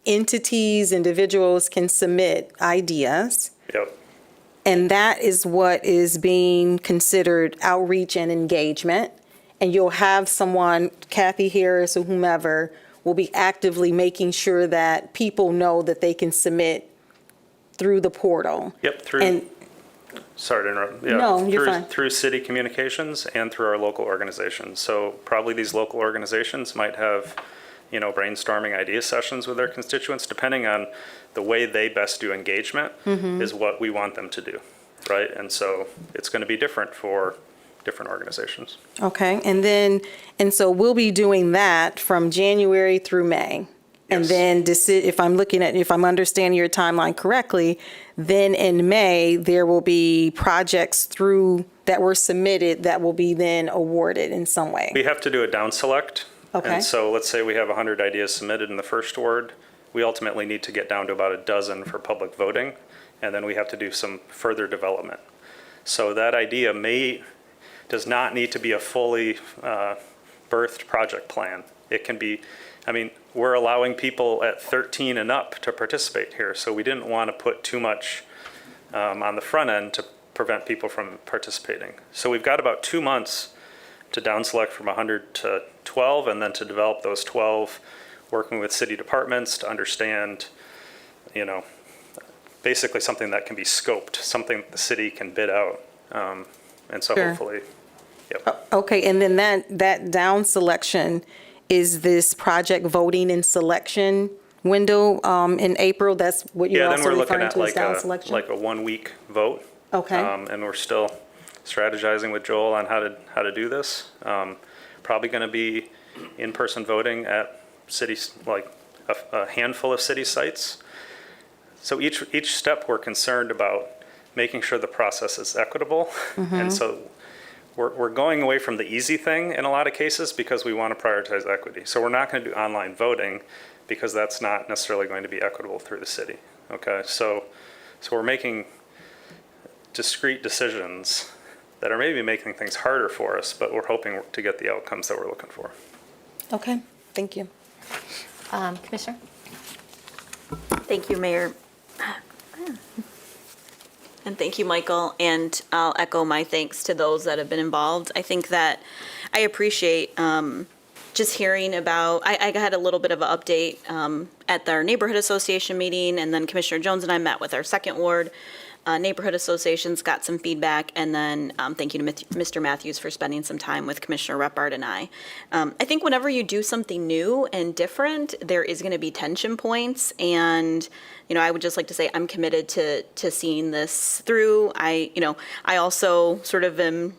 entities, individuals can submit ideas. Yep. And that is what is being considered outreach and engagement. And you'll have someone, Kathy Harris or whomever, will be actively making sure that people know that they can submit through the portal. Yep, sorry to interrupt. Yeah, No, you're through, fine. Through city communications and through our local organizations. So probably these local organizations might have, brainstorming idea sessions with their constituents, depending on the way they best do engagement is what we want them to do, right? And so it's going to be different for different organizations. Okay, and so we'll be doing that from January through May. And then if I'm understanding your timeline correctly, then in May, there will be projects that were submitted that will be then awarded in some way. We have to do a down select. Okay. And so let's say we have 100 ideas submitted in the first ward. We ultimately need to get down to about a dozen for public voting, and then we have to do some further development. So that idea does not need to be a fully birthed project plan. It can be, we're allowing people at 13 and up to participate here, so we didn't want to put too much on the front end to prevent people from participating. So we've got about 2 months to down select from 100 to 12, and then to develop those 12, working with city departments to understand, basically something that can be scoped, something the city can bid out. And so Sure. hopefully, yep. Okay, and then that down selection is this project voting and selection window in April? That's what you're Yeah, then also we're looking referring at to as down selection? like a 1 week vote. Okay. And we're still strategizing with Joel on how to do this. Probably going to be in-person voting at cities, like a handful of city sites. So each step we're concerned about making sure the process is equitable. And so we're going away from the easy thing in a lot of cases because we want to prioritize equity. So we're not going to do online voting because that's not necessarily going to be equitable through the city. Okay, so we're making discrete decisions that are maybe making things harder for us, but we're hoping to get the outcomes that we're looking for. Okay, thank you. Commissioner? Thank you, Mayor. And thank you, Michael. And I'll echo my thanks to those that have been involved. I think that I appreciate just hearing about, I had a little bit of an update at our neighborhood association meeting, and then Commissioner Jones and I met with our second ward neighborhood associations, got some feedback, and then thank you to Mr. Matthews for spending some time with Commissioner Reppard and I. I think whenever you do something new and different, there is going to be tension points, and I would just like to say I'm committed to seeing this through. I also sort of am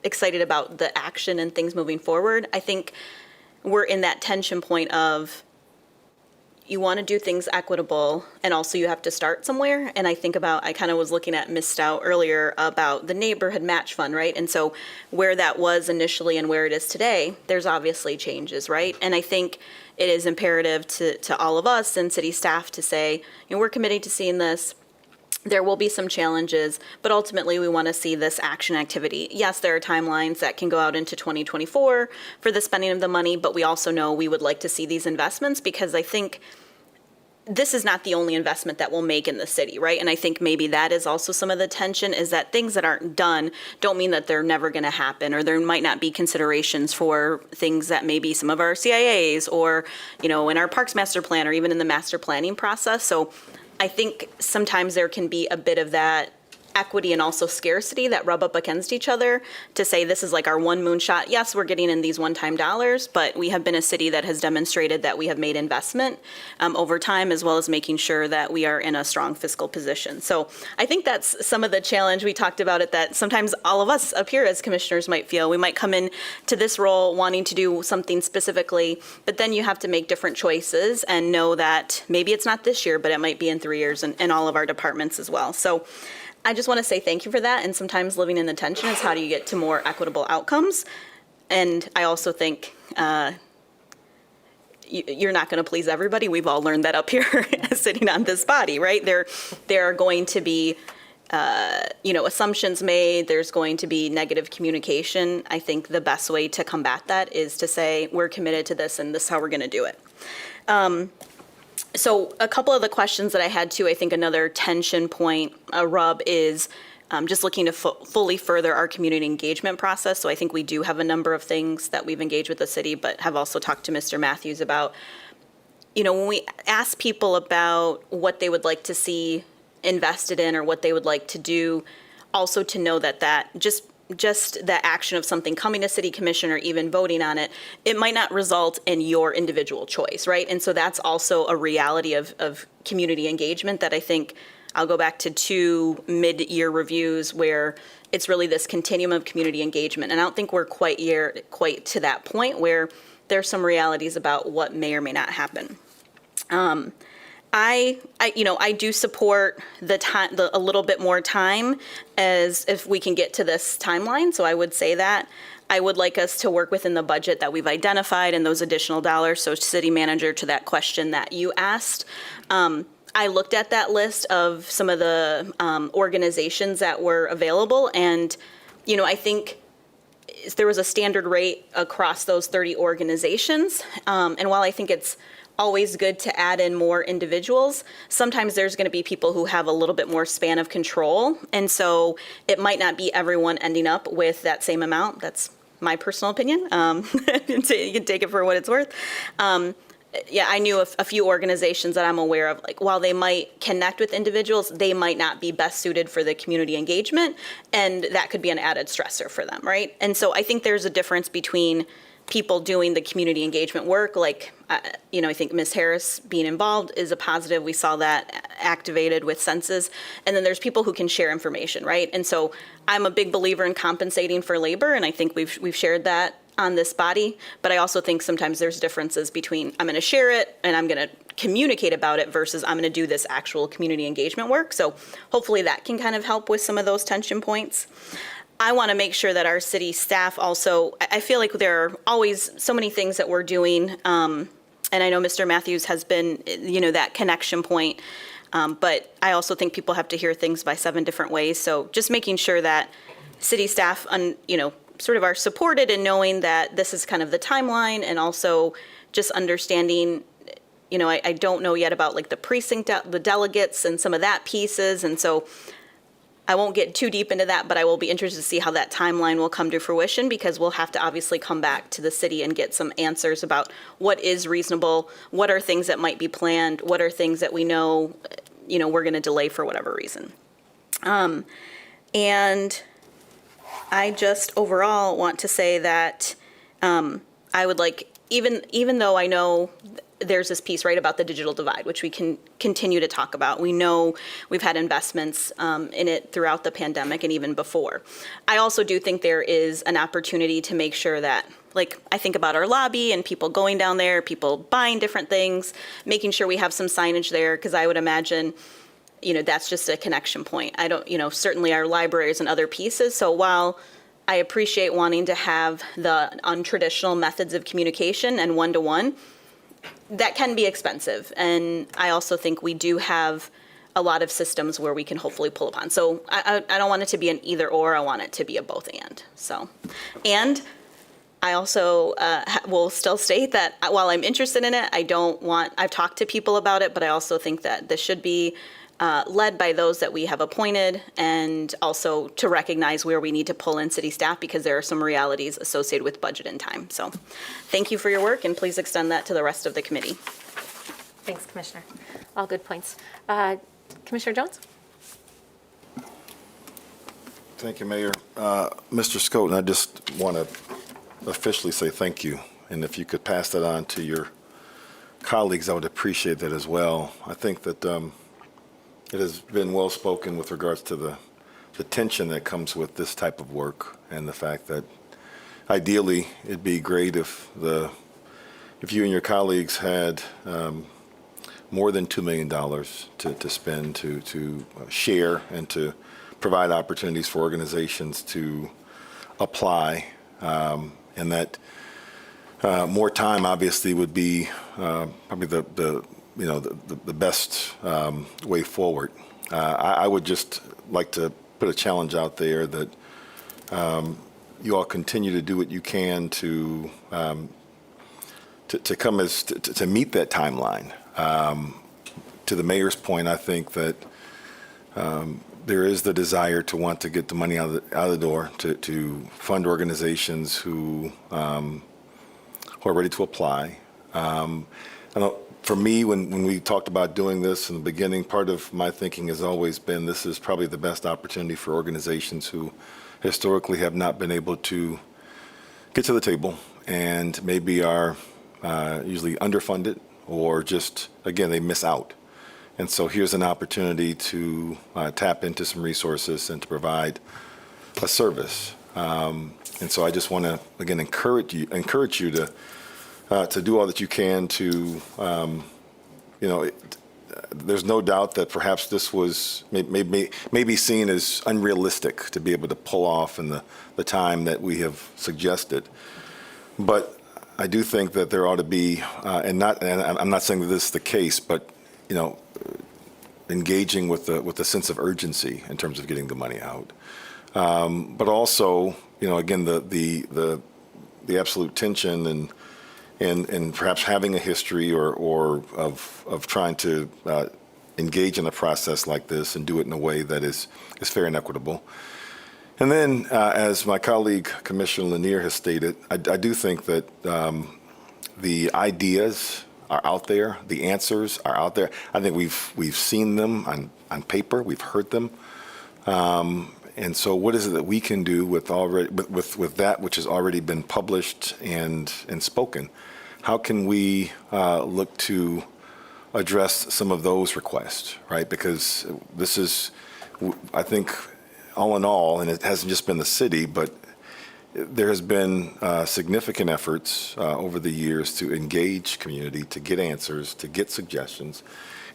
excited about the action and things moving forward. I think we're in that tension point of you want to do things equitable, and also you have to start somewhere. And I kind of was looking at Ms. Stout earlier about the neighborhood match fund, right? And so where that was initially and where it is today, there's obviously changes, right? And I think it is imperative to all of us and city staff to say, we're committed to seeing this. There will be some challenges, but ultimately we want to see this action activity. Yes, there are timelines that can go out into 2024 for the spending of the money, but we also know we would like to see these investments because I think this is not the only investment that we'll make in the city, right? And I think maybe that is also some of the tension, is that things that aren't done don't mean that they're never going to happen, or there might not be considerations for things that maybe some of our CIAs or, in our Parks Master Plan or even in the master planning process. So I think sometimes there can be a bit of that equity and also scarcity that rub up against each other to say this is like our one moonshot. Yes, we're getting in these one-time dollars, but we have been a city that has demonstrated that we have made investment over time, as well as making sure that we are in a strong fiscal position. So I think that's some of the challenge. We talked about it, that sometimes all of us up here as commissioners might feel we might come in to this role wanting to do something specifically, but then you have to make different choices and know that maybe it's not this year, but it might be in 3 years in all of our departments as well. So I just want to say thank you for that. And sometimes living in the tension is how do you get to more equitable outcomes. And I also think you're not going to please everybody. We've all learned that up here sitting on this body, right? There are going to be, assumptions made. There's going to be negative communication. I think the best way to combat that is to say, we're committed to this and this is how we're going to do it. So a couple of the questions that I had too, I think another tension point, a rub, is just looking to fully further our community engagement process. So I think we do have a number of things that we've engaged with the city, but have also talked to Mr. Matthews about, when we ask people about what they would like to see invested in or what they would like to do, also to know that just the action of something coming to city commission or even voting on it, it might not result in your individual choice, right? And so that's also a reality of community engagement that I think I'll go back to 2 mid-year reviews where it's really this continuum of community engagement. And I don't think we're quite to that point where there's some realities about what may or may not happen. I do support a little bit more time as if we can get to this timeline. So I would say that I would like us to work within the budget that we've identified and those additional dollars. So city manager, to that question that you asked, I looked at that list of some of the organizations that were available. And, I think there was a standard rate across those 30 organizations. And while I think it's always good to add in more individuals, sometimes there's going to be people who have a little bit more span of control. And so it might not be everyone ending up with that same amount. That's my personal opinion. You can take it for what it's worth. I knew a few organizations that I'm aware of, like while they might connect with individuals, they might not be best suited for the community engagement. And that could be an added stressor for them, right? And so I think there's a difference between people doing the community engagement work, like, I think Ms. Harris being involved is a positive. We saw that activated with census. And then there's people who can share information, right? And so I'm a big believer in compensating for labor, and I think we've shared that on this body. But I also think sometimes there's differences between I'm going to share it and I'm going to communicate about it versus I'm going to do this actual community engagement work. So hopefully that can kind of help with some of those tension points. I want to make sure that our city staff also, I feel like there are always so many things that we're doing. And I know Mr. Matthews has been, that connection point. But I also think people have to hear things by 7 different ways. So just making sure that city staff, sort of are supported in knowing that this is kind of the timeline, and also just understanding, I don't know yet about like the precinct, the delegates and some of that pieces. And so I won't get too deep into that, but I will be interested to see how that timeline will come to fruition, because we'll have to obviously come back to the city and get some answers about what is reasonable, what are things that might be planned, what are things that we know, we're going to delay for whatever reason. And I just overall want to say that I would like, even though I know there's this piece, right, about the digital divide, which we can continue to talk about. We know we've had investments in it throughout the pandemic and even before. I also do think there is an opportunity to make sure that, like, I think about our lobby and people going down there, people buying different things, making sure we have some signage there, because I would imagine, that's just a connection point. I don't, certainly our libraries and other pieces. So while I appreciate wanting to have the untraditional methods of communication and one-to-one, that can be expensive. And I also think we do have a lot of systems where we can hopefully pull upon. So I don't want it to be an either or, I want it to be a both and. So, and I also will still state that while I'm interested in it, I've talked to people about it, but I also think that this should be led by those that we have appointed, and also to recognize where we need to pull in city staff, because there are some realities associated with budget and time. So thank you for your work, and please extend that to the rest of the committee. Thanks, Commissioner. All good points. Commissioner Jones? Thank you, Mayor. Mr. Scoten, I just want to officially say thank you. And if you could pass that on to your colleagues, I would appreciate that as well. I think that it has been well spoken with regards to the tension that comes with this type of work, and the fact that ideally it'd be great if you and your colleagues had more than $2 million to spend to share and to provide opportunities for organizations to apply, and that more time obviously would be probably the best way forward. I would just like to put a challenge out there that you all continue to do what you can to meet that timeline. To the mayor's point, I think that there is the desire to want to get the money out of the door to fund organizations who are ready to apply. I know for me, when we talked about doing this in the beginning, part of my thinking has always been this is probably the best opportunity for organizations who historically have not been able to get to the table and maybe are usually underfunded, or just, again, they miss out. And so here's an opportunity to tap into some resources and to provide a service. And so I just want to, again, encourage you to do all that you can to, there's no doubt that perhaps this was maybe seen as unrealistic to be able to pull off in the time that we have suggested. But I do think that there ought to be, and I'm not saying that this is the case, but engaging with a sense of urgency in terms of getting the money out. But also, again, the absolute tension and perhaps having a history or of trying to engage in a process like this and do it in a way that is fair and equitable. And then, as my colleague Commissioner Lanier has stated, I do think that the ideas are out there, the answers are out there. I think we've seen them on paper, we've heard them. And so what is it that we can do with that which has already been published and spoken? How can we look to address some of those requests, right? Because this is, I think, all in all, and it hasn't just been the city, but there has been significant efforts over the years to engage community, to get answers, to get suggestions,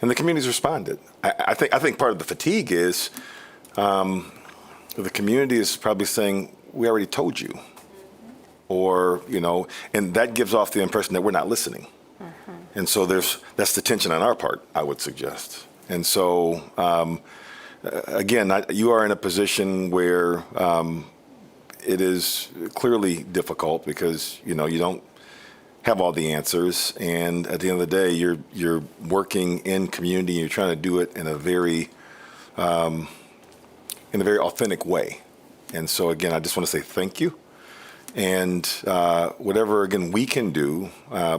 and the community's responded. I think part of the fatigue is the community is probably saying, we already told you, or, and that gives off the impression that we're not listening. And so that's the tension on our part, I would suggest. And so, again, you are in a position where it is clearly difficult because, you don't have all the answers. And at the end of the day, you're working in community, and you're trying to do it in a very authentic way. And so, again, I just want to say thank you. And whatever, again, we can do,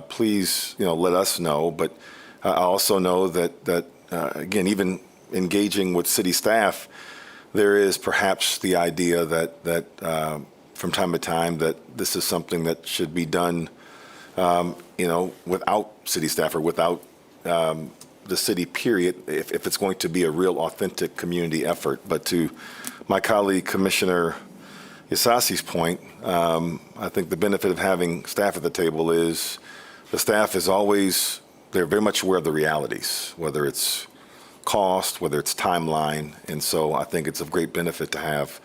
please, let us know. But I also know that again, even engaging with city staff, there is perhaps the idea that from time to time that this is something that should be done, without city staff or without the city, period, if it's going to be a real authentic community effort. But to my colleague, Commissioner Yasasi's point, I think the benefit of having staff at the table is the staff is always, they're very much aware of the realities, whether it's cost, whether it's timeline. And so I think it's of great benefit to have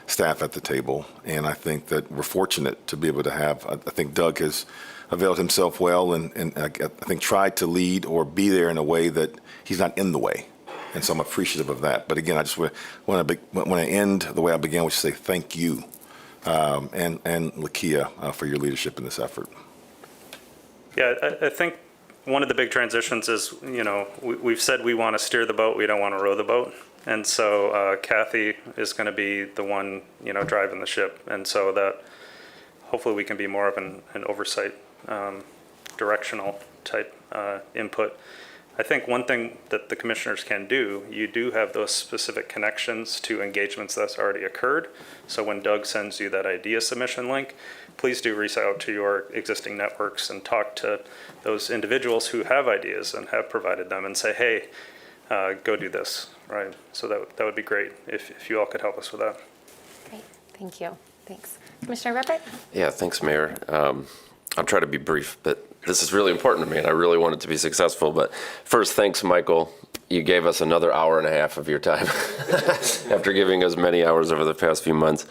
staff at the table. And I think that we're fortunate to be able to have, I think Doug has availed himself well and I think tried to lead or be there in a way that he's not in the way. And so I'm appreciative of that. But again, I just want to end the way I began, which is say thank you and Lakia for your leadership in this effort. Yeah, I think one of the big transitions is, we've said we want to steer the boat, we don't want to row the boat. And so Kathy is going to be the one, driving the ship. And so that hopefully we can be more of an oversight, directional type input. I think one thing that the commissioners can do, you do have those specific connections to engagements that's already occurred. So when Doug sends you that idea submission link, please do reach out to your existing networks and talk to those individuals who have ideas and have provided them and say, hey, go do this, right? So that would be great if you all could help us with that. Great, thank you. Thanks. Commissioner Ruppert? Yeah, thanks, Mayor. I'll try to be brief, but this is really important to me, and I really want it to be successful. But first, thanks, Michael. You gave us another hour and a half of your time after giving us many hours over the past few months.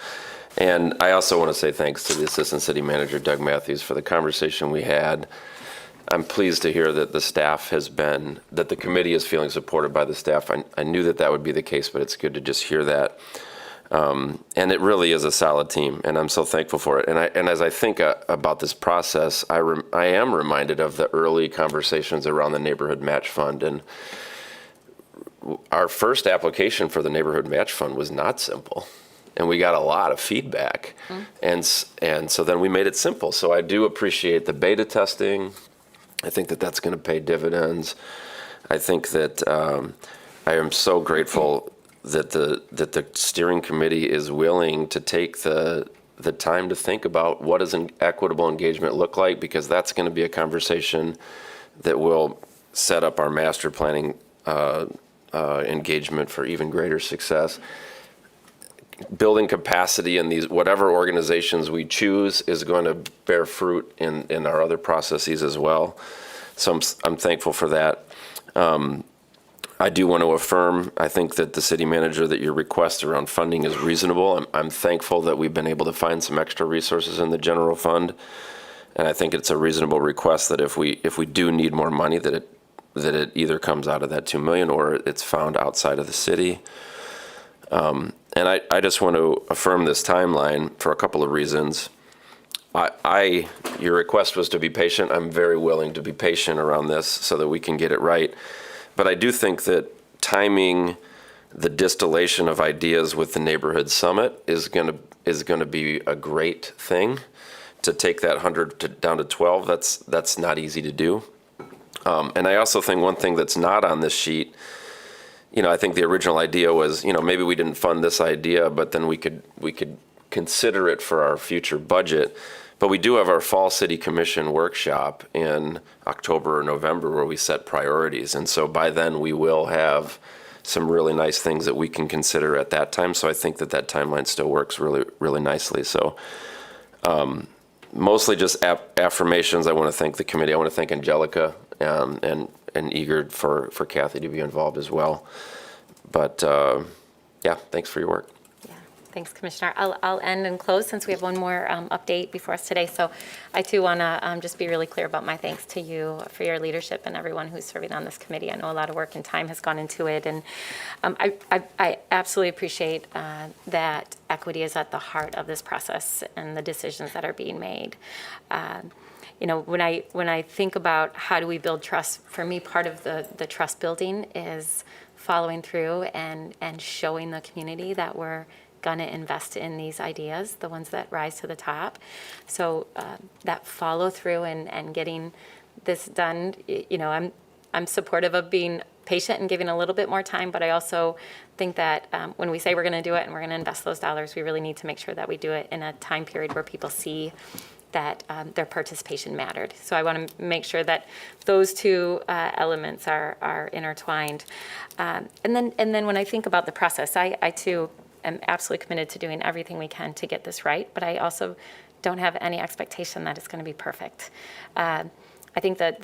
And I also want to say thanks to the Assistant City Manager, Doug Matthews, for the conversation we had. I'm pleased to hear that the staff that the committee is feeling supported by the staff. I knew that would be the case, but it's good to just hear that. And it really is a solid team, and I'm so thankful for it. And as I think about this process, I am reminded of the early conversations around the Neighborhood Match Fund. And our first application for the Neighborhood Match Fund was not simple, and we got a lot of feedback. And so then we made it simple. So I do appreciate the beta testing. I think that that's going to pay dividends. I think that I am so grateful that the steering committee is willing to take the time to think about what does an equitable engagement look like, because that's going to be a conversation that will set up our master planning engagement for even greater success. Building capacity in these whatever organizations we choose is going to bear fruit in our other processes as well. So I'm thankful for that. I do want to affirm, I think that the city manager, that your request around funding is reasonable. I'm thankful that we've been able to find some extra resources in the general fund. And I think it's a reasonable request that if we do need more money, that it either comes out of that $2 million or it's found outside of the city. And I just want to affirm this timeline for a couple of reasons. Your request was to be patient. I'm very willing to be patient around this so that we can get it right. But I do think that timing the distillation of ideas with the neighborhood summit is going to be a great thing. To take that 100 down to 12, that's not easy to do. And I also think one thing that's not on this sheet, I think the original idea was, maybe we didn't fund this idea, but then we could consider it for our future budget. But we do have our Fall City Commission workshop in October or November where we set priorities. And so by then we will have some really nice things that we can consider at that time. So I think that timeline still works really, really nicely. So mostly just affirmations. I want to thank the committee. I want to thank Angelica and eager for Kathy to be involved as well. But yeah, thanks for your work. Thanks, Commissioner. I'll end and close since we have one more update before us today. So I too want to just be really clear about my thanks to you for your leadership and everyone who's serving on this committee. I know a lot of work and time has gone into it, and I absolutely appreciate that equity is at the heart of this process and the decisions that are being made. When I think about how do we build trust, for me, part of the trust building is following through and showing the community that we're going to invest in these ideas, the ones that rise to the top. So that follow through and getting this done, I'm supportive of being patient and giving a little bit more time, but I also think that when we say we're going to do it and we're going to invest those dollars, we really need to make sure that we do it in a time period where people see that their participation mattered. So I want to make sure that those two elements are intertwined. And then when I think about the process, I too am absolutely committed to doing everything we can to get this right, but I also don't have any expectation that it's going to be perfect. I think that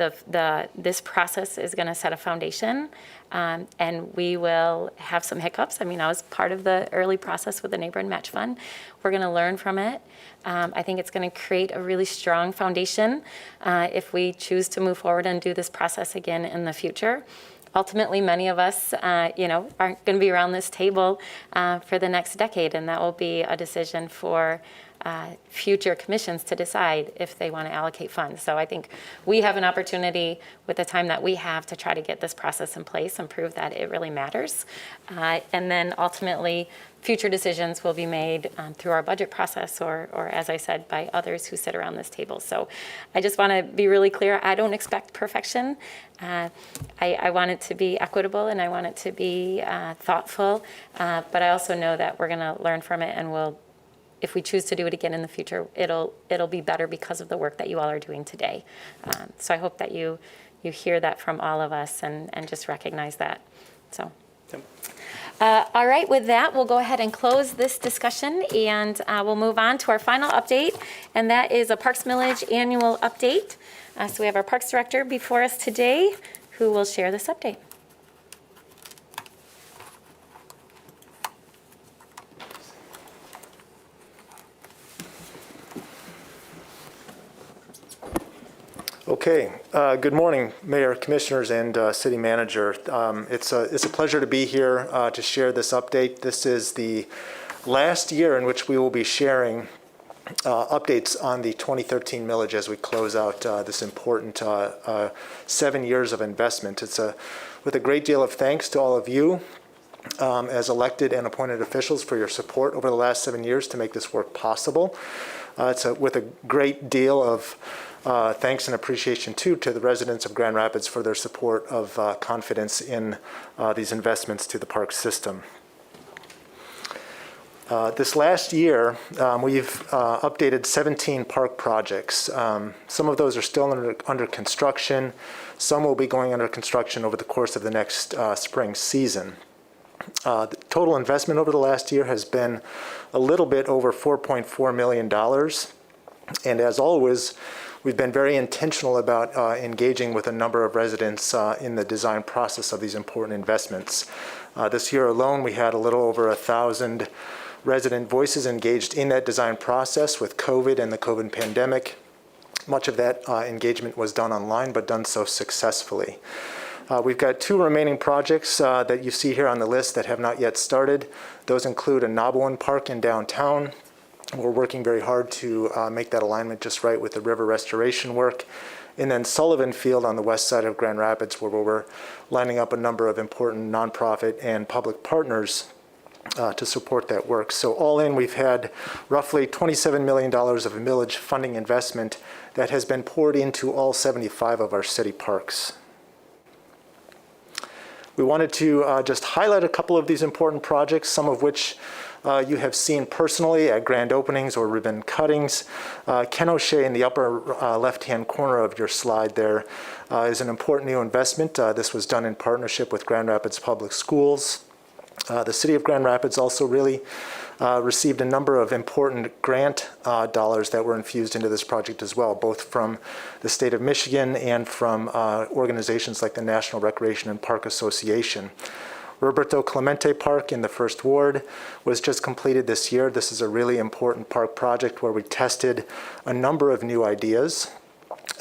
this process is going to set a foundation, and we will have some hiccups. I mean, I was part of the early process with the Neighborhood Match Fund. We're going to learn from it. I think it's going to create a really strong foundation if we choose to move forward and do this process again in the future. Ultimately, many of us, aren't going to be around this table for the next decade, and that will be a decision for future commissions to decide if they want to allocate funds. So I think we have an opportunity with the time that we have to try to get this process in place and prove that it really matters. And then ultimately, future decisions will be made through our budget process or, as I said, by others who sit around this table. So I just want to be really clear. I don't expect perfection. I want it to be equitable and I want it to be thoughtful. But I also know that we're going to learn from it, and we'll, if we choose to do it again in the future, it'll be better because of the work that you all are doing today. So I hope that you hear that from all of us and just recognize that. So. All right, with that, we'll go ahead and close this discussion, and we'll move on to our final update, and that is a Parks Millage annual update. So we have our Parks Director before us today who will share this update. Okay, good morning, Mayor, Commissioners, and City Manager. It's a pleasure to be here to share this update. This is the last year in which we will be sharing updates on the 2013 millage as we close out this important 7 years of investment. It's with a great deal of thanks to all of you as elected and appointed officials for your support over the last 7 years to make this work possible. It's with a great deal of thanks and appreciation, too, to the residents of Grand Rapids for their support of confidence in these investments to the park system. This last year, we've updated 17 park projects. Some of those are still under construction. Some will be going under construction over the course of the next spring season. The total investment over the last year has been a little bit over $4.4 million. And as always, we've been very intentional about engaging with a number of residents in the design process of these important investments. This year alone, we had a little over 1,000 resident voices engaged in that design process with COVID and the COVID pandemic. Much of that engagement was done online, but done so successfully. We've got 2 remaining projects that you see here on the list that have not yet started. Those include a Noboan Park in downtown. We're working very hard to make that alignment just right with the river restoration work. And then Sullivan Field on the west side of Grand Rapids, where we're lining up a number of important nonprofit and public partners to support that work. So all in, we've had roughly $27 million of millage funding investment that has been poured into all 75 of our city parks. We wanted to just highlight a couple of these important projects, some of which you have seen personally at grand openings or ribbon cuttings. Ken O'Shea in the upper left-hand corner of your slide there is an important new investment. This was done in partnership with Grand Rapids Public Schools. The City of Grand Rapids also really received a number of important grant dollars that were infused into this project as well, both from the state of Michigan and from organizations like the National Recreation and Park Association. Roberto Clemente Park in the First Ward was just completed this year. This is a really important park project where we tested a number of new ideas,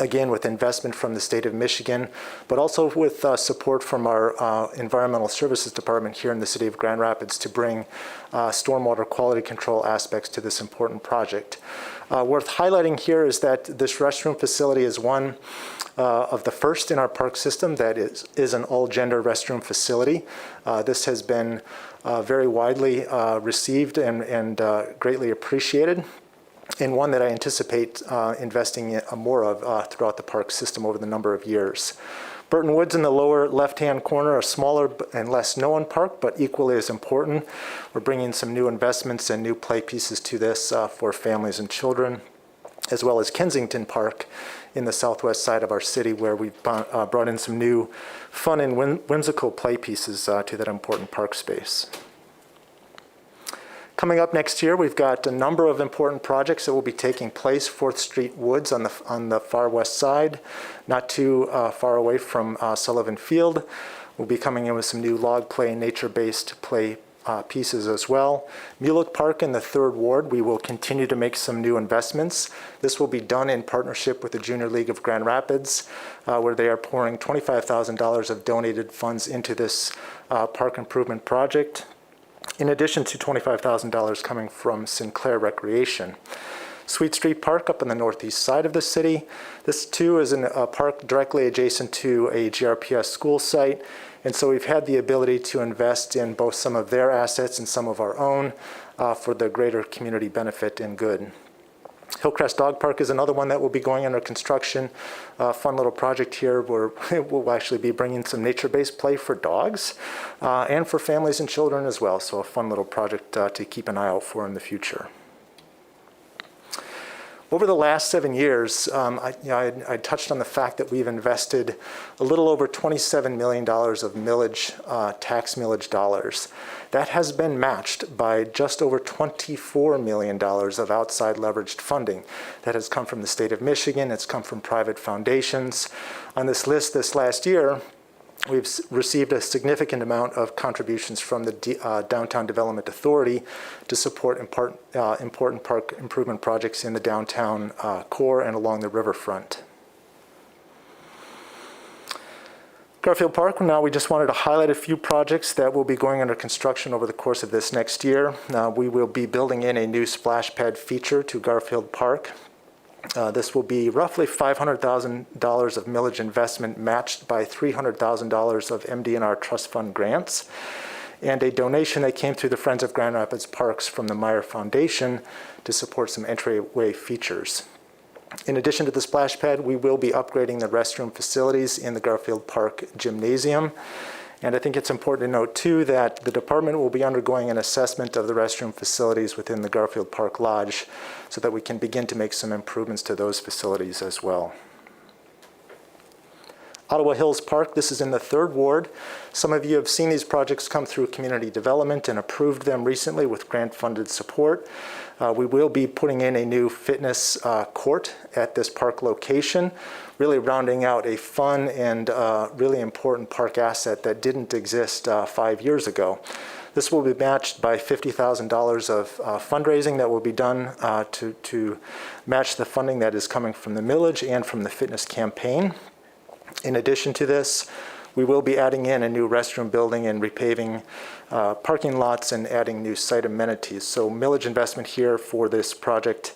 again with investment from the state of Michigan, but also with support from our Environmental Services Department here in the city of Grand Rapids to bring stormwater quality control aspects to this important project. Worth highlighting here is that this restroom facility is one of the first in our park system that is an all-gender restroom facility. This has been very widely received and greatly appreciated, and one that I anticipate investing in more of throughout the park system over the number of years. Burton Woods in the lower left-hand corner, a smaller and less known park, but equally as important. We're bringing some new investments and new play pieces to this for families and children, as well as Kensington Park in the southwest side of our city, where we've brought in some new fun and whimsical play pieces to that important park space. Coming up next year, we've got a number of important projects that will be taking place. 4th Street Woods on the far west side, not too far away from Sullivan Field. We'll be coming in with some new log play, nature-based play pieces as well. Mulek Park in the 3rd Ward, we will continue to make some new investments. This will be done in partnership with the Junior League of Grand Rapids, where they are pouring $25,000 of donated funds into this park improvement project. in addition to $25,000 coming from Sinclair Recreation. Sweet Street Park up on the northeast side of the city. This too is a park directly adjacent to a GRPS school site, and so we've had the ability to invest in both some of their assets and some of our own for the greater community benefit and good. Hillcrest Dog Park is another one that will be going under construction. Fun little project here where we'll actually be bringing some nature-based play for dogs and for families and children as well. So a fun little project to keep an eye out for in the future. Over the last 7 years, I touched on the fact that we've invested a little over $27 million of tax millage dollars. That has been matched by just over $24 million of outside leveraged funding. That has come from the state of Michigan. It's come from private foundations. On this list this last year, we've received a significant amount of contributions from the Downtown Development Authority to support important park improvement projects in the downtown core and along the riverfront. Garfield Park, now we just wanted to highlight a few projects that will be going under construction over the course of this next year. We will be building in a new splash pad feature to Garfield Park. This will be roughly $500,000 of millage investment matched by $300,000 of MDNR Trust Fund grants and a donation that came through the Friends of Grand Rapids Parks from the Meyer Foundation to support some entryway features. In addition to the splash pad, we will be upgrading the restroom facilities in the Garfield Park Gymnasium. And I think it's important to note, too, that the department will be undergoing an assessment of the restroom facilities within the Garfield Park Lodge so that we can begin to make some improvements to those facilities as well. Ottawa Hills Park, this is in the 3rd Ward. Some of you have seen these projects come through community development and approved them recently with grant-funded support. We will be putting in a new fitness court at this park location, really rounding out a fun and really important park asset that didn't exist 5 years ago. This will be matched by $50,000 of fundraising that will be done to match the funding that is coming from the millage and from the fitness campaign. In addition to this, we will be adding in a new restroom building and repaving parking lots and adding new site amenities. So millage investment here for this project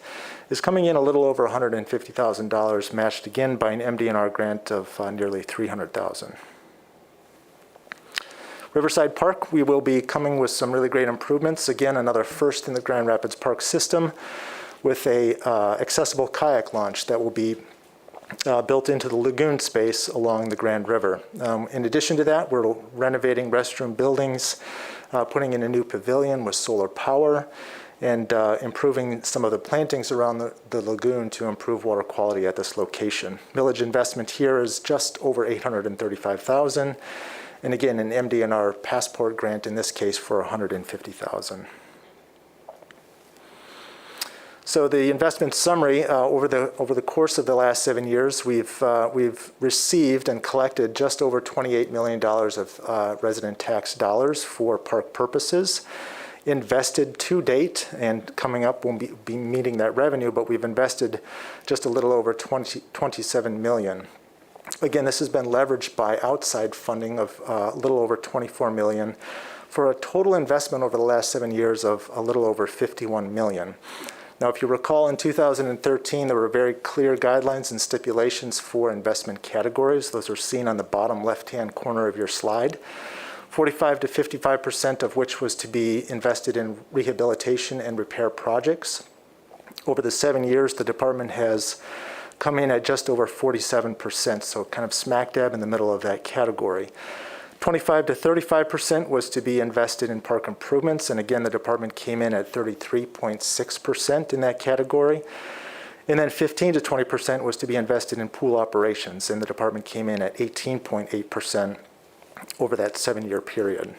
is coming in a little over $150,000, matched again by an MDNR grant of nearly $300,000. Riverside Park, we will be coming with some really great improvements. Again, another first in the Grand Rapids Park system with a accessible kayak launch that will be built into the lagoon space along the Grand River. In addition to that, we're renovating restroom buildings, putting in a new pavilion with solar power, and improving some of the plantings around the lagoon to improve water quality at this location. Millage investment here is just over $835,000, and again, an MDNR passport grant in this case for $150,000. So the investment summary, over the course of the last 7 years, we've received and collected just over $28 million of resident tax dollars for park purposes. Invested to date, and coming up won't be meeting that revenue, but we've invested just a little over $27 million. Again, this has been leveraged by outside funding of a little over $24 million for a total investment over the last 7 years of a little over $51 million. Now, if you recall, in 2013, there were very clear guidelines and stipulations for investment categories. Those are seen on the bottom left-hand corner of your slide. 45 to 55% of which was to be invested in rehabilitation and repair projects. Over the 7 years, the department has come in at just over 47%, so kind of smack dab in the middle of that category. 25 to 35% was to be invested in park improvements, and again, the department came in at 33.6% in that category. And then 15 to 20% was to be invested in pool operations, and the department came in at 18.8% over that 7-year period.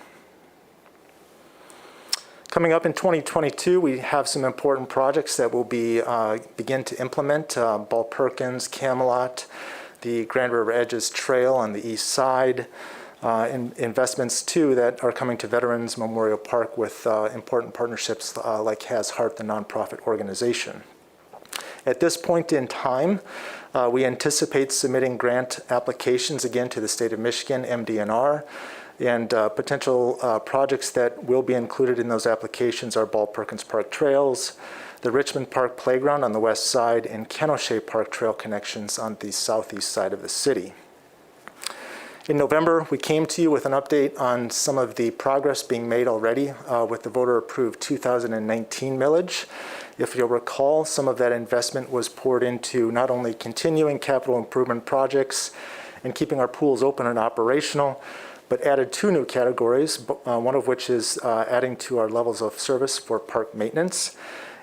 Coming up in 2022, we have some important projects that will be begin to implement. Ball Perkins, Camelot, the Grand River Edges Trail on the east side, investments too that are coming to Veterans Memorial Park with important partnerships like Has Heart, the nonprofit organization. At this point in time, we anticipate submitting grant applications again to the state of Michigan, MDNR, And potential projects that will be included in those applications are Ball Perkins Park Trails, the Richmond Park Playground on the west side, and Ken O'Shea Park Trail connections on the southeast side of the city. In November, we came to you with an update on some of the progress being made already with the voter-approved 2019 millage. If you'll recall, some of that investment was poured into not only continuing capital improvement projects and keeping our pools open and operational, but added 2 new categories, one of which is adding to our levels of service for park maintenance,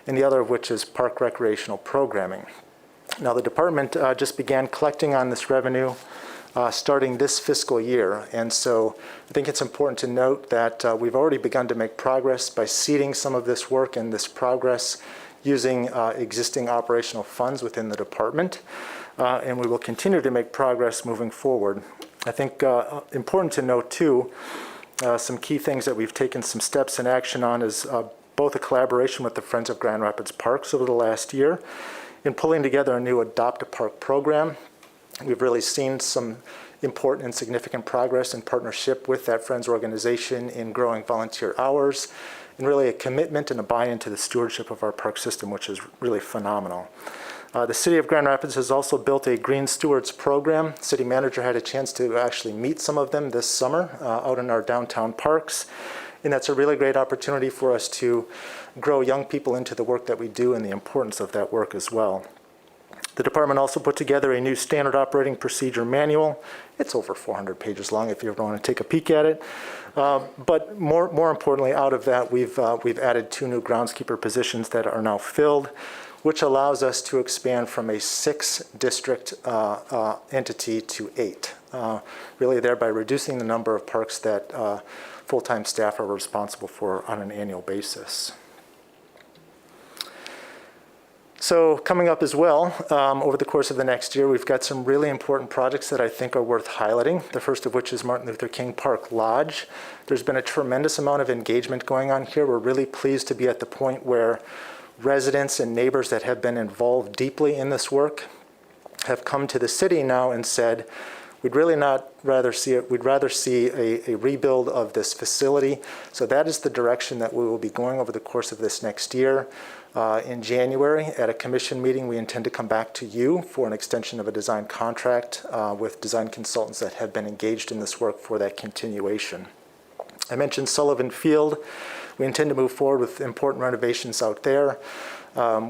and the other of which is park recreational programming. Now, the department just began collecting on this revenue starting this fiscal year, and so I think it's important to note that we've already begun to make progress by seeding some of this work and this progress using existing operational funds within the department, and we will continue to make progress moving forward. I think important to note too, some key things that we've taken some steps in action on is both a collaboration with the Friends of Grand Rapids Parks over the last year in pulling together a new Adopt a Park program. We've really seen some important and significant progress in partnership with that Friends organization in growing volunteer hours, and really a commitment and a buy-in to the stewardship of our park system, which is really phenomenal. The City of Grand Rapids has also built a Green Stewards program. City manager had a chance to actually meet some of them this summer out in our downtown parks, and that's a really great opportunity for us to grow young people into the work that we do and the importance of that work as well. The department also put together a new standard operating procedure manual. It's over 400 pages long if you ever want to take a peek at it. But more importantly, out of that, we've added 2 new groundskeeper positions that are now filled, which allows us to expand from a 6-district entity to 8, really thereby reducing the number of parks that full-time staff are responsible for on an annual basis. So coming up as well, over the course of the next year, we've got some really important projects that I think are worth highlighting, the first of which is Martin Luther King Park Lodge. There's been a tremendous amount of engagement going on here. We're really pleased to be at the point where residents and neighbors that have been involved deeply in this work have come to the city now and said, we'd rather see a rebuild of this facility. So that is the direction that we will be going over the course of this next year. In January, at a commission meeting, we intend to come back to you for an extension of a design contract with design consultants that have been engaged in this work for that continuation. I mentioned Sullivan Field. We intend to move forward with important renovations out there.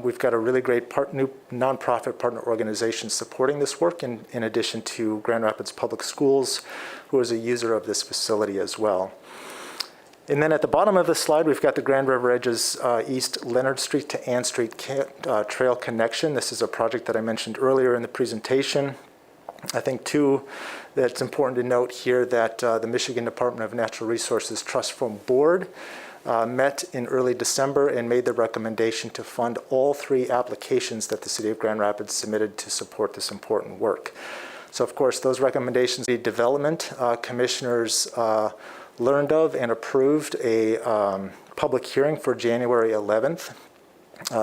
We've got a really great new nonprofit partner organization supporting this work in addition to Grand Rapids Public Schools, who is a user of this facility as well. And then at the bottom of the slide, we've got the Grand River Edges East Leonard Street to Ann Street Trail connection. This is a project that I mentioned earlier in the presentation. I think, too, that it's important to note here that the Michigan Department of Natural Resources Trust Fund Board met in early December and made the recommendation to fund all 3 applications that the City of Grand Rapids submitted to support this important work. So, of course, those recommendations, the development commissioners learned of and approved a public hearing for January 11th.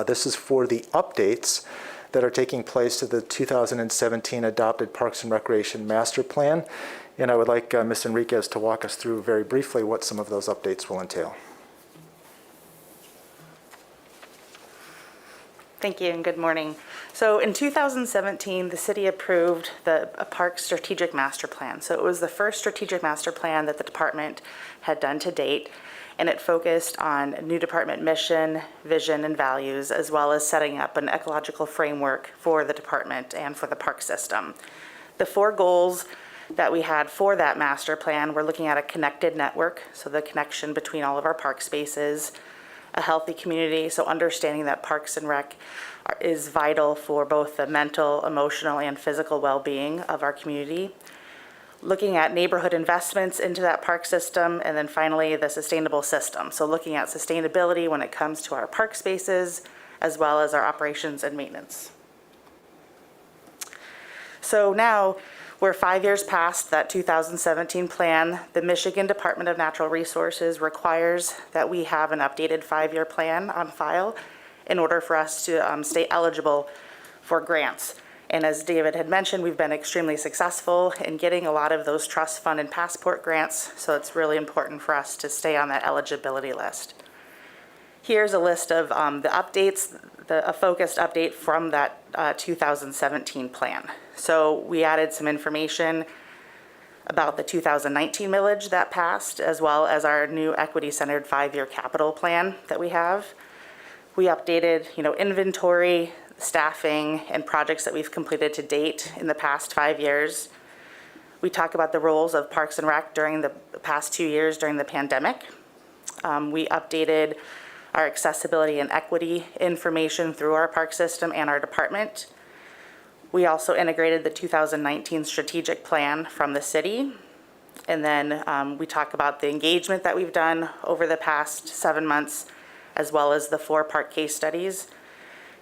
This is for the updates that are taking place to the 2017 adopted Parks and Recreation Master Plan. And I would like Ms. Enriquez to walk us through very briefly what some of those updates will entail. Thank you and good morning. So in 2017, the city approved the Park Strategic Master Plan. So it was the first strategic master plan that the department had done to date, and it focused on new department mission, vision, and values, as well as setting up an ecological framework for the department and for the park system. The 4 goals that we had for that master plan, we're looking at a connected network, so the connection between all of our park spaces, a healthy community, so understanding that Parks and Rec is vital for both the mental, emotional, and physical well-being of our community. Looking at neighborhood investments into that park system, and then finally the sustainable system. So looking at sustainability when it comes to our park spaces, as well as our operations and maintenance. So now, we're 5 years past that 2017 plan. The Michigan Department of Natural Resources requires that we have an updated 5-year plan on file in order for us to stay eligible for grants. And as David had mentioned, we've been extremely successful in getting a lot of those trust fund and passport grants, so it's really important for us to stay on that eligibility list. Here's a list of the updates, a focused update from that 2017 plan. So we added some information about the 2019 millage that passed, as well as our new equity-centered 5-year capital plan that we have. We updated, inventory, staffing, and projects that we've completed to date in the past 5 years. We talk about the roles of Parks and Rec during the past 2 years during the pandemic. We updated our accessibility and equity information through our park system and our department. We also integrated the 2019 strategic plan from the city. And then we talk about the engagement that we've done over the past 7 months, as well as the 4 park case studies.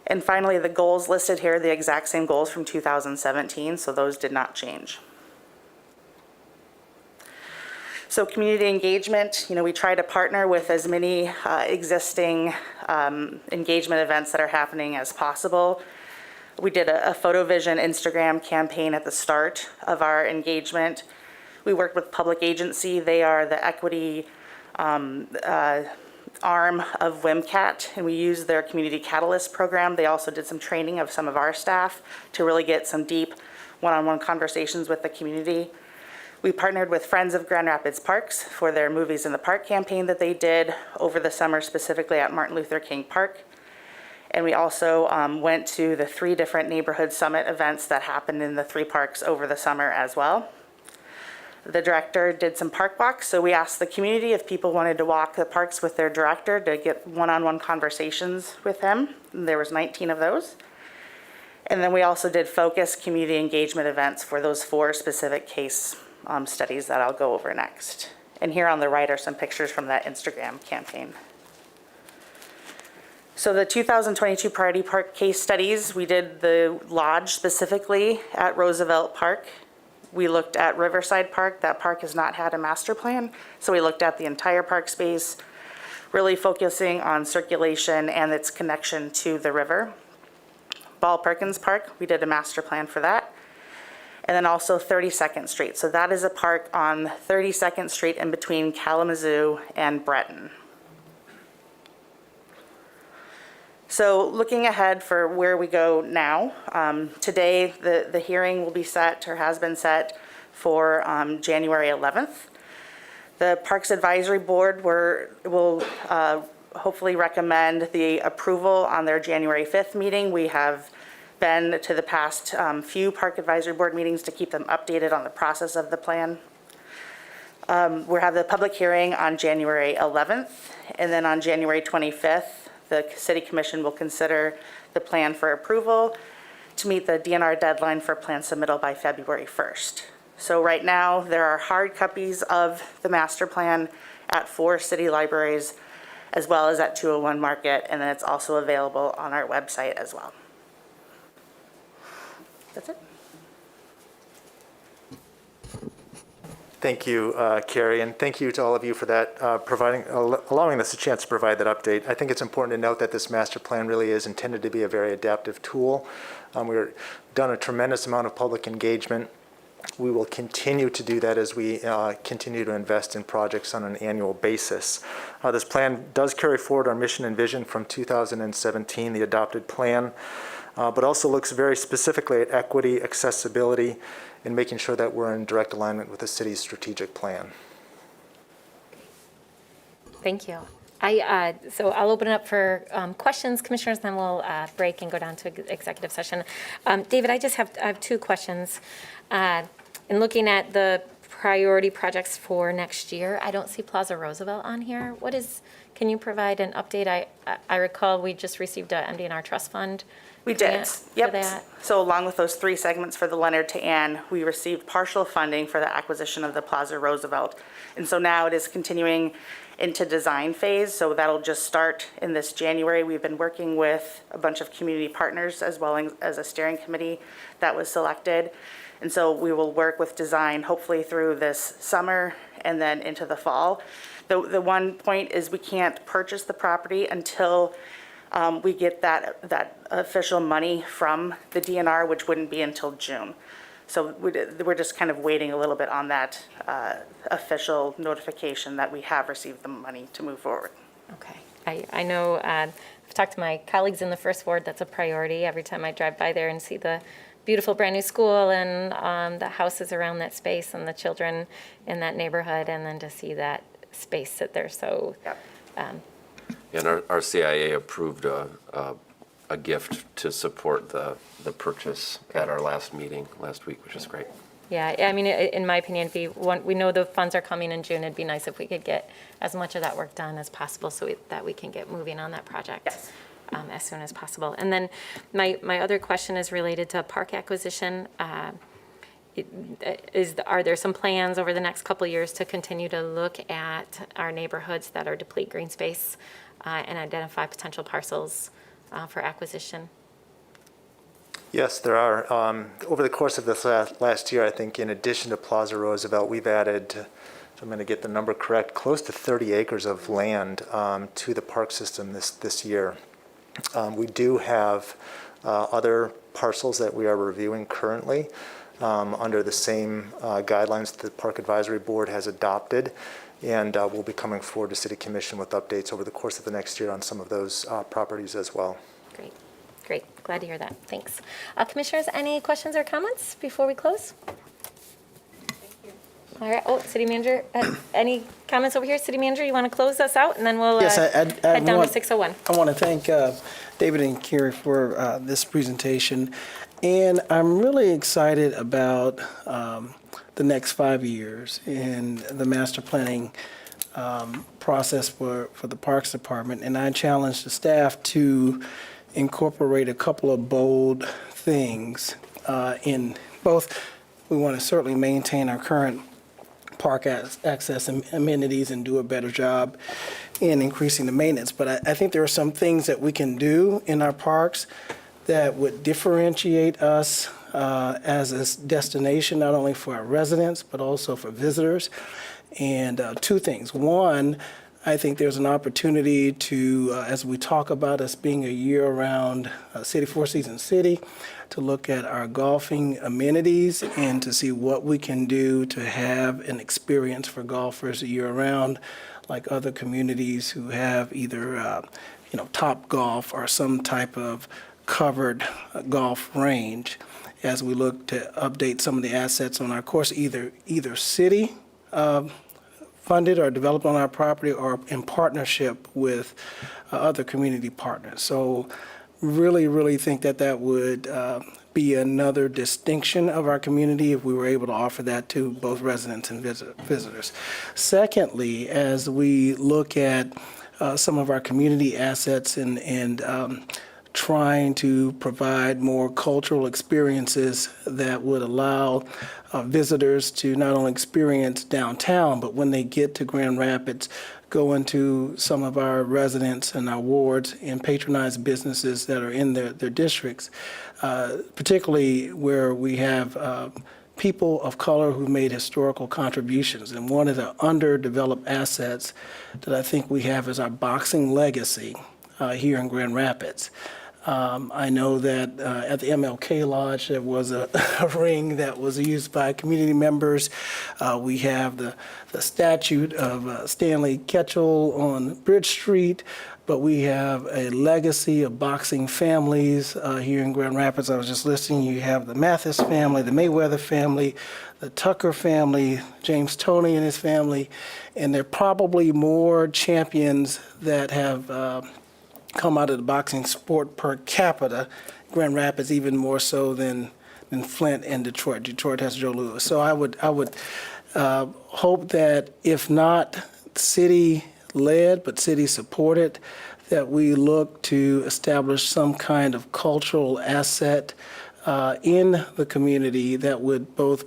And finally, the goals listed here are the exact same goals from 2017, so those did not change. So community engagement, we try to partner with as many existing engagement events that are happening as possible. We did a PhotoVision Instagram campaign at the start of our engagement. We worked with Public Agency. They are the equity arm of WMCAT, and we used their Community Catalyst program. They also did some training of some of our staff to really get some deep one-on-one conversations with the community. We partnered with Friends of Grand Rapids Parks for their Movies in the Park campaign that they did over the summer, specifically at Martin Luther King Park. And we also went to the 3 different neighborhood summit events that happened in the 3 parks over the summer as well. The director did some park walks, so we asked the community if people wanted to walk the parks with their director to get one-on-one conversations with him. And there was 19 of those. And then we also did focus community engagement events for those 4 specific case studies that I'll go over next. And here on the right are some pictures from that Instagram campaign. So the 2022 Priority Park case studies, we did the lodge specifically at Roosevelt Park. We looked at Riverside Park. That park has not had a master plan, so we looked at the entire park space, really focusing on circulation and its connection to the river. Ball Perkins Park, we did a master plan for that. And then also 32nd Street. So that is a park on 32nd Street in between Kalamazoo and Breton. So looking ahead for where we go now, today the hearing will be set, or has been set, for January 11th. The Parks Advisory Board will hopefully recommend the approval on their January 5th meeting. We have been to the past few Park Advisory Board meetings to keep them updated on the process of the plan. We'll have the public hearing on January 11th, and then on January 25th, the City Commission will consider the plan for approval to meet the DNR deadline for plan submittal by February 1st. So right now, there are hard copies of the master plan at 4 city libraries, as well as at 201 Market, and then it's also available on our website as well. That's it. Thank you, Carrie, and thank you to all of you for that, allowing us a chance to provide that update. I think it's important to note that this master plan really is intended to be a very adaptive tool. We've done a tremendous amount of public engagement. We will continue to do that as we continue to invest in projects on an annual basis. This plan does carry forward our mission and vision from 2017, the adopted plan, but also looks very specifically at equity, accessibility, and making sure that we're in direct alignment with the city's strategic plan. Thank you. So I'll open it up for questions, commissioners, then we'll break and go down to executive session. David, I have 2 questions. In looking at the priority projects for next year, I don't see Plaza Roosevelt on here. Can you provide an update? I recall we just received a MDNR trust fund. We did, yep. So along with those 3 segments for the Leonard to Ann, we received partial funding for the acquisition of the Plaza Roosevelt. And so now it is continuing into design phase, so that'll just start in this January. We've been working with a bunch of community partners as well as a steering committee that was selected. And so we will work with design hopefully through this summer and then into the fall. The one point is we can't purchase the property until we get that official money from the DNR, which wouldn't be until June. So we're just kind of waiting a little bit on that official notification that we have received the money to move forward. Okay. I know, I've talked to my colleagues in the First Ward, that's a priority. Every time I drive by there and see the beautiful brand-new school and the houses around that space and the children in that neighborhood, and then to see that space sit there, so. And our CIA approved a gift to support the purchase at our last meeting last week, which is great. Yeah, I mean, in my opinion, we know the funds are coming in June. It'd be nice if we could get as much of that work done as possible so that we can get moving on that project as soon as possible. And then my other question is related to park acquisition. Are there some plans over the next couple of years to continue to look at our neighborhoods that are deplete green space and identify potential parcels for acquisition? Yes, there are. Over the course of this last year, I think in addition to Plaza Roosevelt, we've added, I'm going to get the number correct, close to 30 acres of land to the park system this year. We do have other parcels that we are reviewing currently under the same guidelines that the Park Advisory Board has adopted, and we'll be coming forward to City Commission with updates over the course of the next year on some of those properties as well. Great. Great. Glad to hear that. Thanks. Commissioners, any questions or comments before we close? All right. Oh, City Manager, any comments over here? City Manager, you want to close us out, and then we'll Yes, head down to 601. I want to thank David and Carrie for this presentation. And I'm really excited about the next 5 years in the master planning process for the Parks Department. And I challenge the staff to incorporate a couple of bold things in both. We want to certainly maintain our current park access and amenities and do a better job in increasing the maintenance. But I think there are some things that we can do in our parks that would differentiate us as a destination, not only for our residents, but also for visitors. And two things. One, I think there's an opportunity to, as we talk about us being a year-round city, Four Seasons city, to look at our golfing amenities and to see what we can do to have an experience for golfers year-round, like other communities who have either, Top Golf or some type of covered golf range, as we look to update some of the assets on our course, either city funded or developed on our property or in partnership with other community partners. So really, really think that would be another distinction of our community if we were able to offer that to both residents and visitors. Secondly, as we look at some of our community assets and trying to provide more cultural experiences that would allow visitors to not only experience downtown, but when they get to Grand Rapids, go into some of our residents and our wards and patronize businesses that are in their districts, particularly where we have people of color who made historical contributions. And one of the underdeveloped assets that I think we have is our boxing legacy here in Grand Rapids. I know that at the MLK Lodge, there was a ring that was used by community members. We have the statue of Stanley Ketchel on Bridge Street, but we have a legacy of boxing families here in Grand Rapids. I was just listening. You have the Mathis family, the Mayweather family, the Tucker family, James Toney and his family, and there are probably more champions that have come out of the boxing sport per capita, Grand Rapids even more so than Flint and Detroit. Detroit has Joe Louis. So I would hope that if not city-led but city-supported, that we look to establish some kind of cultural asset in the community that would both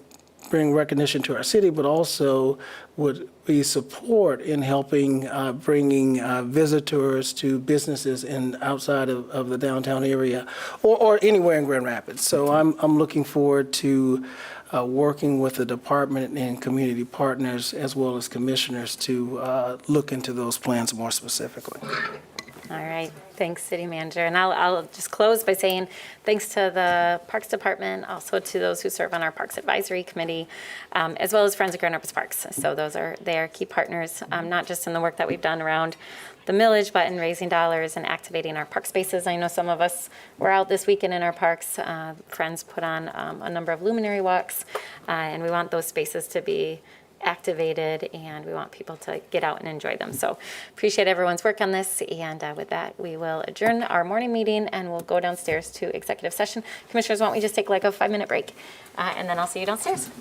bring recognition to our city, but also would be support in helping bringing visitors to businesses outside of the downtown area or anywhere in Grand Rapids. So I'm looking forward to working with the department and community partners as well as commissioners to look into those plans more specifically. All right, thanks, City Manager. And I'll just close by saying thanks to the Parks Department, also to those who serve on our Parks Advisory Committee, as well as Friends of Grand Rapids Parks. So they are key partners, not just in the work that we've done around the millage, but in raising dollars and activating our park spaces. I know some of us were out this weekend in our parks. Friends put on a number of luminary walks, and we want those spaces to be activated, and we want people to get out and enjoy them. So appreciate everyone's work on this, and with that, we will adjourn our morning meeting, and we'll go downstairs to executive session. Commissioners, why don't we just take like a 5-minute break, and then I'll see you downstairs.